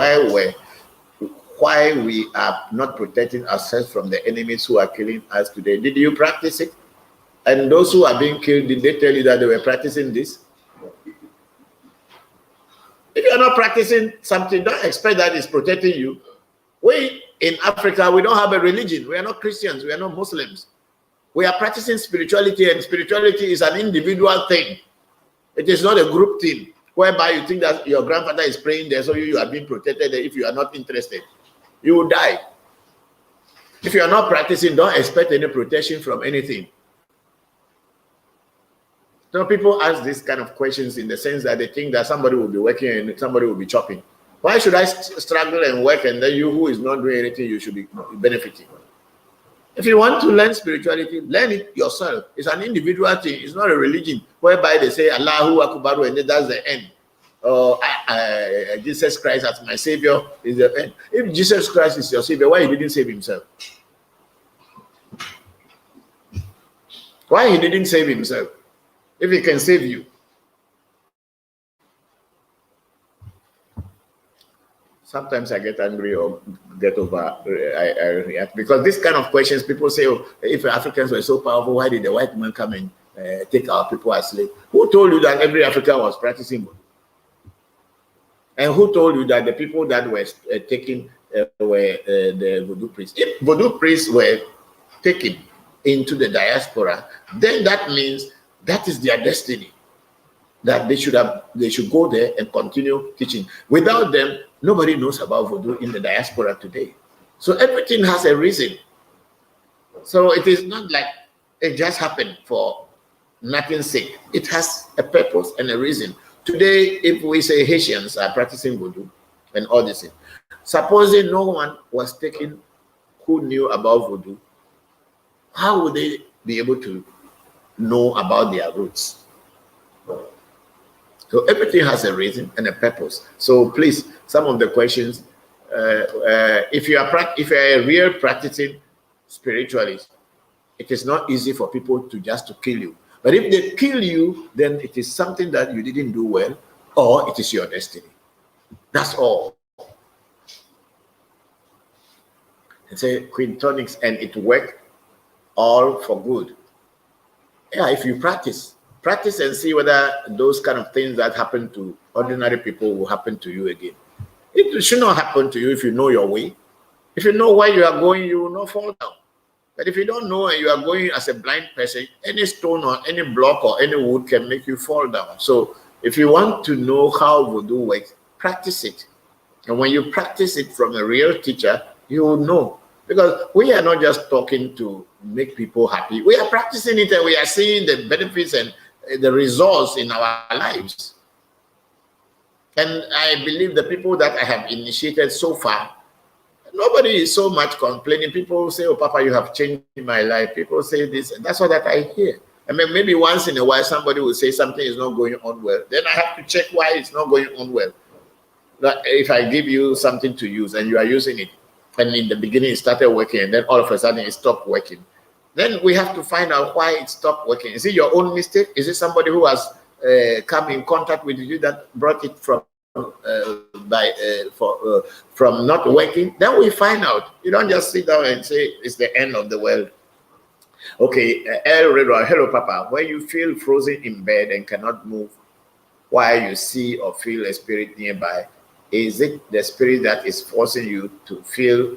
why we are not protecting ourselves from the enemies who are killing us today? Did you practice it? And those who are being killed, did they tell you that they were practicing this? If you're not practicing something, don't expect that it's protecting you. We in Africa, we don't have a religion. We are not Christians. We are not Muslims. We are practicing spirituality, and spirituality is an individual thing. It is not a group thing, whereby you think that your grandfather is praying there, so you are being protected. If you are not interested, you will die. If you are not practicing, don't expect any protection from anything. So people ask these kind of questions in the sense that they think that somebody will be working and somebody will be chopping. Why should I struggle and work, and then you who is not doing anything, you should be benefiting? If you want to learn spirituality, learn it yourself. It's an individual thing. It's not a religion whereby they say Allahu Akbar and that's the end. Or Jesus Christ as my savior is the end. If Jesus Christ is your savior, why he didn't save himself? Why he didn't save himself? If he can save you. Sometimes I get angry or get over, I react. Because this kind of questions, people say, oh, if Africans were so powerful, why did the white man come and take our people as slaves? Who told you that every African was practicing voodoo? And who told you that the people that were taken were the voodoo priests? If voodoo priests were taken into the diaspora, then that means that is their destiny. That they should go there and continue teaching. Without them, nobody knows about voodoo in the diaspora today. So everything has a reason. So it is not like it just happened for nothing's sake. It has a purpose and a reason. Today, if we say Haitians are practicing voodoo and all this, supposing no one was taken who knew about voodoo, how would they be able to know about their roots? So everything has a reason and a purpose. So please, some of the questions, if you are a real practicing spiritualist, it is not easy for people to kill you. But if they kill you, then it is something that you didn't do well, or it is your destiny. That's all. It's a quintonics, and it works all for good. Yeah, if you practice and see whether those kind of things that happen to ordinary people will happen to you again. It should not happen to you if you know your way. If you know where you are going, you will not fall down. But if you don't know and you are going as a blind person, any stone or any block or any wood can make you fall down. So if you want to know how voodoo works, practice it. And when you practice it from a real teacher, you will know. Because we are not just talking to make people happy. We are practicing it and we are seeing the benefits and the results in our lives. And I believe the people that I have initiated so far, nobody is so much complaining. People say, oh, Papa, you have changed my life. People say this, and that's what that I hear. I mean, maybe once in a while, somebody will say something is not going on well. Then I have to check why it's not going on well. Like if I give you something to use and you are using it, and in the beginning it started working, and then all of a sudden it stopped working, then we have to find out why it stopped working. Is it your own mistake? Is it somebody who has come in contact with you that brought it from not working? Then we find out. You don't just sit down and say it's the end of the world. Okay, hello, Papa. When you feel frozen in bed and cannot move, while you see or feel a spirit nearby, is it the spirit that is forcing you to feel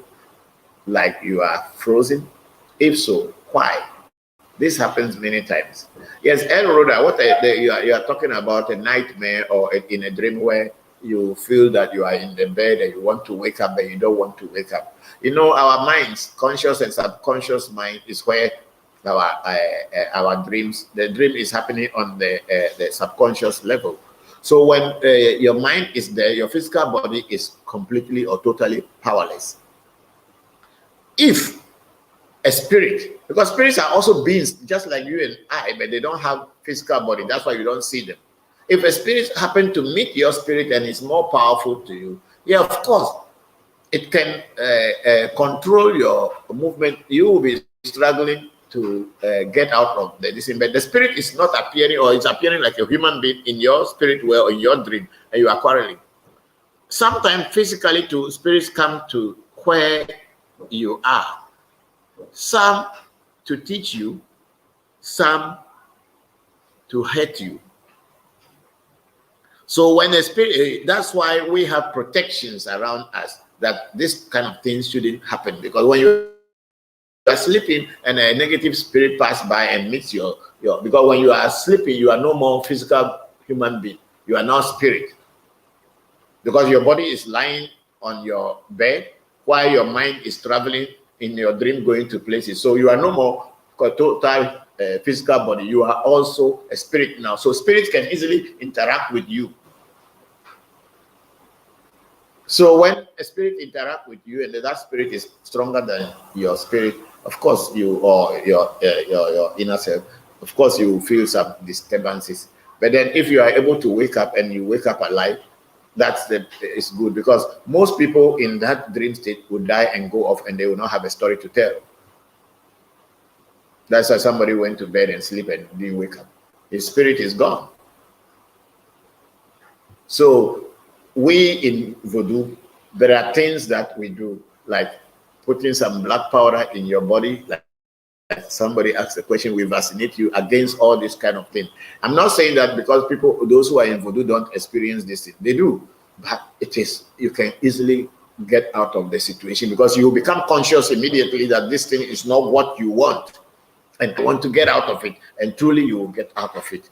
like you are frozen? If so, why? This happens many times. Yes, El Rhoda, what you are talking about a nightmare or in a dream where you feel that you are in the bed and you want to wake up, but you don't want to wake up. You know, our minds, conscious and subconscious mind, is where our dreams, the dream is happening on the subconscious level. So when your mind is there, your physical body is completely or totally powerless. If a spirit, because spirits are also beings just like you and I, but they don't have physical body. That's why you don't see them. If a spirit happen to meet your spirit and is more powerful to you, yeah, of course, it can control your movement. You will be struggling to get out of this. But the spirit is not appearing, or it's appearing like a human being in your spirit world or in your dream, and you are quarreling. Sometimes physically, too, spirits come to where you are. Some to teach you, some to hurt you. So when a spirit, that's why we have protections around us, that this kind of things shouldn't happen. Because when you are sleeping and a negative spirit pass by and meets your because when you are sleeping, you are no more physical human being. You are now spirit. Because your body is lying on your bed while your mind is traveling in your dream going to places. So you are no more total physical body. You are also a spirit now. So spirits can easily interact with you. So when a spirit interact with you and that spirit is stronger than your spirit, of course you or your inner self, of course you will feel some disturbances. But then if you are able to wake up and you wake up alive, it's good, because most people in that dream state will die and go off and they will not have a story to tell. That's why somebody went to bed and sleep and didn't wake up. His spirit is gone. So we in voodoo, there are things that we do, like putting some black powder in your body, like somebody asked the question, we vaccinate you against all this kind of thing. I'm not saying that because those who are in voodoo don't experience this thing. They do, but you can easily get out of the situation because you become conscious immediately that this thing is not what you want and want to get out of it, and truly you will get out of it.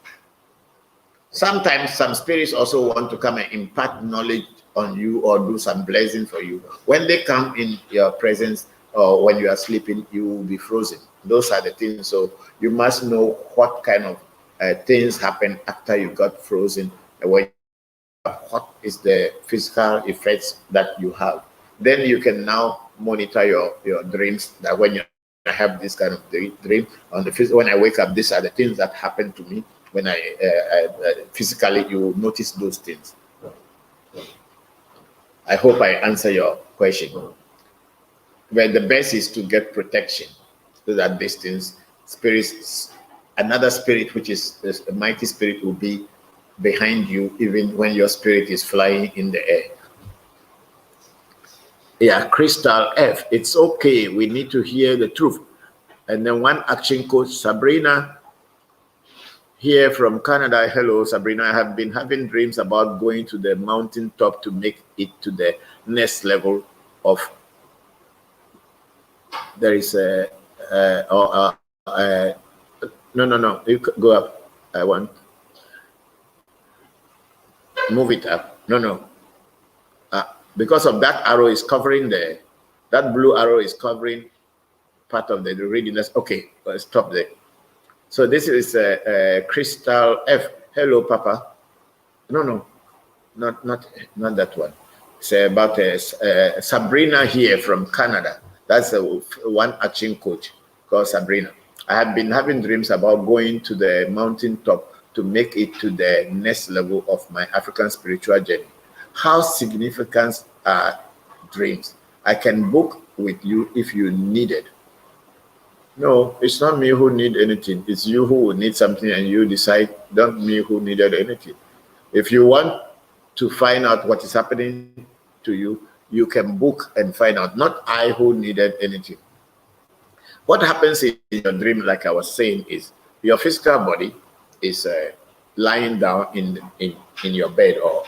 Sometimes some spirits also want to come and impart knowledge on you or do some blessing for you. When they come in your presence or when you are sleeping, you will be frozen. Those are the things. So you must know what kind of things happen after you got frozen, what is the physical effects that you have. Then you can now monitor your dreams, that when you have this kind of dream on the when I wake up, these are the things that happen to me. When I physically, you will notice those things. I hope I answer your question. But the best is to get protection so that these things, spirits, another spirit, which is a mighty spirit, will be behind you even when your spirit is flying in the air. Yeah, Crystal F, it's okay. We need to hear the truth. And then one action coach, Sabrina, here from Canada. Hello, Sabrina. I have been having dreams about going to the mountain top to make it to the next level of. There is no. You go up. I want. Move it up. No. Because of that arrow is covering that blue arrow is covering part of the readiness. Okay, stop there. So this is Crystal F. Hello, Papa. No, not that one. It's about Sabrina here from Canada. That's one action coach called Sabrina. I have been having dreams about going to the mountain top to make it to the next level of my African spiritual journey. How significant are dreams? I can book with you if you need it. No, it's not me who need anything. It's you who will need something and you decide, not me who needed anything. If you want to find out what is happening to you, you can book and find out, not I who needed anything. What happens in your dream, like I was saying, is your physical body is lying down in your bed or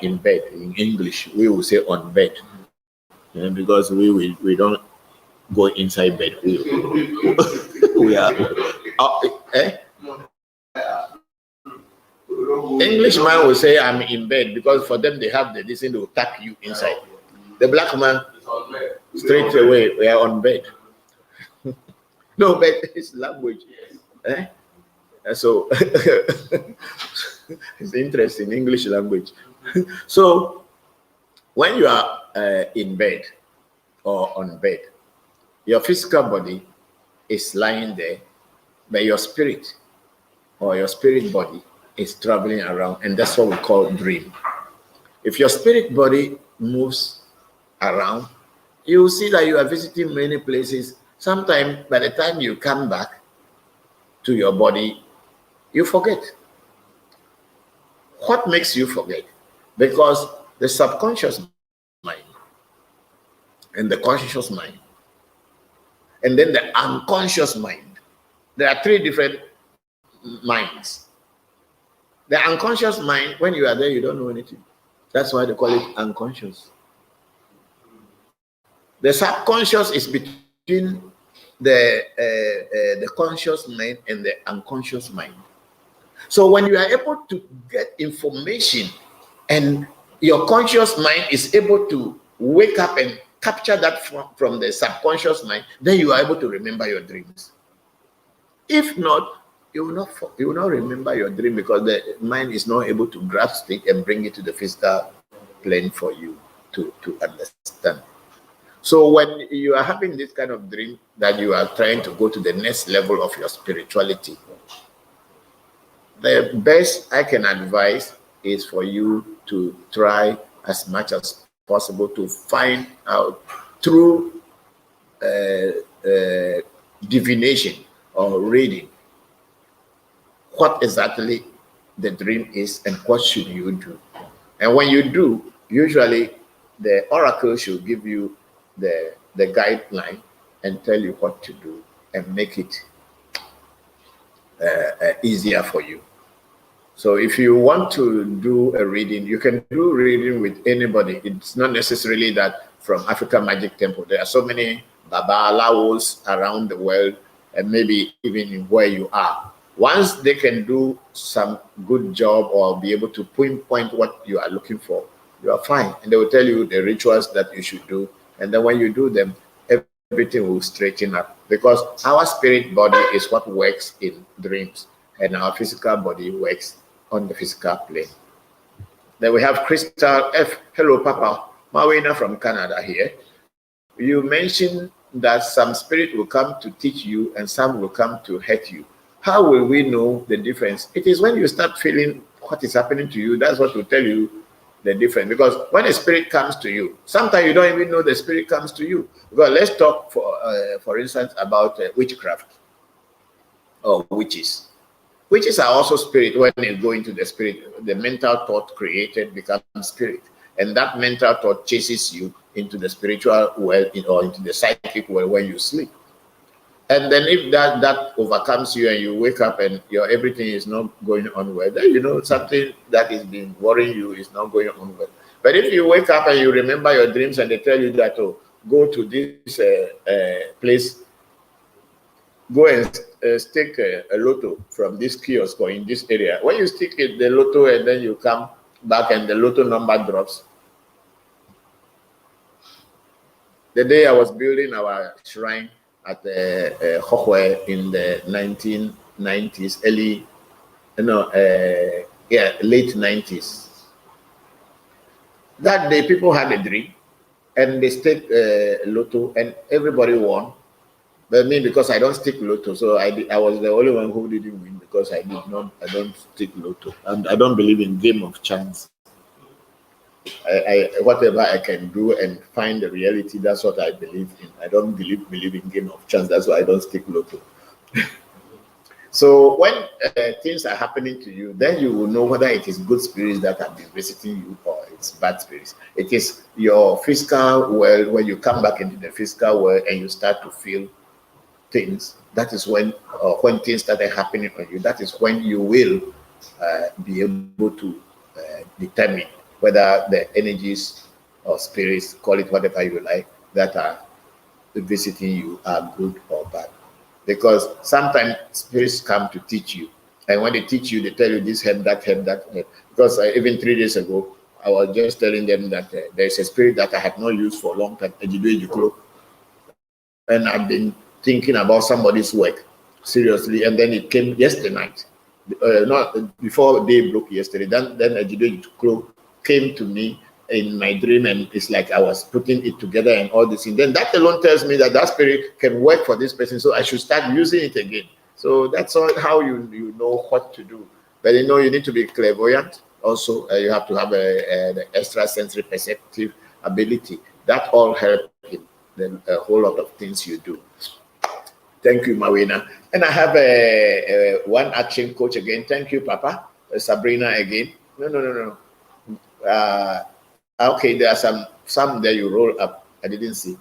in bed. In English, we will say on bed, because we don't go inside bed. We are Englishman will say I'm in bed, because for them they have the this thing to tuck you inside. The black man straight away we are on bed. No, but it's language. So it's interesting, English language. So when you are in bed or on bed, your physical body is lying there, but your spirit or your spirit body is traveling around, and that's what we call dream. If your spirit body moves around, you will see that you are visiting many places. Sometimes by the time you come back to your body, you forget. What makes you forget? Because the subconscious mind and the conscious mind, and then the unconscious mind. There are three different minds. The unconscious mind, when you are there, you don't know anything. That's why they call it unconscious. The subconscious is between the conscious mind and the unconscious mind. So when you are able to get information and your conscious mind is able to wake up and capture that from the subconscious mind, then you are able to remember your dreams. If not, you will not remember your dream, because the mind is not able to grasp it and bring it to the physical plane for you to understand. So when you are having this kind of dream that you are trying to go to the next level of your spirituality, the best I can advise is for you to try as much as possible to find out through divination or reading what exactly the dream is and what should you do. And when you do, usually the oracle should give you the guideline and tell you what to do and make it easier for you. So if you want to do a reading, you can do reading with anybody. It's not necessarily that from African Magic Temple. There are so many Babalawos around the world, and maybe even in where you are. Once they can do some good job or be able to pinpoint what you are looking for, you are fine. And they will tell you the rituals that you should do. And then when you do them, everything will straighten up. Because our spirit body is what works in dreams, and our physical body works on the physical plane. Then we have Crystal F. Hello, Papa. Mawena from Canada here. You mentioned that some spirit will come to teach you and some will come to hurt you. How will we know the difference? It is when you start feeling what is happening to you, that's what will tell you the difference. Because when a spirit comes to you, sometimes you don't even know the spirit comes to you. Because let's talk, for instance, about witchcraft or witches. Witches are also spirit. When they go into the spirit, the mental thought created becomes spirit. And that mental thought chases you into the spiritual world or into the psychic world when you sleep. And then if that overcomes you and you wake up and your everything is not going on well, then you know something that is been worrying you is not going on well. But if you wake up and you remember your dreams and they tell you that, oh, go to this place, go and stick a lotto from this kiosk or in this area. When you stick it, the lotto, and then you come back and the lotto number drops. The day I was building our shrine at the Hokwe in the 1990s, late 90s. That day, people had a dream, and they staked lotto, and everybody won. But me, because I don't stick lotto, so I was the only one who didn't win, because I don't stick lotto, and I don't believe in game of chance. Whatever I can do and find the reality, that's what I believe in. I don't believe in game of chance. That's why I don't stick lotto. So when things are happening to you, then you will know whether it is good spirits that have been visiting you or it's bad spirits. It is your physical world. When you come back into the physical world and you start to feel things, that is when things started happening on you. That is when you will be able to determine whether the energies or spirits, call it whatever you like, that are visiting you are good or bad. Because sometimes spirits come to teach you. And when they teach you, they tell you this help, that help, that help. Because even 3 days ago, I was just telling them that there's a spirit that I had not used for a long time, and I've been thinking about somebody's work, seriously. And then it came yesterday night, not before day broke yesterday. Then Ejidwe came to me in my dream, and it's like I was putting it together and all this. And then that alone tells me that that spirit can work for this person, so I should start using it again. So that's all how you know what to do. But you know, you need to be clairvoyant. Also, you have to have an extrasensory perceptive ability. That all helps in a whole lot of things you do. Thank you, Mawena. And I have a one action coach again. Thank you, Papa. Sabrina again. No. Okay, there are some there you roll up. I didn't see.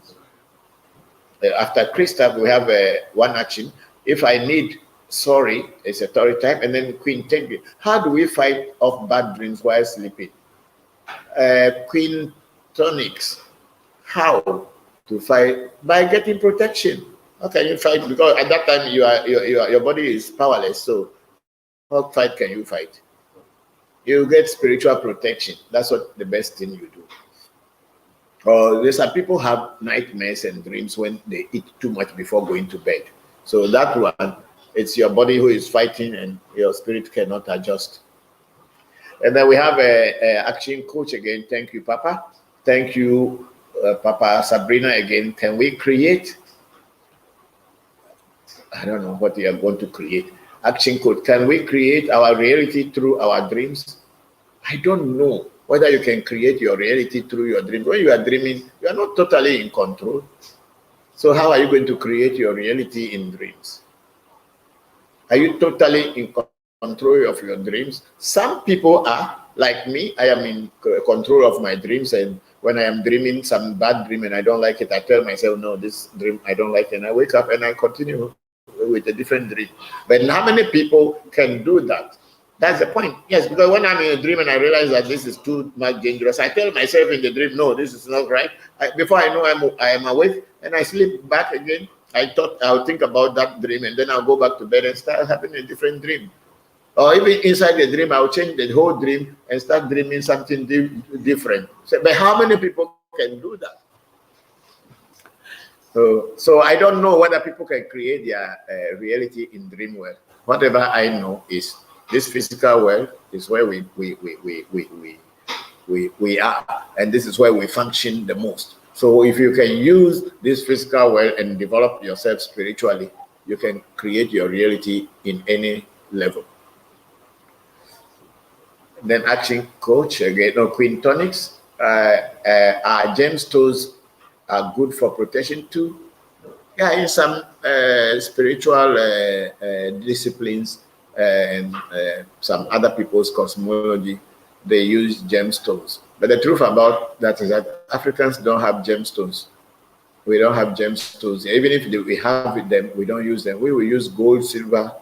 After Christopher, we have one action. If I need sorry, it's a story type, and then Queen take it. How do we fight off bad dreams while sleeping? Queen tonics. How to fight? By getting protection. How can you fight? Because at that time your body is powerless. So what fight can you fight? You get spiritual protection. That's what the best thing you do. Or there's some people have nightmares and dreams when they eat too much before going to bed. So that one, it's your body who is fighting and your spirit cannot adjust. And then we have a action coach again. Thank you, Papa. Thank you, Papa Sabrina again. Can we create? I don't know what you are going to create. Action coach. Can we create our reality through our dreams? I don't know whether you can create your reality through your dreams. When you are dreaming, you are not totally in control. So how are you going to create your reality in dreams? Are you totally in control of your dreams? Some people are, like me. I am in control of my dreams, and when I am dreaming some bad dream and I don't like it, I tell myself, no, this dream I don't like it, and I wake up and I continue with a different dream. But how many people can do that? That's the point. Yes, because when I'm in a dream and I realize that this is too much dangerous, I tell myself in the dream, no, this is not right. Before I know I am awake and I sleep back again, I thought I'll think about that dream and then I'll go back to bed and start having a different dream. Or even inside the dream, I'll change the whole dream and start dreaming something different. So, but how many people can do that? So I don't know whether people can create their reality in dream world. Whatever I know is this physical world is where we are, and this is where we function the most. So if you can use this physical world and develop yourself spiritually, you can create your reality in any level. Then action coach again, Queen Tonics. Our gemstones are good for protection too. Yeah, in some spiritual disciplines and some other people's cosmology, they use gemstones. But the truth about that is that Africans don't have gemstones. We don't have gemstones. Even if we have them, we don't use them. We will use gold, silver,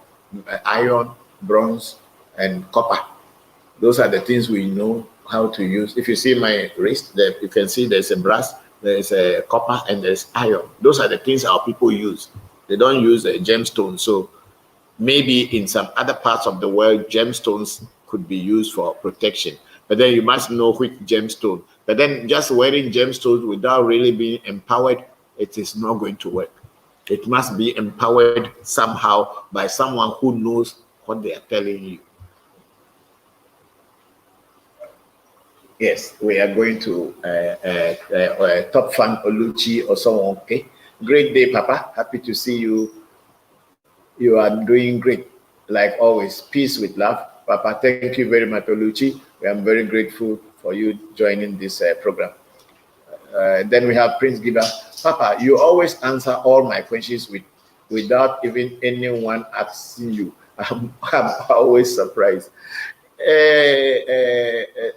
iron, bronze, and copper. Those are the things we know how to use. If you see my wrist, there you can see there's a brass, there's a copper, and there's iron. Those are the things our people use. They don't use a gemstone. So maybe in some other parts of the world, gemstones could be used for protection. But then you must know which gemstone. But then just wearing gemstones without really being empowered, it is not going to work. It must be empowered somehow by someone who knows what they are telling you. Yes, we are going to Top Fan Oluchi or someone. Okay, great day, Papa. Happy to see you. You are doing great, like always. Peace with love, Papa. Thank you very much, Oluchi. I am very grateful for you joining this program. Then we have Prince Giba. Papa, you always answer all my questions without even anyone asking you. I'm always surprised.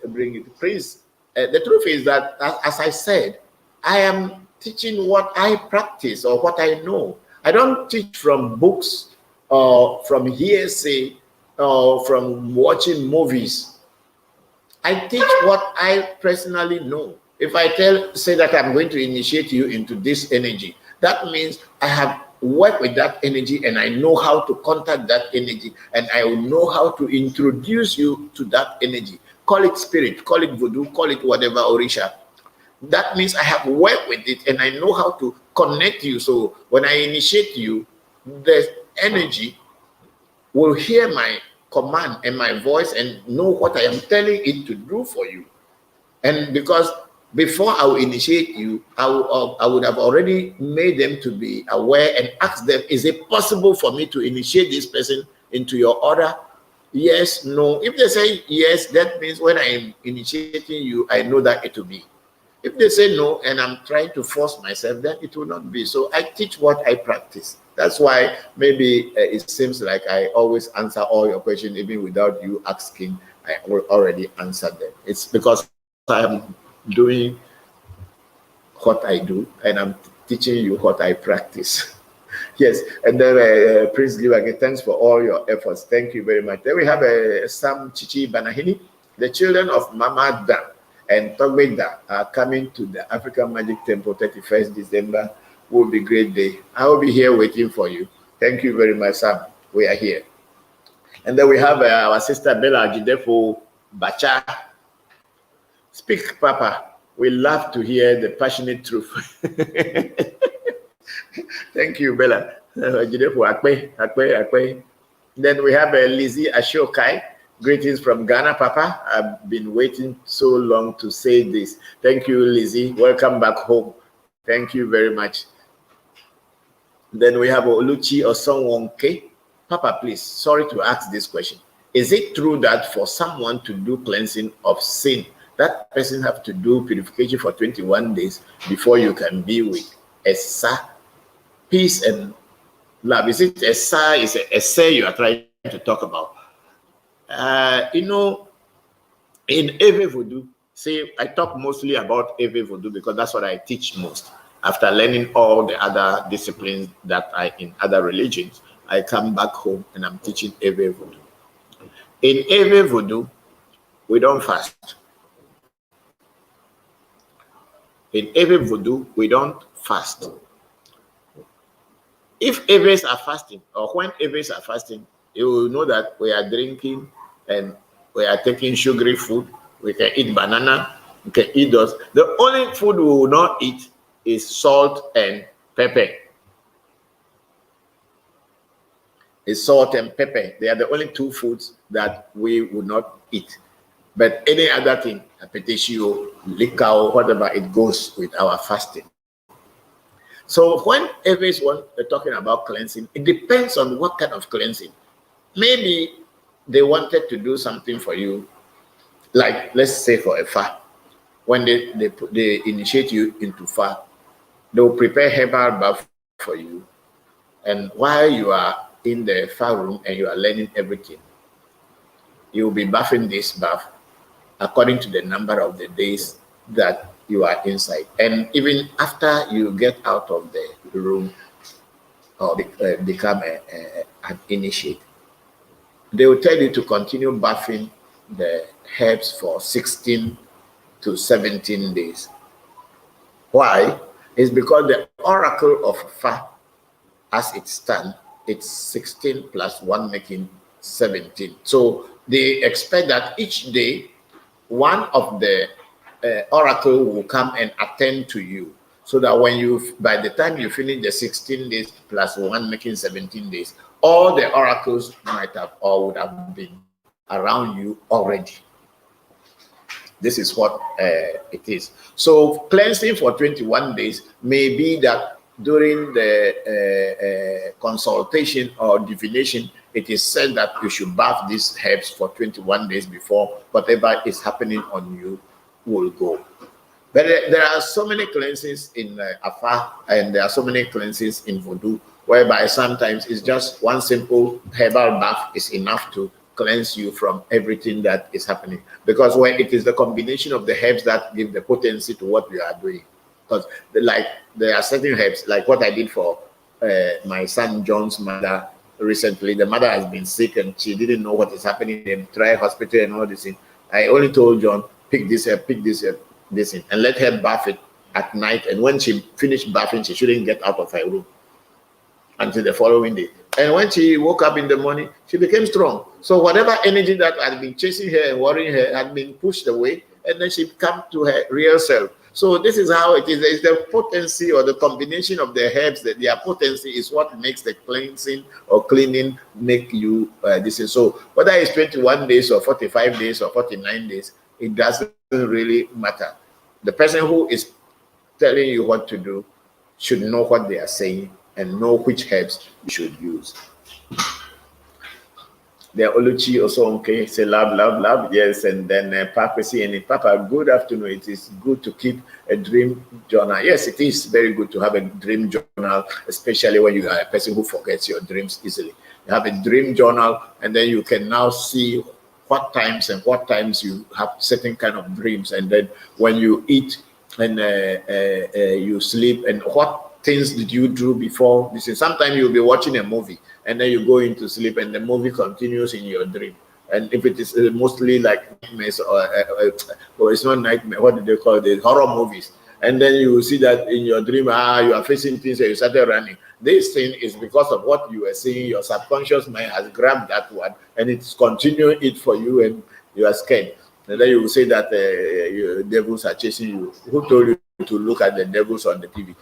Bring it, Prince. The truth is that, as I said, I am teaching what I practice or what I know. I don't teach from books or from hearsay or from watching movies. I teach what I personally know. If I say that I'm going to initiate you into this energy, that means I have worked with that energy and I know how to contact that energy, and I will know how to introduce you to that energy. Call it spirit, call it voodoo, call it whatever, orisha. That means I have worked with it and I know how to connect you. So when I initiate you, the energy will hear my command and my voice and know what I am telling it to do for you. And because before I will initiate you, I would have already made them to be aware and ask them, is it possible for me to initiate this person into your order? Yes, no. If they say yes, that means when I am initiating you, I know that it will be. If they say no, and I'm trying to force myself, then it will not be. So I teach what I practice. That's why maybe it seems like I always answer all your questions, even without you asking. I will already answer them. It's because I am doing what I do, and I'm teaching you what I practice. Yes, and then Prince Liu, again, thanks for all your efforts. Thank you very much. Then we have Sam Chichi Banahini. The children of Mama Da and Togbeda are coming to the African Magic Temple 31st December will be a great day. I will be here waiting for you. Thank you very much, Sam. We are here. And then we have our sister Bella Jidefo Bacha. Speak, Papa. We love to hear the passionate truth. Thank you, Bella. Then we have Lizzie Ashokai. Greetings from Ghana, Papa. I've been waiting so long to say this. Thank you, Lizzie. Welcome back home. Thank you very much. Then we have Oluchi Osonwonke. Papa, please, sorry to ask this question. Is it true that for someone to do cleansing of sin, that person have to do purification for 21 days before you can be with Esa, peace and love? Is it Esa? Is it Esa you are trying to talk about? In Ewe Vodu, see, I talk mostly about Ewe Vodu because that's what I teach most. After learning all the other disciplines that are in other religions, I come back home and I'm teaching Ewe Vodu. In Ewe Vodu, we don't fast. In Ewe Vodu, we don't fast. If Ewes are fasting, or when Ewes are fasting, you will know that we are drinking and we are taking sugary food. We can eat banana, we can eat those. The only food we will not eat is salt and pepper. It's salt and pepper. They are the only two foods that we will not eat. But any other thing, appetitio, liquor, whatever, it goes with our fasting. So when everyone is talking about cleansing, it depends on what kind of cleansing. Maybe they wanted to do something for you, like let's say for a fast. When they initiate you into fast, they will prepare herbal bath for you. And while you are in the fast room and you are learning everything, you will be bathing this bath according to the number of the days that you are inside. And even after you get out of the room or become an initiate, they will tell you to continue bathing the herbs for 16 to 17 days. Why? It's because the oracle of Fa, as it stands, it's 16 plus 1 making 17. So they expect that each day, one of the oracle will come and attend to you, so that when by the time you finish the 16 days plus 1 making 17 days, all the oracles might have or would have been around you already. This is what it is. So cleansing for 21 days may be that during the consultation or divination, it is said that you should bath these herbs for 21 days before whatever is happening on you will go. But there are so many cleanses in Afa, and there are so many cleanses in Voodoo, whereby sometimes it's just one simple herbal bath is enough to cleanse you from everything that is happening. Because when it is the combination of the herbs that give the potency to what you are doing. Because there are certain herbs, like what I did for my son John's mother recently. The mother has been sick and she didn't know what is happening in the hospital and all this thing. I only told John, pick this herb, this in, and let her bath it at night. And when she finished bathing, she shouldn't get out of her room until the following day. And when she woke up in the morning, she became strong. So whatever energy that had been chasing her and worrying her had been pushed away, and then she came to her real self. So this is how it is. It's the potency or the combination of the herbs, that their potency is what makes the cleansing or cleaning make you this is. So whether it's 21 days or 45 days or 49 days, it doesn't really matter. The person who is telling you what to do should know what they are saying and know which herbs you should use. The Oluchi also okay, say love, yes, and then Papa and Papa, good afternoon. It is good to keep a dream journal. Yes, it is very good to have a dream journal, especially when you are a person who forgets your dreams easily. You have a dream journal, and then you can now see what times you have certain kind of dreams, and then when you eat and you sleep, and what things did you do before this? Sometimes you'll be watching a movie and then you go into sleep and the movie continues in your dream. And if it is mostly like nightmares or it's not nightmare, what do they call it? Horror movies. And then you will see that in your dream, you are facing things and you started running. This thing is because of what you were seeing. Your subconscious mind has grabbed that one and it's continuing it for you, and you are scared. And then you will say that your devils are chasing you. Who told you to look at the devils on the TV?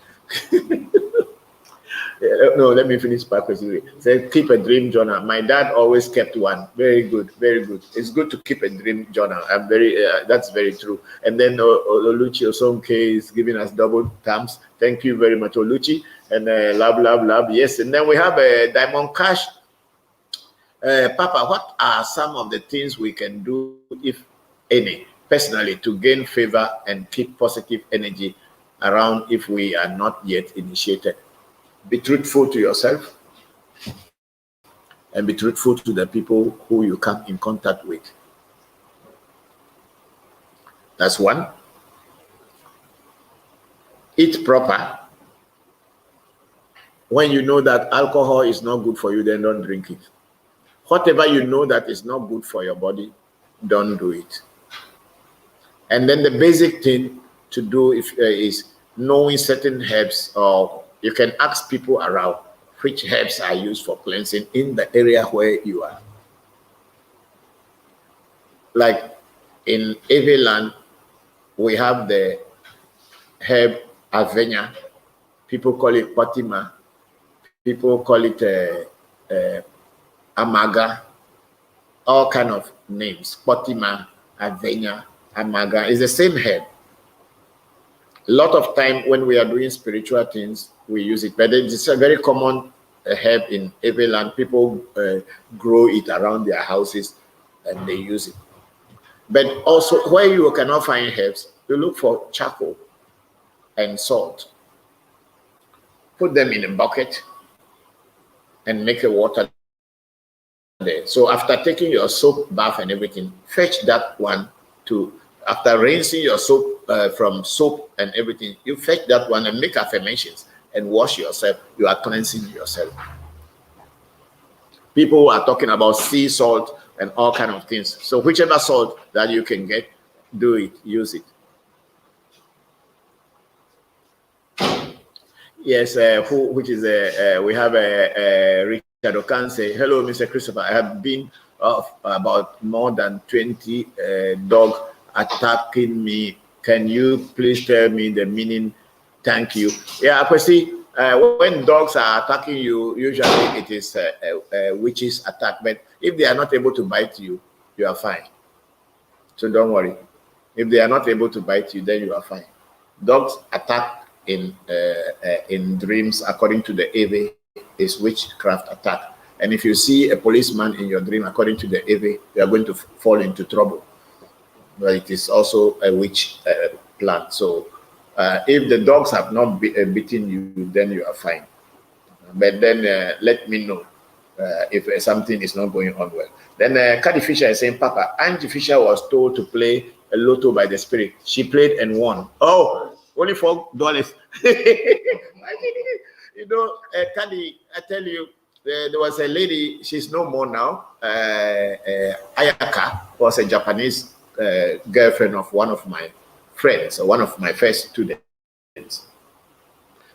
No, let me finish back with you. Say, keep a dream journal. My dad always kept one. Very good, very good. It's good to keep a dream journal. I'm very, that's very true. And then Oluchi Osonke is giving us double thumbs. Thank you very much, Oluchi. And love. Yes. And then we have Diamond Cash. Papa, what are some of the things we can do, if any, personally, to gain favor and keep positive energy around if we are not yet initiated? Be truthful to yourself and be truthful to the people who you come in contact with. That's one. Eat proper. When you know that alcohol is not good for you, then don't drink it. Whatever you know that is not good for your body, don't do it. And then the basic thing to do is knowing certain herbs, or you can ask people around which herbs are used for cleansing in the area where you are. Like in Ewe land, we have the herb Avenya. People call it Potima. People call it Amaga. All kind of names. Potima, Avenya, Amaga. It's the same herb. A lot of time when we are doing spiritual things, we use it, but it's a very common herb in Ewe land. People grow it around their houses and they use it. But also, where you cannot find herbs, you look for charcoal and salt. Put them in a bucket and make a water there. So after taking your soap bath and everything, fetch that one to. After rinsing your soap from soap and everything, you fetch that one and make affirmations and wash yourself. You are cleansing yourself. People are talking about sea salt and all kind of things. So whichever salt that you can get, do it, use it. Yes, we have Richard Okan say, hello, Mr. Christopher. I have been about more than 20 dogs attacking me. Can you please tell me the meaning? Thank you. Yeah, Kwesi, when dogs are attacking you, usually it is a witch's attack. But if they are not able to bite you, you are fine. So don't worry. If they are not able to bite you, then you are fine. Dogs attack in dreams, according to the Ewe, is witchcraft attack. And if you see a policeman in your dream, according to the Ewe, you are going to fall into trouble. But it is also a witch plant. So if the dogs have not bitten you, then you are fine. But then let me know if something is not going on well. Then Caddy Fisher is saying, Papa, Angie Fisher was told to play a lotto by the spirit. She played and won. Oh, only $4. You know, Caddy, I tell you, there was a lady, she's no more now. Ayaka was a Japanese girlfriend of one of my friends, or one of my first students.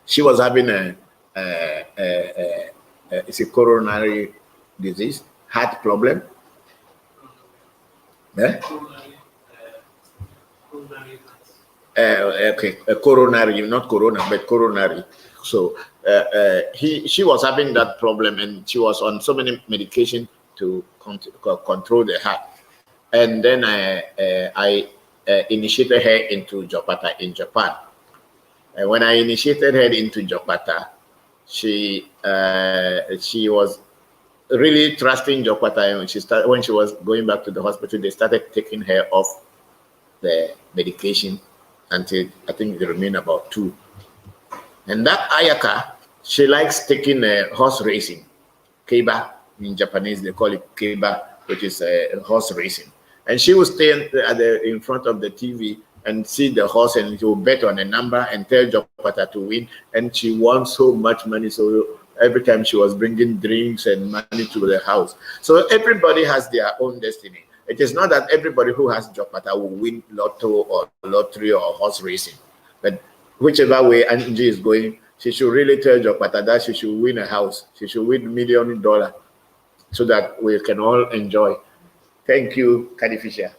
She was having it's a coronary disease, heart problem. Okay, coronary, not corona, but coronary. So she was having that problem, and she was on so many medication to control the heart. And then I initiated her into Jopata in Japan. And when I initiated her into Jopata, she was really trusting Jopata. And when she was going back to the hospital, they started taking her off the medication until I think they remain about 2. And that Ayaka, she likes taking horse racing. Keiba, in Japanese, they call it Keiba, which is horse racing. And she would stay in front of the TV and see the horse, and she would bet on a number and tell Jopata to win. And she won so much money. So every time she was bringing drinks and money to the house. So everybody has their own destiny. It is not that everybody who has Jopata will win lotto or lottery or horse racing. But whichever way Angie is going, she should really tell Jokpata that she should win a house. She should win $1 million so that we can all enjoy. Thank you, Kadi Fisher.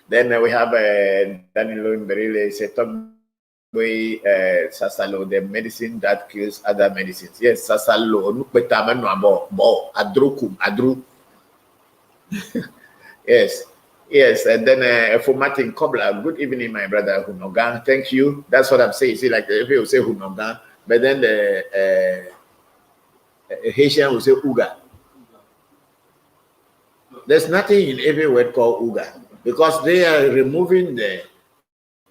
Then we have Danilo Mberile, Sasalo, the medicine that kills other medicines. Yes, Sasalo, Adru. Yes, yes, and then for Martin Kobler, good evening, my brother Hunogan. Thank you. That's what I'm saying. See, like if you say Hunogan, but then the Haitian will say Uga. There's nothing in every word called Uga because they are removing the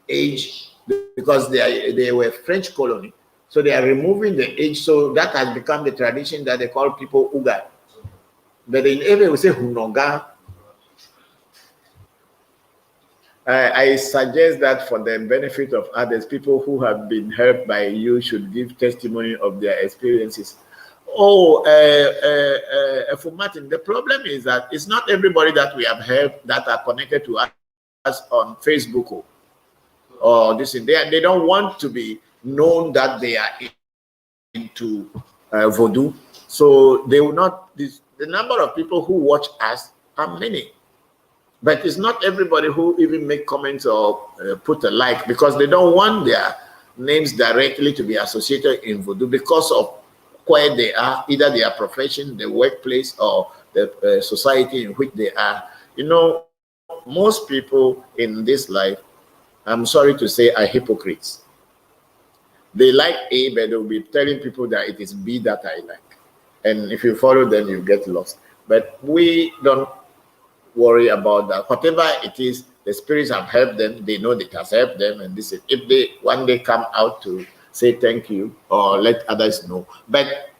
age because they were French colony, so they are removing the age. So that has become the tradition that they call people Uga. But in every we say Hunogan. I suggest that for the benefit of others, people who have been helped by you should give testimony of their experiences. Oh, for Martin, the problem is that it's not everybody that we have helped that are connected to us on Facebook or this. They don't want to be known that they are into voodoo, so they will not. The number of people who watch us are many. But it's not everybody who even make comments or put a like because they don't want their names directly to be associated in voodoo because of where they are, either their profession, the workplace, or the society in which they are. You know, most people in this life, I'm sorry to say, are hypocrites. They like A, but they'll be telling people that it is B that I like. And if you follow them, you get lost. But we don't worry about that. Whatever it is, the spirits have helped them. They know it has helped them, and this is if they one day come out to say thank you or let others know. But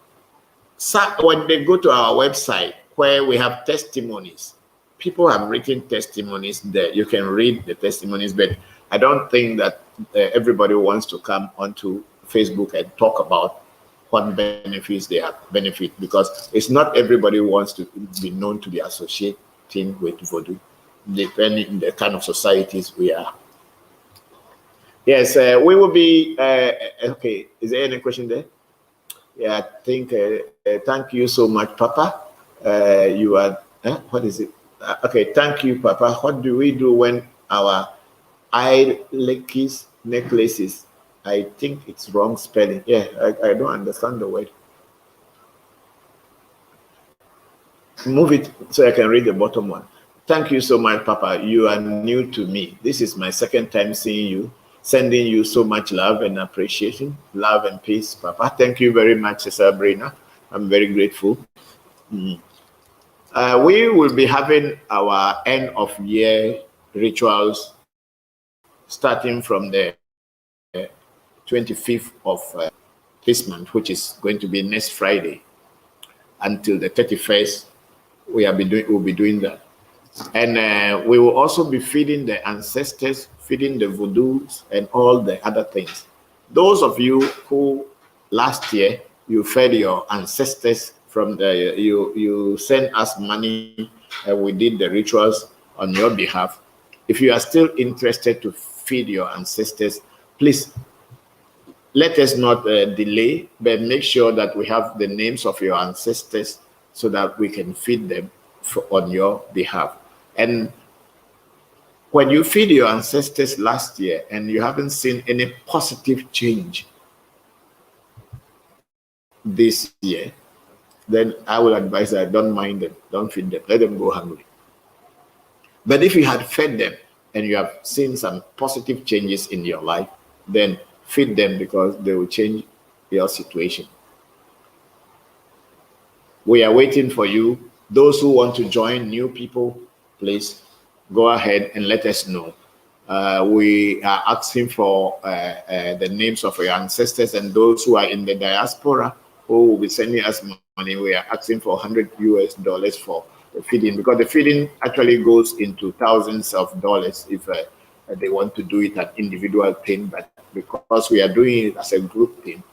when they go to our website where we have testimonies, people have written testimonies there. You can read the testimonies, but I don't think that everybody wants to come onto Facebook and talk about what benefits they have because it's not everybody who wants to be known to be associated with voodoo, depending on the kind of societies we are. Yes, we will be okay. Is there any question there? Yeah, I think thank you so much, Papa. You are what is it? Okay, thank you, Papa. What do we do when our necklaces? I think it's wrong spelling. Yeah, I don't understand the word. Move it so I can read the bottom one. Thank you so much, Papa. You are new to me. This is my second time seeing you. Sending you so much love and appreciation. Love and peace, Papa. Thank you very much, Sabrina. I'm very grateful. We will be having our end of year rituals starting from the 25th of this month, which is going to be next Friday, until the 31st. We'll be doing that. And we will also be feeding the ancestors, feeding the voodoos, and all the other things. Those of you who last year you fed your ancestors from you sent us money and we did the rituals on your behalf. If you are still interested to feed your ancestors, please let us not delay, but make sure that we have the names of your ancestors so that we can feed them on your behalf. And when you feed your ancestors last year and you haven't seen any positive change this year, then I will advise that don't mind them, don't feed them, let them go hungry. But if you had fed them and you have seen some positive changes in your life, then feed them because they will change your situation. We are waiting for you. Those who want to join, new people, please go ahead and let us know. We are asking for the names of your ancestors, and those who are in the diaspora who will be sending us money. We are asking for $100 for the feeding, because the feeding actually goes into thousands of dollars if they want to do it an individual thing. But because we are doing it as a group thing,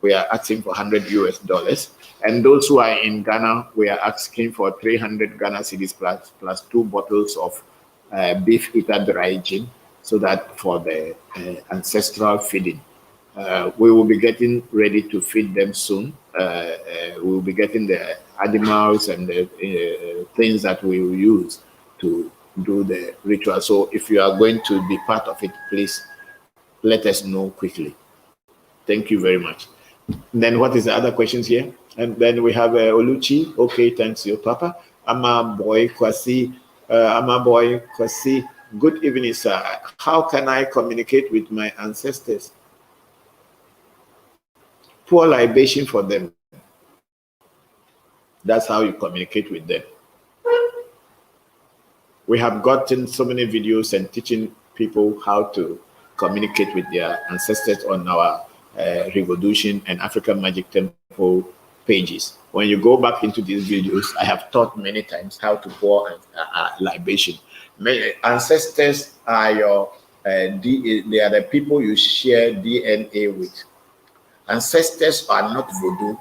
we are asking for $100. And those who are in Ghana, we are asking for 300 Ghana cedis plus 2 bottles of beef eater dry gin. so that for the ancestral feeding. We will be getting ready to feed them soon. We will be getting the animals and the things that we will use to do the ritual. So if you are going to be part of it, please let us know quickly. Thank you very much. Then what is the other questions here? And then we have Oluchi. Okay, thanks you, Papa. Ama boy Kwasi. Good evening, sir. How can I communicate with my ancestors? Pour libation for them. That's how you communicate with them. We have gotten so many videos and teaching people how to communicate with their ancestors on our Revolution and African Magic Temple pages. When you go back into these videos, I have taught many times how to pour libation. Ancestors are your they are the people you share DNA with. Ancestors are not voodoo.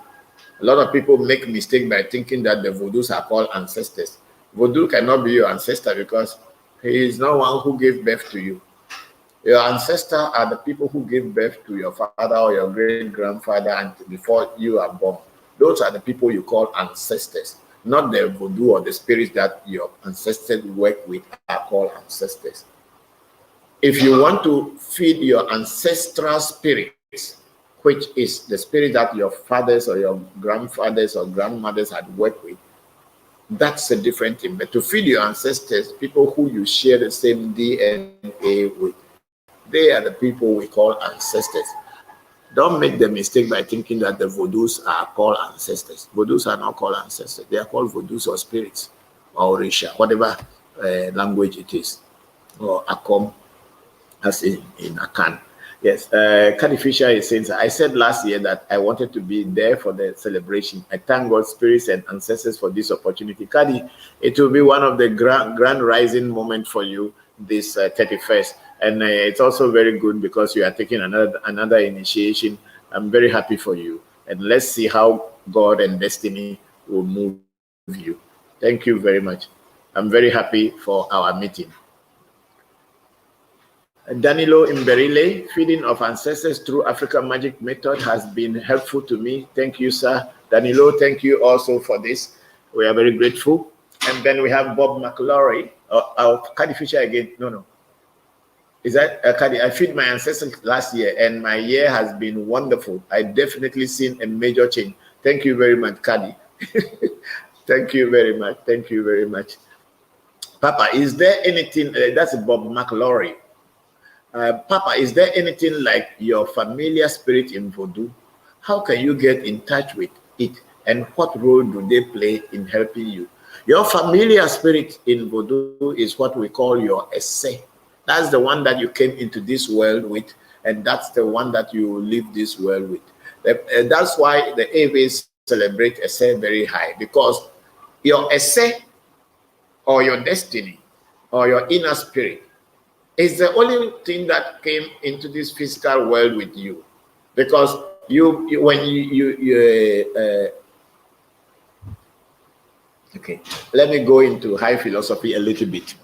A lot of people make mistake by thinking that the voodoos are called ancestors. Voodoo cannot be your ancestor because he is not one who gave birth to you. Your ancestors are the people who gave birth to your father or your great-grandfather and before you are born. Those are the people you call ancestors, not the voodoo or the spirits that your ancestors work with are called ancestors. If you want to feed your ancestral spirits, which is the spirit that your fathers or your grandfathers or grandmothers had worked with, that's a different thing. But to feed your ancestors, people who you share the same DNA with, they are the people we call ancestors. Don't make the mistake by thinking that the voodoos are called ancestors. Voodoos are not called ancestors. They are called voodoos or spirits or Orisha, whatever language it is, or Akom, as in Akan. Yes, Kadi Fisher is saying, I said last year that I wanted to be there for the celebration. I thank God, spirits and ancestors for this opportunity. Kadi, it will be one of the grand rising moments for you this 31st. And it's also very good because you are taking another initiation. I'm very happy for you. And let's see how God and destiny will move you. Thank you very much. I'm very happy for our meeting. Danilo Imberile, feeding of ancestors through African magic method has been helpful to me. Thank you, sir. Danilo, thank you also for this. We are very grateful. And then we have Bob McLaury, Kadi Fisher again. No. Is that Kadi? I feed my ancestors last year and my year has been wonderful. I definitely seen a major change. Thank you very much, Kadi. Thank you very much. Thank you very much. Papa, is there anything, that's Bob McLaury. Papa, is there anything like your familiar spirit in voodoo? How can you get in touch with it? And what role do they play in helping you? Your familiar spirit in voodoo is what we call your esse. That's the one that you came into this world with, and that's the one that you will leave this world with. That's why the Ewes celebrate esse very high, because your esse or your destiny or your inner spirit is the only thing that came into this physical world with you, because okay, let me go into high philosophy a little bit.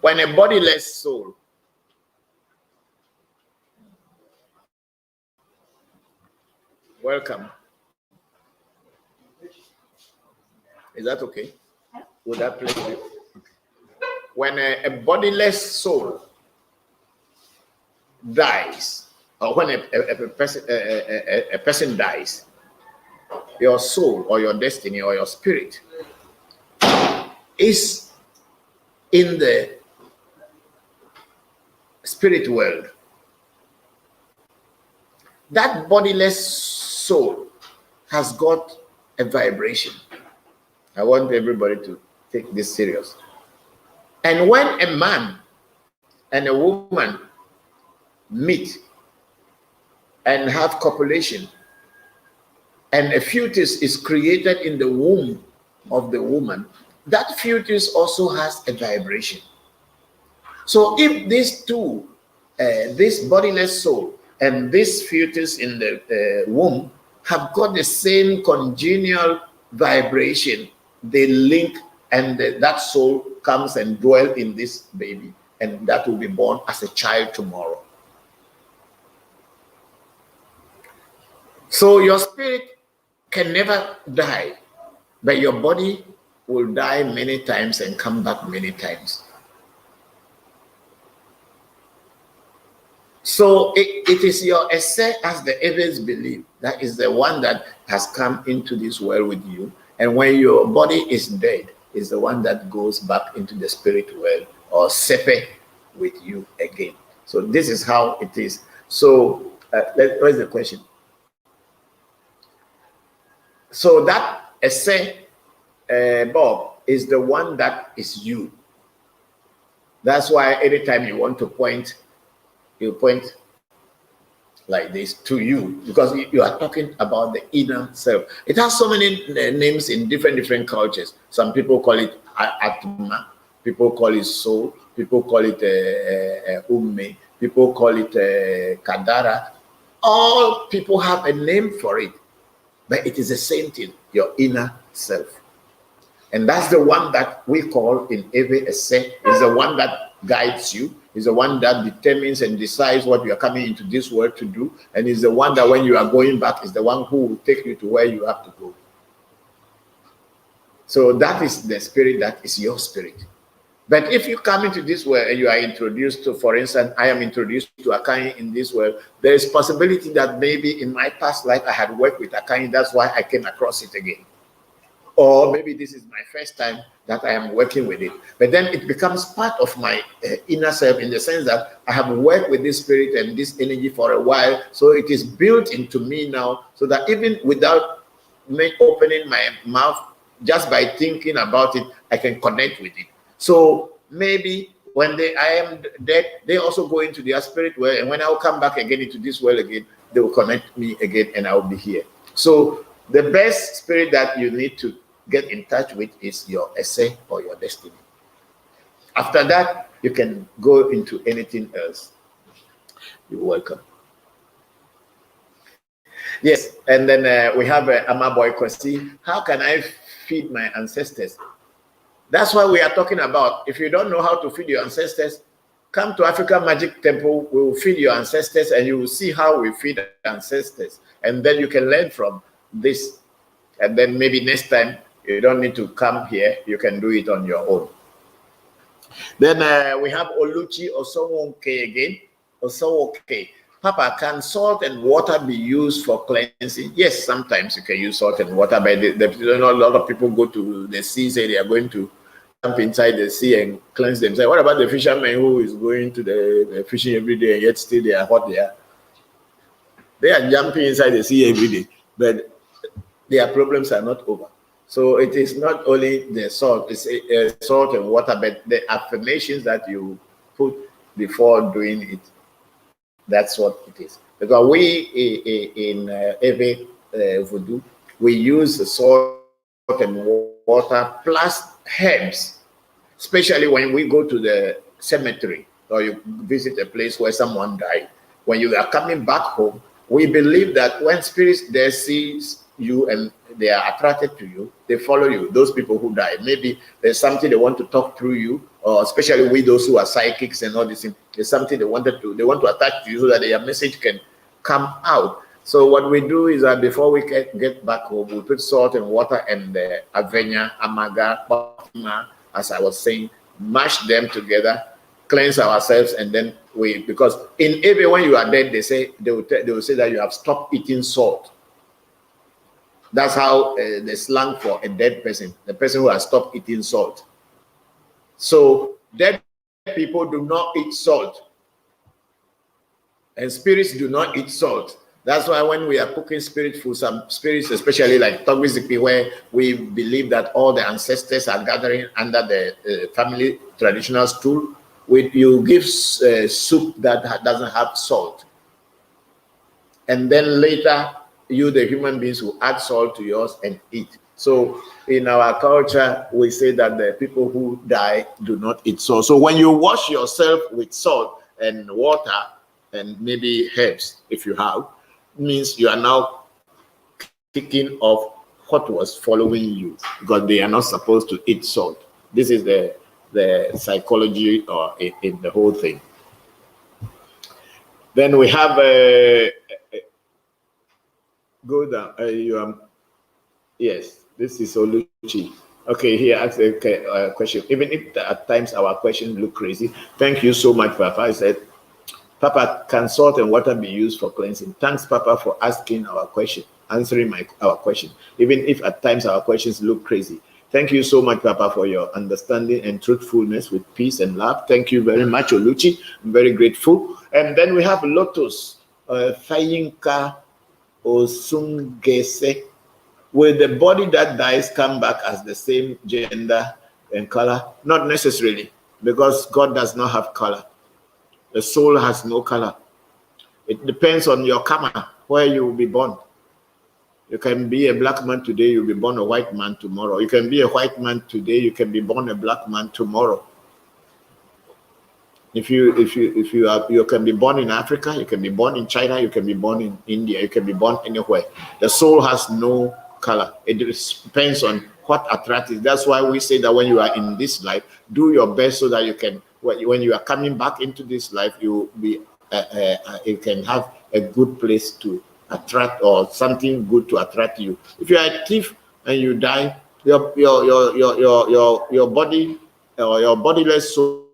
When a bodiless soul welcome, is that okay? Would that please you? When a bodiless soul dies, or when a person dies, your soul or your destiny or your spirit is in the spirit world. That bodiless soul has got a vibration. I want everybody to take this serious. And when a man and a woman meet and have copulation, and a fetus is created in the womb of the woman, that fetus also has a vibration. So if these two, this bodiless soul and this fetus in the womb have got the same congenial vibration, they link, and that soul comes and dwell in this baby, and that will be born as a child tomorrow. So your spirit can never die, but your body will die many times and come back many times. So it is your essay, as the Ewes believe, that is the one that has come into this world with you. And when your body is dead, is the one that goes back into the spirit world or sepe with you again. So this is how it is. So where's the question? So that essay, Bob, is the one that is you. That's why anytime you want to point, you point like this to you, because you are talking about the inner self. It has so many names in different cultures. Some people call it Atma, people call it soul, people call it Umme, people call it Kadara. All people have a name for it, but it is the same thing, your inner self. And that's the one that we call in every essay, is the one that guides you, is the one that determines and decides what you are coming into this world to do, and is the one that when you are going back is the one who will take you to where you have to go. So that is the spirit that is your spirit. But if you come into this world and you are introduced to, for instance, I am introduced to Akanyi in this world, there is possibility that maybe in my past life I had worked with Akanyi, that's why I came across it again. Or maybe this is my first time that I am working with it. But then it becomes part of my inner self, in the sense that I have worked with this spirit and this energy for a while. So it is built into me now, so that even without me opening my mouth, just by thinking about it, I can connect with it. So maybe when I am dead, they also go into their spirit world. And when I will come back again into this world again, they will connect me again and I will be here. So the best spirit that you need to get in touch with is your essay or your destiny. After that, you can go into anything else. You're welcome. Yes, and then we have Amaboy Kwesi. How can I feed my ancestors? That's what we are talking about. If you don't know how to feed your ancestors, come to African Magic Temple. We will feed your ancestors, and you will see how we feed ancestors. And then you can learn from this. And then maybe next time, you don't need to come here. You can do it on your own. Then we have Oluchi Osowonke again. Osowonke. Papa, can salt and water be used for cleansing? Yes, sometimes you can use salt and water, but a lot of people go to the sea, say they are going to jump inside the sea and cleanse themselves. What about the fisherman who is going to the fishing every day and yet still they are hot there? They are jumping inside the sea every day, but their problems are not over. So it is not only the salt, it's salt and water, but the affirmations that you put before doing it. That's what it is. Because we in Ewe Vodu, we use the salt and water plus herbs, especially when we go to the cemetery or you visit a place where someone died. When you are coming back home, we believe that when spirits there sees you and they are attracted to you, they follow you. Those people who die, maybe there's something they want to talk through you, or especially with those who are psychics and all this thing. There's something they want to attach to you so that their message can come out. So what we do is that before we get back home, we put salt and water and avena, amaga, as I was saying, mash them together, cleanse ourselves, and then because in Ewe, when you are dead, they will say that you have stopped eating salt. That's how the slang for a dead person, the person who has stopped eating salt. So dead people do not eat salt, and spirits do not eat salt. That's why when we are cooking spirit food, some spirits, especially like Togwizipi, where we believe that all the ancestors are gathering under the family traditional stool, you give soup that doesn't have salt, and then later you, the human beings, will add salt to yours and eat. So in our culture, we say that the people who die do not eat salt. So when you wash yourself with salt and water and maybe herbs, if you have, means you are now kicking off what was following you, because they are not supposed to eat salt. This is the the psychology or in the whole thing. Then we have go down. Yes, this is Oluchi. Okay, here asks a question. Even if at times our questions look crazy, thank you so much, Papa. I said, Papa, can salt and water be used for cleansing? Thanks, Papa, for asking our question, answering our question, even if at times our questions look crazy. Thank you so much, Papa, for your understanding and truthfulness with peace and love. Thank you very much, Oluchi. I'm very grateful. And then we have Lotus, Fayinka Osungese. Will the body that dies come back as the same gender and color? Not necessarily, because God does not have color. The soul has no color. It depends on your karma, where you will be born. You can be a black man today, you'll be born a white man tomorrow. You can be a white man today, you can be born a black man tomorrow. If you can be born in Africa, you can be born in China, you can be born in India, you can be born anywhere. The soul has no color. It depends on what attracts it. That's why we say that when you are in this life, do your best so that you can, when you are coming back into this life, you can have a good place to attract, or something good to attract you. If you are a thief and you die, your body or your bodiless soul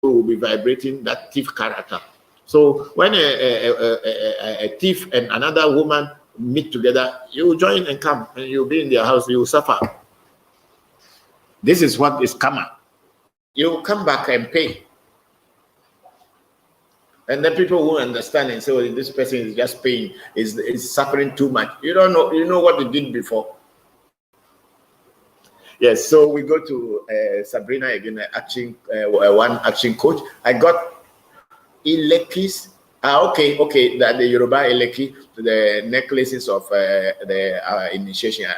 will be vibrating that thief character. So when a thief and another woman meet together, you join and come, and you'll be in their house, you will suffer. This is what is karma. You come back and pay. And then people who understand and say, well, this person is just paying, is suffering too much. You don't know, you know what they did before. Yes, so we go to Sabrina again, one action coach. I got Ilekis. Okay, that the Yoruba Eleki, the necklaces of the initiation.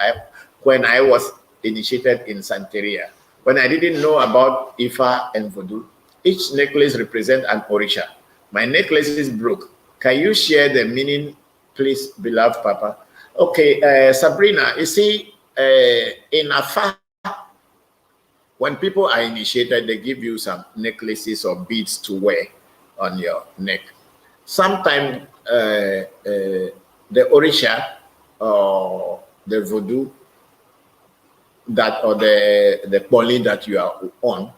When I was initiated in Santeria, when I didn't know about Ifa and Voodoo, each necklace represents an Orisha. My necklace is broke. Can you share the meaning, please, beloved Papa? Okay, Sabrina, you see, in Afa, when people are initiated, they give you some necklaces or beads to wear on your neck. Sometimes the Orisha or the Voodoo that, or the Poli that you are on,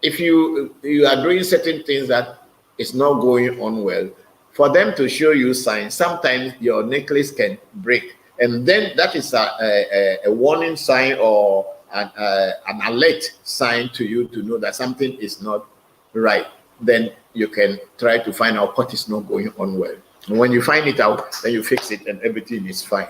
if you are doing certain things that is not going on well, for them to show you signs, sometimes your necklace can break, and then that is a warning sign or an alert sign to you to know that something is not right. Then you can try to find out what is not going on well. And when you find it out, then you fix it and everything is fine.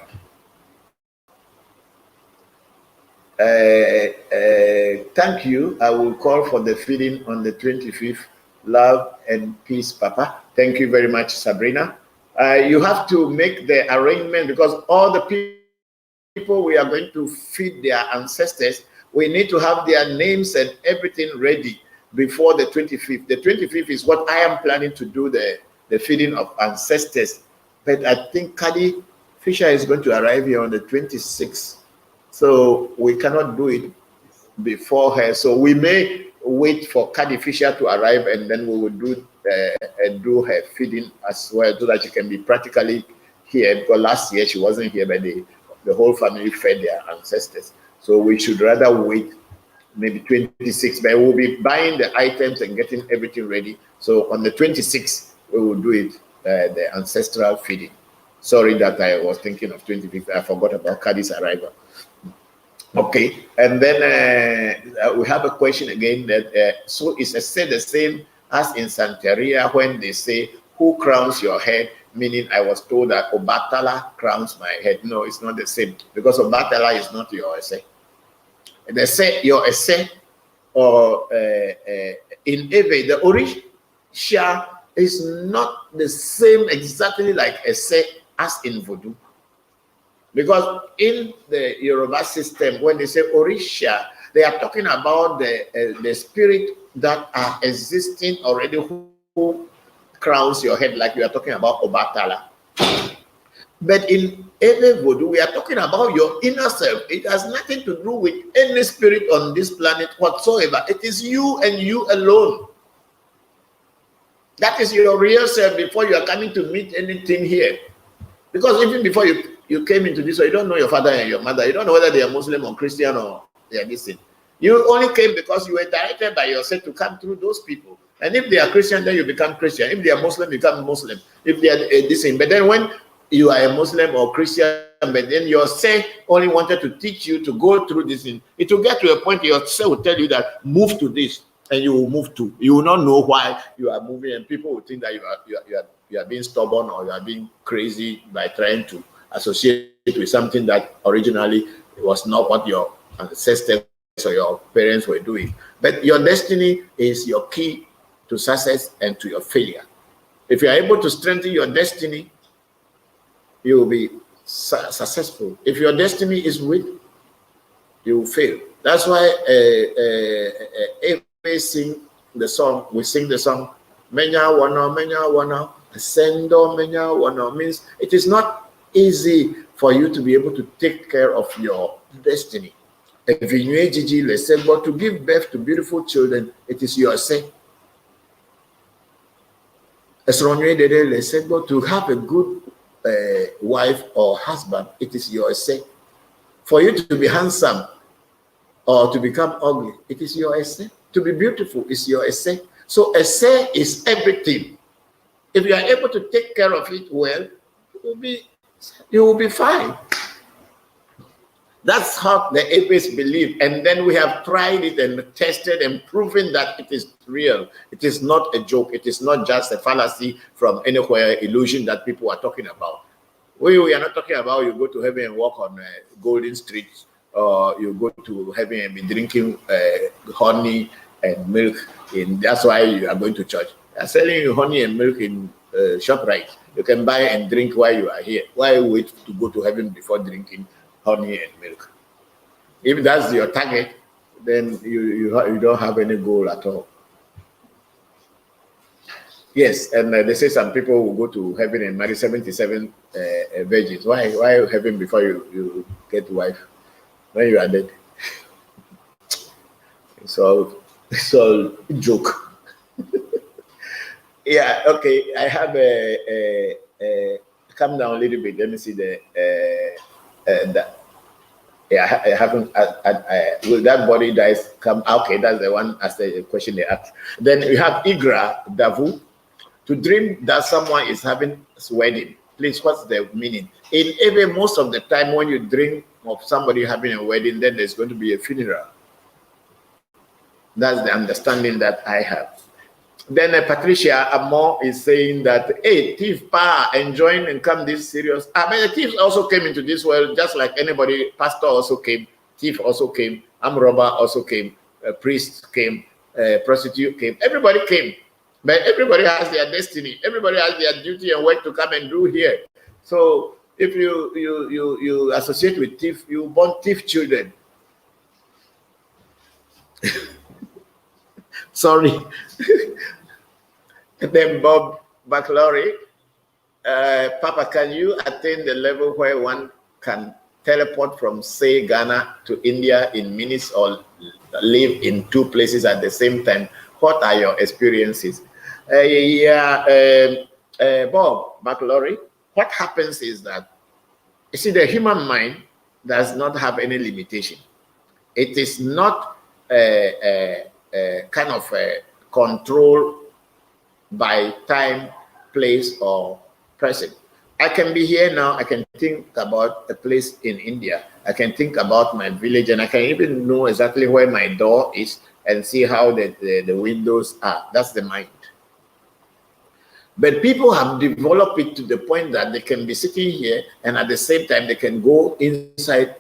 Thank you. I will call for the feeding on the 25th. Love and peace, Papa. Thank you very much, Sabrina. You have to make the arrangement, because all the people we are going to feed their ancestors, we need to have their names and everything ready before the 25th. The 25th is what I am planning to do, the feeding of ancestors. But I think Kadi Fisher is going to arrive here on the 26th. So we cannot do it before her. So we may wait for Kadi Fisher to arrive, and then we will do her feeding as well, so that she can be practically here, because last year she wasn't here, but the whole family fed their ancestors. So we should rather wait maybe 26, but we'll be buying the items and getting everything ready. So on the 26th, we will do it, the ancestral feeding. Sorry that I was thinking of 25th. I forgot about Kadi's arrival. Okay, and then we have a question again that, so is said the same as in Santeria when they say, who crowns your head? Meaning I was told that Obatala crowns my head. No, it's not the same, because Obatala is not your essay. They say your essay, or in Ewe, the Orisha is not the same exactly like essay as in Voodoo. Because in the Yoruba system, when they say Orisha, they are talking about the spirit that are existing already, who crowns your head, like you are talking about Obatala. But in Ewe Vodu, we are talking about your inner self. It has nothing to do with any spirit on this planet whatsoever. It is you and you alone. That is your real self before you are coming to meet anything here. Because even before you came into this, you don't know your father and your mother. You don't know whether they are Muslim or Christian or they are this thing. You only came because you were directed by yourself to come through those people. And if they are Christian, then you become Christian. If they are Muslim, you become Muslim. If they are this thing. But then when you are a Muslim or Christian, but then your self only wanted to teach you to go through this thing, it will get to a point your self will tell you that move to this, and you will move to. You will not know why you are moving, and people will think that you are being stubborn or you are being crazy by trying to associate it with something that originally was not what your ancestors or your parents were doing. But your destiny is your key to success and to your failure. If you are able to strengthen your destiny, you will be successful. If your destiny is weak, you will fail. That's why we sing the song, Menya Wana, Sendo Menya Wana, means it is not easy for you to be able to take care of your destiny. But to give birth to beautiful children, it is your say. To have a good wife or husband, it is your essay. For you to be handsome or to become ugly, it is your essay. To be beautiful is your essay. So essay is everything. If you are able to take care of it well, you will be fine. That's how the atheists believe. And then we have tried it and tested and proven that it is real. It is not a joke. It is not just a fallacy from anywhere, illusion that people are talking about. We are not talking about you go to heaven and walk on golden streets, or you go to heaven and be drinking honey and milk. That's why you are going to church. They are selling you honey and milk in ShopRite. You can buy and drink while you are here. Why wait to go to heaven before drinking honey and milk? If that's your target, then you don't have any goal at all. Yes, and they say some people will go to heaven and marry 77 virgins. Why heaven before you get wife when you are dead? It's all joke. Yeah, okay. I have a come down a little bit. Let me see that. Yeah, I haven't. Will that body dies come? Okay, that's the one. That's the question they asked. Then we have Igra Davu. To dream that someone is having a wedding. Please, what's the meaning? In Ewe, most of the time when you dream of somebody having a wedding, then there's going to be a funeral. That's the understanding that I have. Then Patricia Amor is saying that, hey, thief, enjoying and come this serious. But the thieves also came into this world just like anybody. Pastor also came, thief also came, armed robber also came, priest came, prostitute came. Everybody came. But everybody has their destiny. Everybody has their duty and work to come and do here. So if you associate with thief, you born thief children. Sorry. And then Bob McLaury, Papa, can you attain the level where one can teleport from, say, Ghana to India in minutes or live in two places at the same time? What are your experiences? Bob McLaury, what happens is that, you see, the human mind does not have any limitation. It is not kind of controlled by time, place, or person. I can be here now. I can think about a place in India. I can think about my village, and I can even know exactly where my door is and see how the windows are. That's the mind. But people have developed it to the point that they can be sitting here and at the same time they can go inside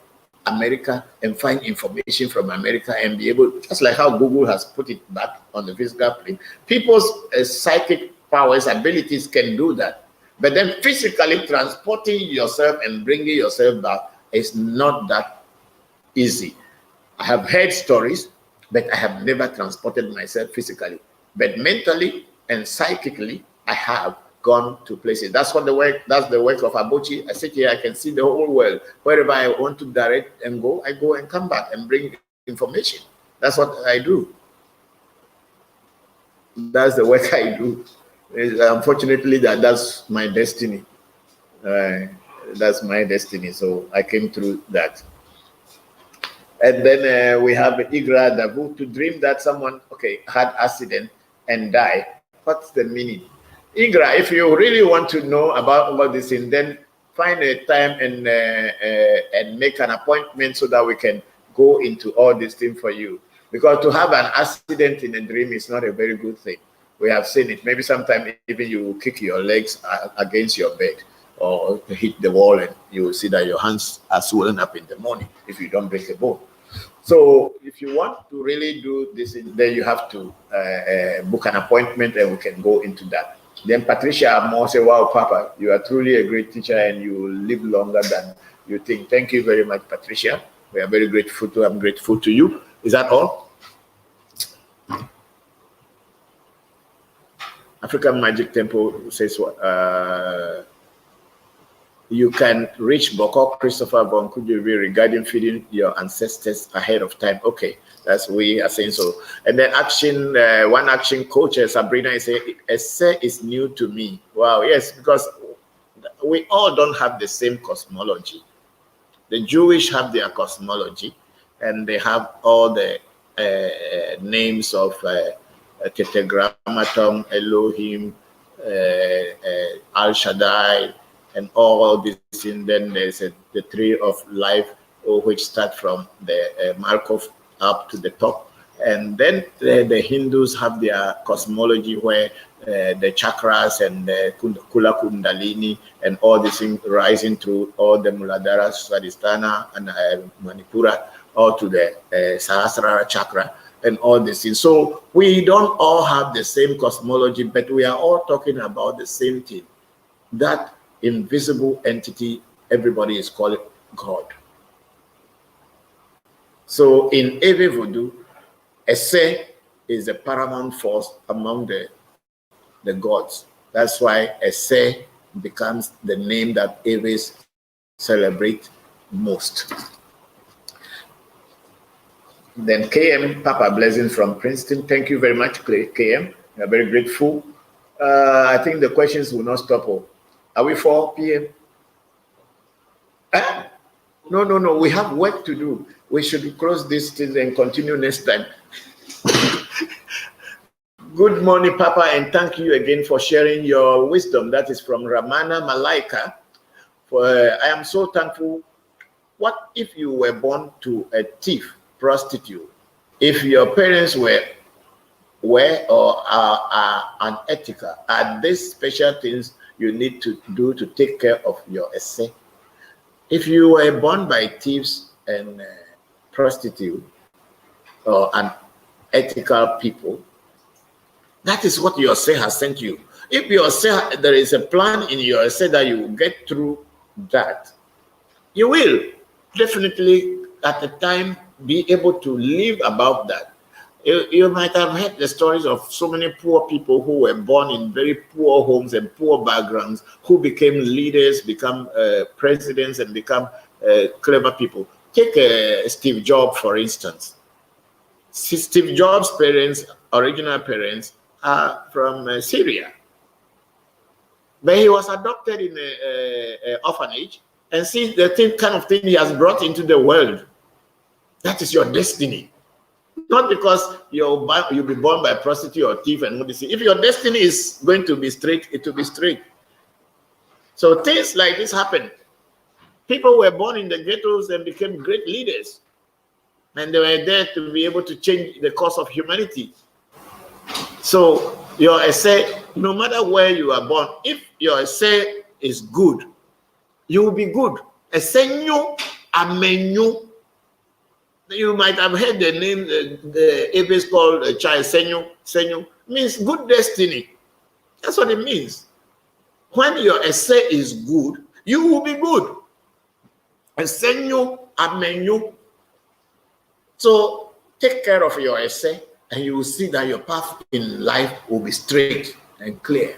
America and find information from America and be able, just like how Google has put it back on the physical plane. People's psychic powers, abilities can do that. But then physically transporting yourself and bringing yourself back is not that easy. I have heard stories, but I have never transported myself physically. But mentally and psychically, I have, gone to places. That's what the work. That's the work of Abochi. I sit here, I can see the whole world. Wherever I want to direct and go, I go and come back and bring information. That's what I do. That's the work I do. Unfortunately, that's my destiny. That's my destiny. So I came through that. And then we have Igra Davu, to dream that someone had accident and die. What's the meaning? Igra, if you really want to know about all this thing, then find a time and make an appointment so that we can go into all these things for you. Because to have an accident in a dream is not a very good thing. We have seen it. Maybe sometimes even you kick your legs against your bed or hit the wall, and you will see that your hands are swollen up in the morning if you don't break a bone. So if you want to really do this, then you have to book an appointment and we can go into that. Then Patricia Moore said, wow, Papa, you are truly a great teacher and you will live longer than you think. Thank you very much, Patricia. We are very grateful to. I'm grateful to you. Is that all? African Magic Temple says what? You can reach Bokor Christopher Voncujovi regarding feeding your ancestors ahead of time. Okay, that's we are saying so. And then one action coach, Sabrina, is saying, essay is new to me. Wow, yes, because we all don't have the same cosmology. The Jewish have their cosmology, and they have all the names of Tetragrammaton, Elohim, Al Shaddai, and all this. And then there's the tree of life, which start from the Markov up to the top. And then the Hindus have their cosmology where the chakras and the Kula Kundalini and all these things rising through all the Muladhara, Swadhisthana, and Manipura, all to the Sahasrara chakra and all these things. So we don't all have the same cosmology, but we are all talking about the same thing. That invisible entity, everybody is calling God. So in Ewe Vodu, Ese is the paramount force among the gods. That's why Ese becomes the name that Ewes celebrate most. Then KM, Papa Blessing from Princeton. Thank you very much, KM. We are very grateful. I think the questions will not stop. Are we 4 p.m.? No. We have work to do. We should close this thing and continue next time. Good morning, Papa, and thank you again for sharing your wisdom. That is from Ramana Malaika. I am so thankful. What if you were born to a thief, prostitute? If your parents were or are unethical, are these special things you need to do to take care of your essay? If you were born by thieves and prostitute or unethical people, that is what your essay has sent you. If your essay, there is a plan in your essay that you will get through that, you will definitely at the time be able to live above that. You might have heard the stories of so many poor people who were born in very poor homes and poor backgrounds, who became leaders, become presidents, and become clever people. Take Steve Jobs, for instance. Steve Jobs' parents, original parents, are from Syria. But he was adopted in an orphanage, and see the kind of thing he has brought into the world. That is your destiny. Not because you'll be born by a prostitute or thief and all this. If your destiny is going to be straight, it will be straight. So things like this happen. People were born in the ghettos and became great leaders. And they were there to be able to change the course of humanity. So your essay, no matter where you are born, if your essay is good, you will be good. Esenyu amenyu. You might have heard the name, the Ebes called Chai Senyu. Senyu means good destiny. That's what it means. When your essay is good, you will be good. Senyu amenyu. So take care of your essay, and you will see that your path in life will be straight and clear.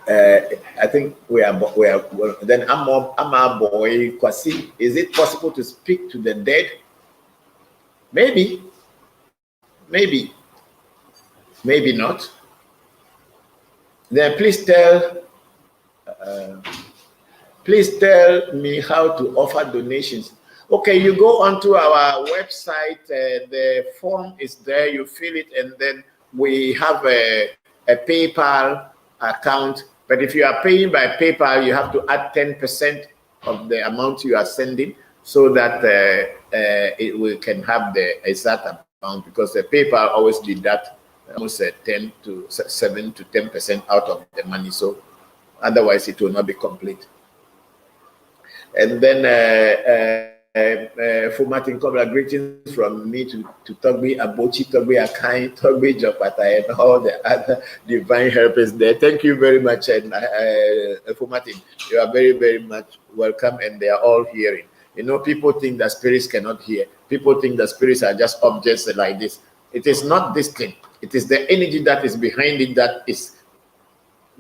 I think we are. Then I'm a boy. Kwasi, is it possible to speak to the dead? Maybe, maybe not. Then please tell me how to offer donations. Okay, you go onto our website. The form is there. You fill it, and then we have a PayPal account. But if you are paying by PayPal, you have to add 10% of the amount you are sending, so that we can have the exact amount, because the PayPal always did that, almost 7 to 10% out of the money. So otherwise, it will not be complete. And then for Martin Kobla, greetings from me to Togbi Abochi, Togbi Akai, Togbi Jopata, and all the other divine helpers there. Thank you very much. And for Martin, you are very, very much welcome, and they are all hearing. You know, people think that spirits cannot hear. People think that spirits are just objects like this. It is not this thing. It is the energy that is behind it that is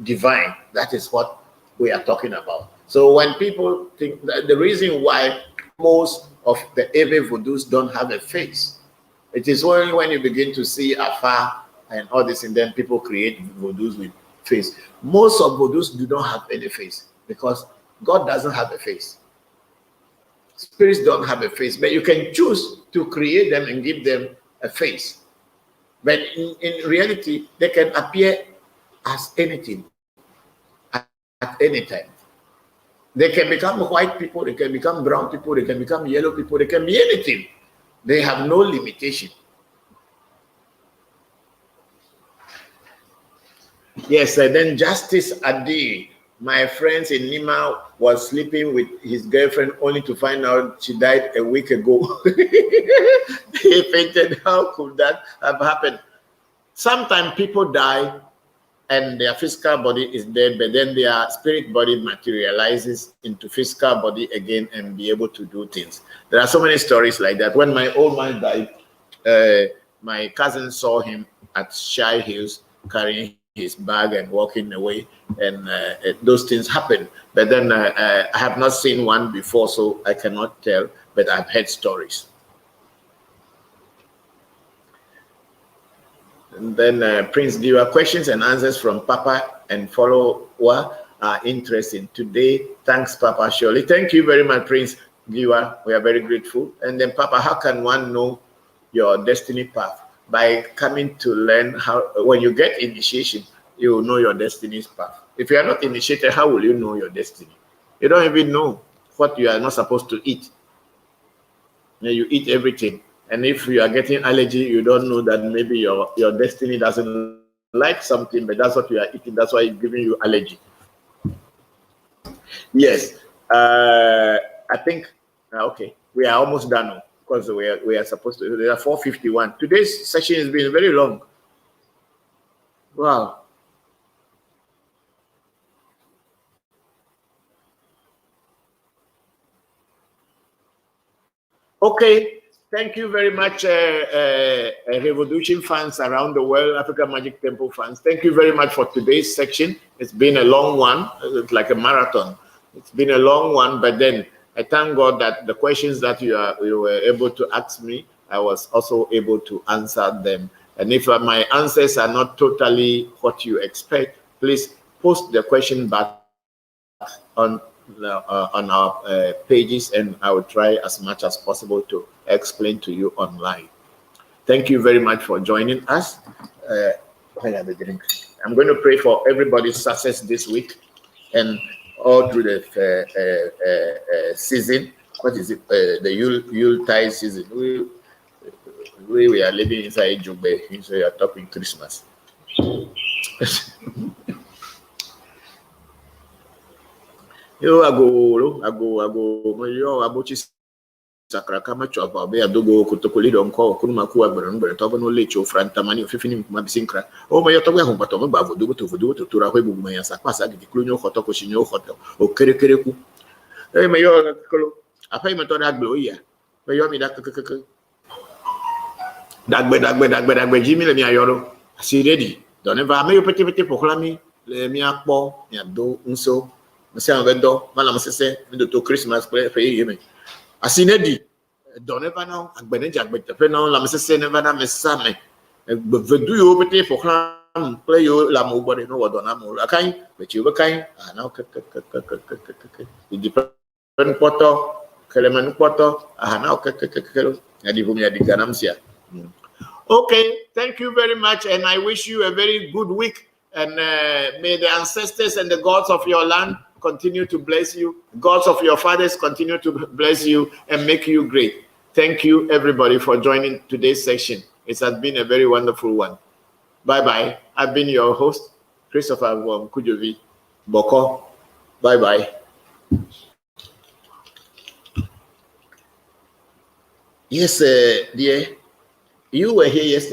divine. That is what we are talking about. So when people think that the reason why most of the Ewe Vodus don't have a face, it is only when you begin to see afar and all this, and then people create Vodus with face. Most of Vodus do not have any face, because God doesn't have a face. Spirits don't have a face, but you can choose to create them and give them a face. But in reality, they can appear as anything at any time. They can become white people, they can become brown people, they can become yellow people, they can be anything. They have no limitation. Yes, and then Justice Adi, my friends in Nima, was sleeping with his girlfriend only to find out she died a week ago. He fainted. How could that have happened? Sometimes people die and their physical body is dead, but then their spirit body materializes into physical body again and be able to do things. There are so many stories like that. When my old man died, my cousin saw him at Shy Hills carrying his bag and walking away, and those things happen. But then I have not seen one before, so I cannot tell, but I've heard stories. And then Prince Giwa, questions and answers from Papa and follower are interesting today. Thanks, Papa. Surely. Thank you very much, Prince Giwa. We are very grateful. And then, Papa, how can one know your destiny path? By coming to learn how, when you get initiation, you will know your destiny's path. If you are not initiated, how will you know your destiny? You don't even know what you are not supposed to eat. You eat everything. And if you are getting allergy, you don't know that maybe your destiny doesn't like something, but that's what you are eating. That's why it's giving you allergy. Yes. I think, okay, we are almost done now, because we are supposed to. There are 4:51. Today's session has been very long. Wow. Okay. Thank you very much, Revolution fans around the world, Africa Magic Temple fans. Thank you very much for today's section. It's been a long one. It's like a marathon. It's been a long one, but then I thank God that the questions that you were able to ask me, I was also able to answer them. And if my answers are not totally what you expect, please post the question back on our pages, and I will try as much as possible to explain to you online. Thank you very much for joining us. I'm going to pray for everybody's success this week and all through the season. What is it? The Yuletide season. We are living inside Jube, so we are talking Christmas. Yo ago abochi sakra kama chwa be adogo kotokoli don ko kunuma ku agbere to bono lecho franta mani ofifini ma bisinkra o ma yoto gbe hon pato me ba vodu to tura ko bugu ya sakpa sa gidi klonyo khoto ko shinyo khoto o kere ku e me yo kolo afa me to dagbe oya me yo mi dagbe jimi le mi ayoro si ready don't ever me yo petit proclamer le miakpo ya do nso mse avendo mala msese ndo to Christmas play fe yeme asinedi do never now agbene jagbete fe now la msese never na mesame vedu yo bete for play yo la mo body no wodo na mo akan be chi be kan na the different poto kelemen poto na ya di bumi ya di ganamsia. Okay, thank you very much, and I wish you a very good week. And may the ancestors and the gods of your land continue to bless you. Gods of your fathers continue to bless you and make you great. Thank you, everybody, for joining today's session. It has been a very wonderful one. Bye-bye. I've been your host, Christopher Voncujovi. Bokor. Bye-bye. Yes, dear. You were here yesterday.